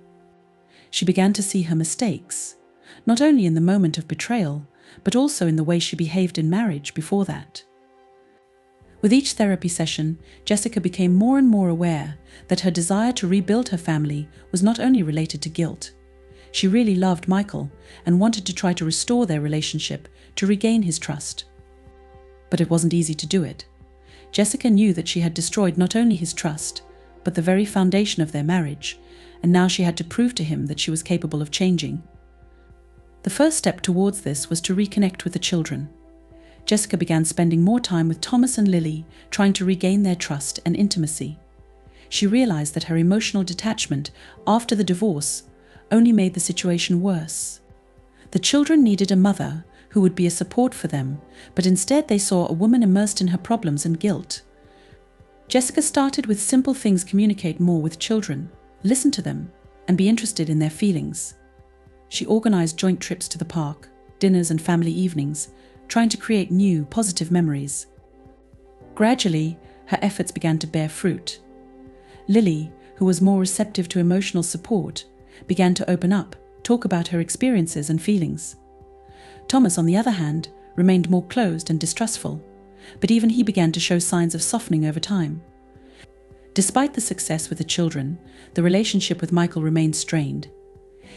She began to see her mistakes, not only in the moment of betrayal, but also in the way she behaved in marriage before that. With each therapy session, Jessica became more and more aware that her desire to rebuild her family was not only related to guilt. She really loved Michael and wanted to try to restore their relationship to regain his trust. But it wasn't easy to do it. Jessica knew that she had destroyed not only his trust, but the very foundation of their marriage, and now she had to prove to him that she was capable of changing. The first step towards this was to reconnect with the children. Jessica began spending more time with Thomas and Lily, trying to regain their trust and intimacy. She realized that her emotional detachment after the divorce only made the situation worse. The children needed a mother who would be a support for them, but instead they saw a woman immersed in her problems and guilt. Jessica started with simple things: communicate more with children, listen to them, and be interested in their feelings. She organized joint trips to the park, dinners and family evenings, trying to create new, positive memories. Gradually, her efforts began to bear fruit. Lily, who was more receptive to emotional support, began to open up, talk about her experiences and feelings. Thomas, on the other hand, remained more closed and distrustful, but even he began to show signs of softening over time. Despite the success with the children, the relationship with Michael remained strained.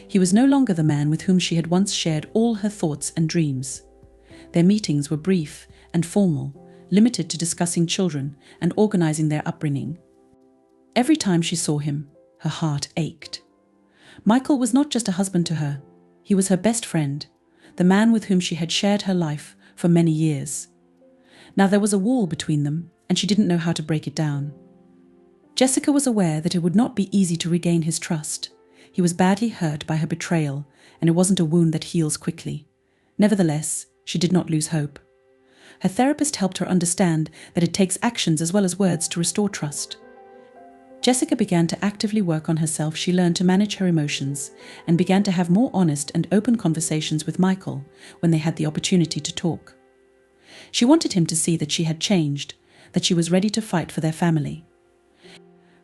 He was no longer the man with whom she had once shared all her thoughts and dreams. Their meetings were brief and formal, limited to discussing children and organizing their upbringing. Every time she saw him, her heart ached. Michael was not just a husband to her, he was her best friend, the man with whom she had shared her life for many years. Now there was a wall between them, and she didn't know how to break it down. Jessica was aware that it would not be easy to regain his trust. He was badly hurt by her betrayal, and it wasn't a wound that heals quickly. Nevertheless, she did not lose hope. Her therapist helped her understand that it takes actions as well as words to restore trust. Jessica began to actively work on herself. She learned to manage her emotions and began to have more honest and open conversations with Michael when they had the opportunity to talk. She wanted him to see that she had changed, that she was ready to fight for their family.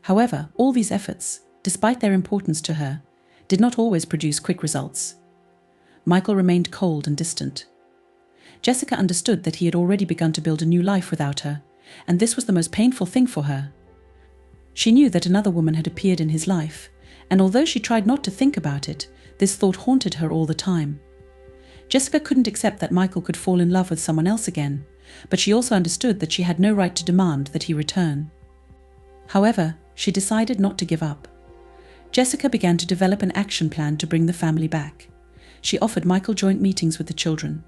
However, all these efforts, despite their importance to her, did not always produce quick results. Michael remained cold and distant. Jessica understood that he had already begun to build a new life without her, and this was the most painful thing for her. She knew that another woman had appeared in his life, and although she tried not to think about it, this thought haunted her all the time. Jessica couldn't accept that Michael could fall in love with someone else again, but she also understood that she had no right to demand that he return. However, she decided not to give up. Jessica began to develop an action plan to bring the family back. She offered Michael joint meetings with the children,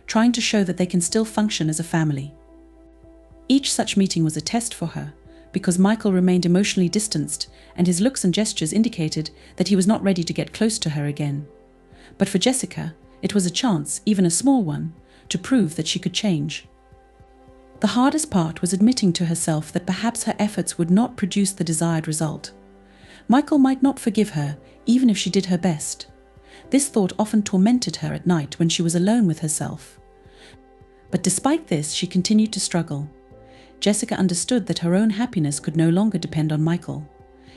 trying to show that they can still function as a family. Each such meeting was a test for her, because Michael remained emotionally distanced and his looks and gestures indicated that he was not ready to get close to her again. But for Jessica, it was a chance, even a small one, to prove that she could change. The hardest part was admitting to herself that perhaps her efforts would not produce the desired result. Michael might not forgive her, even if she did her best. This thought often tormented her at night when she was alone with herself. But despite this, she continued to struggle. Jessica understood that her own happiness could no longer depend on Michael.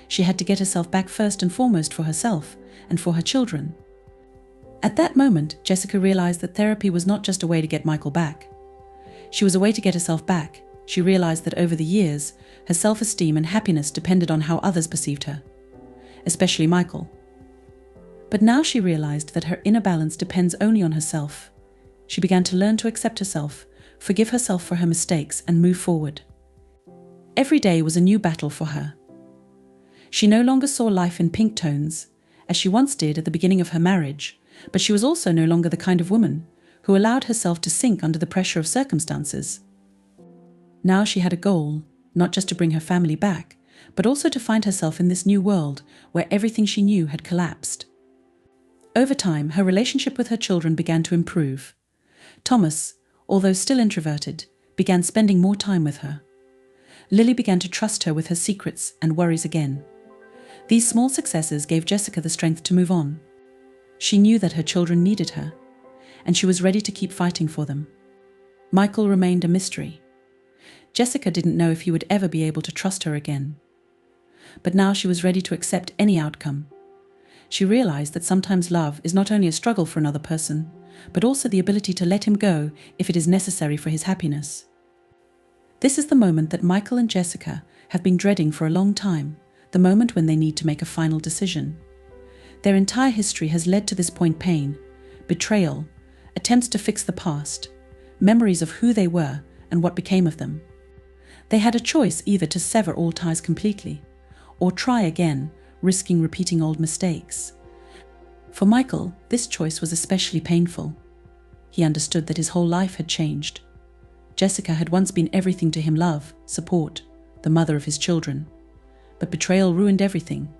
She had to get herself back first and foremost for herself and for her children. At that moment, Jessica realized that therapy was not just a way to get Michael back. She was a way to get herself back She realized that over the years, her self-esteem and happiness depended on how others perceived her, especially Michael. But now she realized that her inner balance depends only on herself. She began to learn to accept herself, forgive herself for her mistakes, and move forward. Every day was a new battle for her. She no longer saw life in pink tones, as she once did at the beginning of her marriage, but she was also no longer the kind of woman who allowed herself to sink under the pressure of circumstances. Now she had a goal, not just to bring her family back, but also to find herself in this new world where everything she knew had collapsed. Over time, her relationship with her children began to improve. Thomas, although still introverted, began spending more time with her. Lily began to trust her with her secrets and worries again. These small successes gave Jessica the strength to move on. She knew that her children needed her, and she was ready to keep fighting for them. Michael remained a mystery. Jessica didn't know if he would ever be able to trust her again. But now she was ready to accept any outcome. She realized that sometimes love is not only a struggle for another person, but also the ability to let him go if it is necessary for his happiness. This is the moment that Michael and Jessica have been dreading for a long time, the moment when they need to make a final decision. Their entire history has led to this point: pain, betrayal, attempts to fix the past, memories of who they were and what became of them. They had a choice: either to sever all ties completely, or try again, risking repeating old mistakes. For Michael, this choice was especially painful. He understood that his whole life had changed. Jessica had once been everything to him: love, support, the mother of his children. But betrayal ruined everything.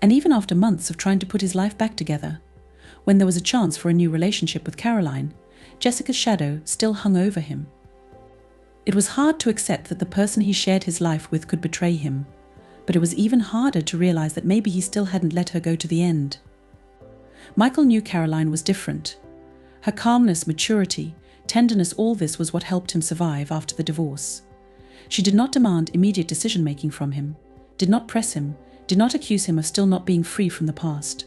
And even after months of trying to put his life back together, when there was a chance for a new relationship with Caroline, Jessica's shadow still hung over him. It was hard to accept that the person he shared his life with could betray him, but it was even harder to realize that maybe he still hadn't let her go to the end. Michael knew Caroline was different. Her calmness, maturity, tenderness, all this was what helped him survive after the divorce. She did not demand immediate decision-making from him, did not press him, did not accuse him of still not being free from the past.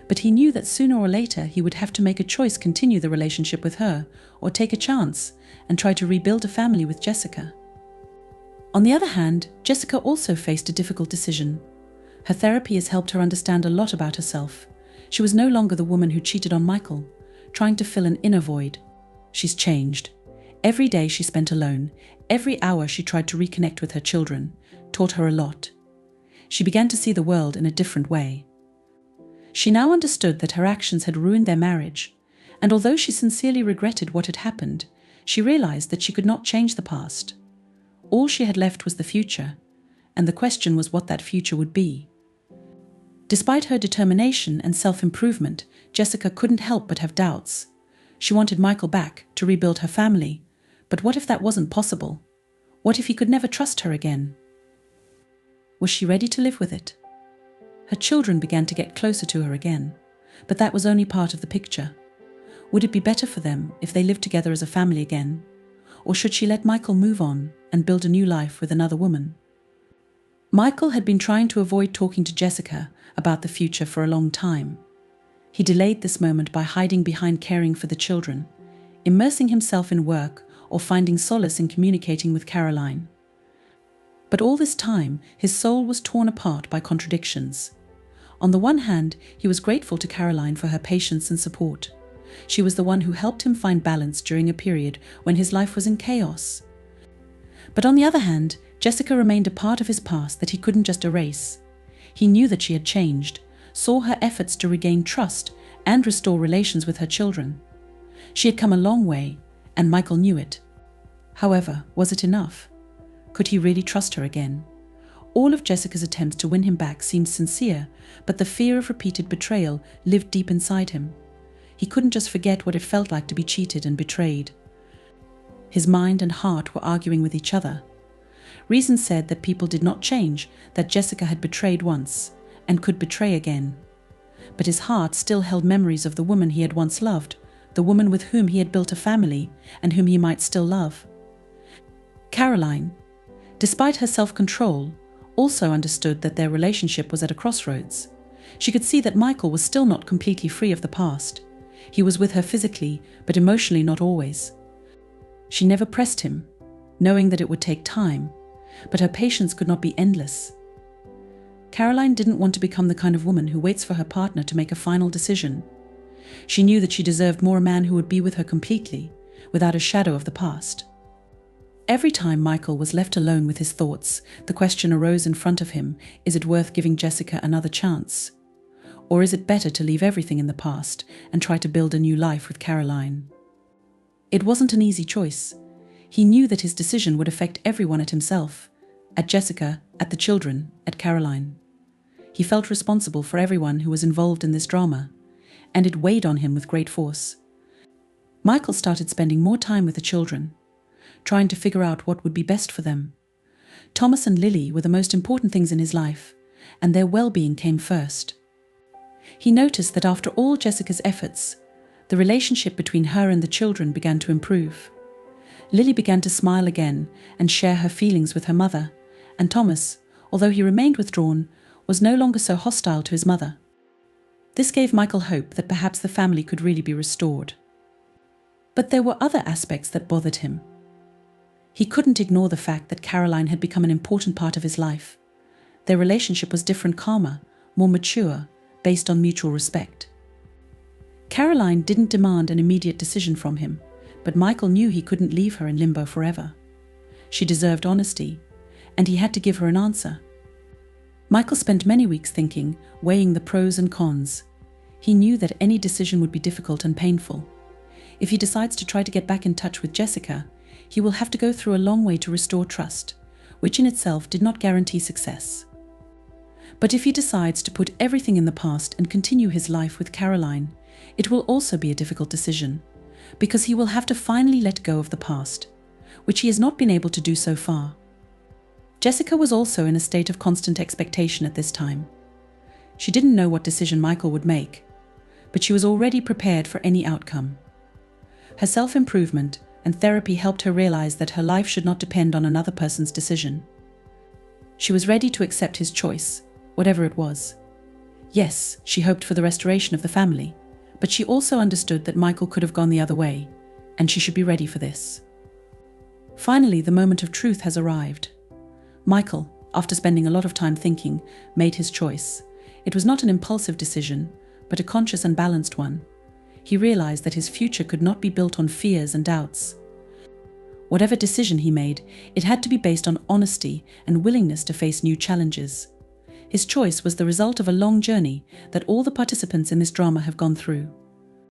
But he knew that sooner or later he would have to make a choice: continue the relationship with her, or take a chance and try to rebuild a family with Jessica. On the other hand, Jessica also faced a difficult decision. Her therapy has helped her understand a lot about herself. She was no longer the woman who cheated on Michael, trying to fill an inner void. She's changed. Every day she spent alone, every hour she tried to reconnect with her children, taught her a lot. She began to see the world in a different way. She now understood that her actions had ruined their marriage, and although she sincerely regretted what had happened, she realized that she could not change the past. All she had left was the future, and the question was what that future would be. Despite her determination and self-improvement, Jessica couldn't help but have doubts. She wanted Michael back to rebuild her family, but what if that wasn't possible? What if he could never trust her again? Was she ready to live with it? Her children began to get closer to her again, but that was only part of the picture. Would it be better for them if they lived together as a family again? Or should she let Michael move on and build a new life with another woman? Michael had been trying to avoid talking to Jessica about the future for a long time. He delayed this moment by hiding behind caring for the children, immersing himself in work, or finding solace in communicating with Caroline. But all this time, his soul was torn apart by contradictions. On the one hand, he was grateful to Caroline for her patience and support. She was the one who helped him find balance during a period when his life was in chaos. But on the other hand, Jessica remained a part of his past that he couldn't just erase. He knew that she had changed, saw her efforts to regain trust and restore relations with her children. She had come a long way, and Michael knew it. However, was it enough? Could he really trust her again? All of Jessica's attempts to win him back seemed sincere, but the fear of repeated betrayal lived deep inside him. He couldn't just forget what it felt like to be cheated and betrayed. His mind and heart were arguing with each other. Reason said that people did not change, that Jessica had betrayed once and could betray again. But his heart still held memories of the woman he had once loved, the woman with whom he had built a family and whom he might still love. Caroline, despite her self-control, also understood that their relationship was at a crossroads. She could see that Michael was still not completely free of the past. He was with her physically, but emotionally not always. She never pressed him, knowing that it would take time, but her patience could not be endless. Caroline didn't want to become the kind of woman who waits for her partner to make a final decision. She knew that she deserved more a man who would be with her completely, without a shadow of the past. Every time Michael was left alone with his thoughts, the question arose in front of him, is it worth giving Jessica another chance? Or is it better to leave everything in the past and try to build a new life with Caroline? It wasn't an easy choice. He knew that his decision would affect everyone, at himself, at Jessica, at the children, at Caroline. He felt responsible for everyone who was involved in this drama, and it weighed on him with great force. Michael started spending more time with the children, trying to figure out what would be best for them. Thomas and Lily were the most important things in his life, and their well-being came first. He noticed that after all Jessica's efforts, the relationship between her and the children began to improve. Lily began to smile again and share her feelings with her mother, and Thomas, although he remained withdrawn, was no longer so hostile to his mother. This gave Michael hope that perhaps the family could really be restored. But there were other aspects that bothered him. He couldn't ignore the fact that Caroline had become an important part of his life. Their relationship was different, calmer, more mature, based on mutual respect. Caroline didn't demand an immediate decision from him, but Michael knew he couldn't leave her in limbo forever. She deserved honesty, and he had to give her an answer. Michael spent many weeks thinking, weighing the pros and cons. He knew that any decision would be difficult and painful. If he decides to try to get back in touch with Jessica, he will have to go through a long way to restore trust, which in itself did not guarantee success. But if he decides to put everything in the past and continue his life with Caroline, it will also be a difficult decision, because he will have to finally let go of the past, which he has not been able to do so far. Jessica was also in a state of constant expectation at this time. She didn't know what decision Michael would make, but she was already prepared for any outcome. Her self-improvement and therapy helped her realize that her life should not depend on another person's decision. She was ready to accept his choice, whatever it was. Yes, she hoped for the restoration of the family, but she also understood that Michael could have gone the other way, and she should be ready for this. Finally, the moment of truth has arrived. Michael, after spending a lot of time thinking, made his choice. It was not an impulsive decision, but a conscious and balanced one. He realized that his future could not be built on fears and doubts. Whatever decision he made, it had to be based on honesty and willingness to face new challenges. His choice was the result of a long journey that all the participants in this drama have gone through.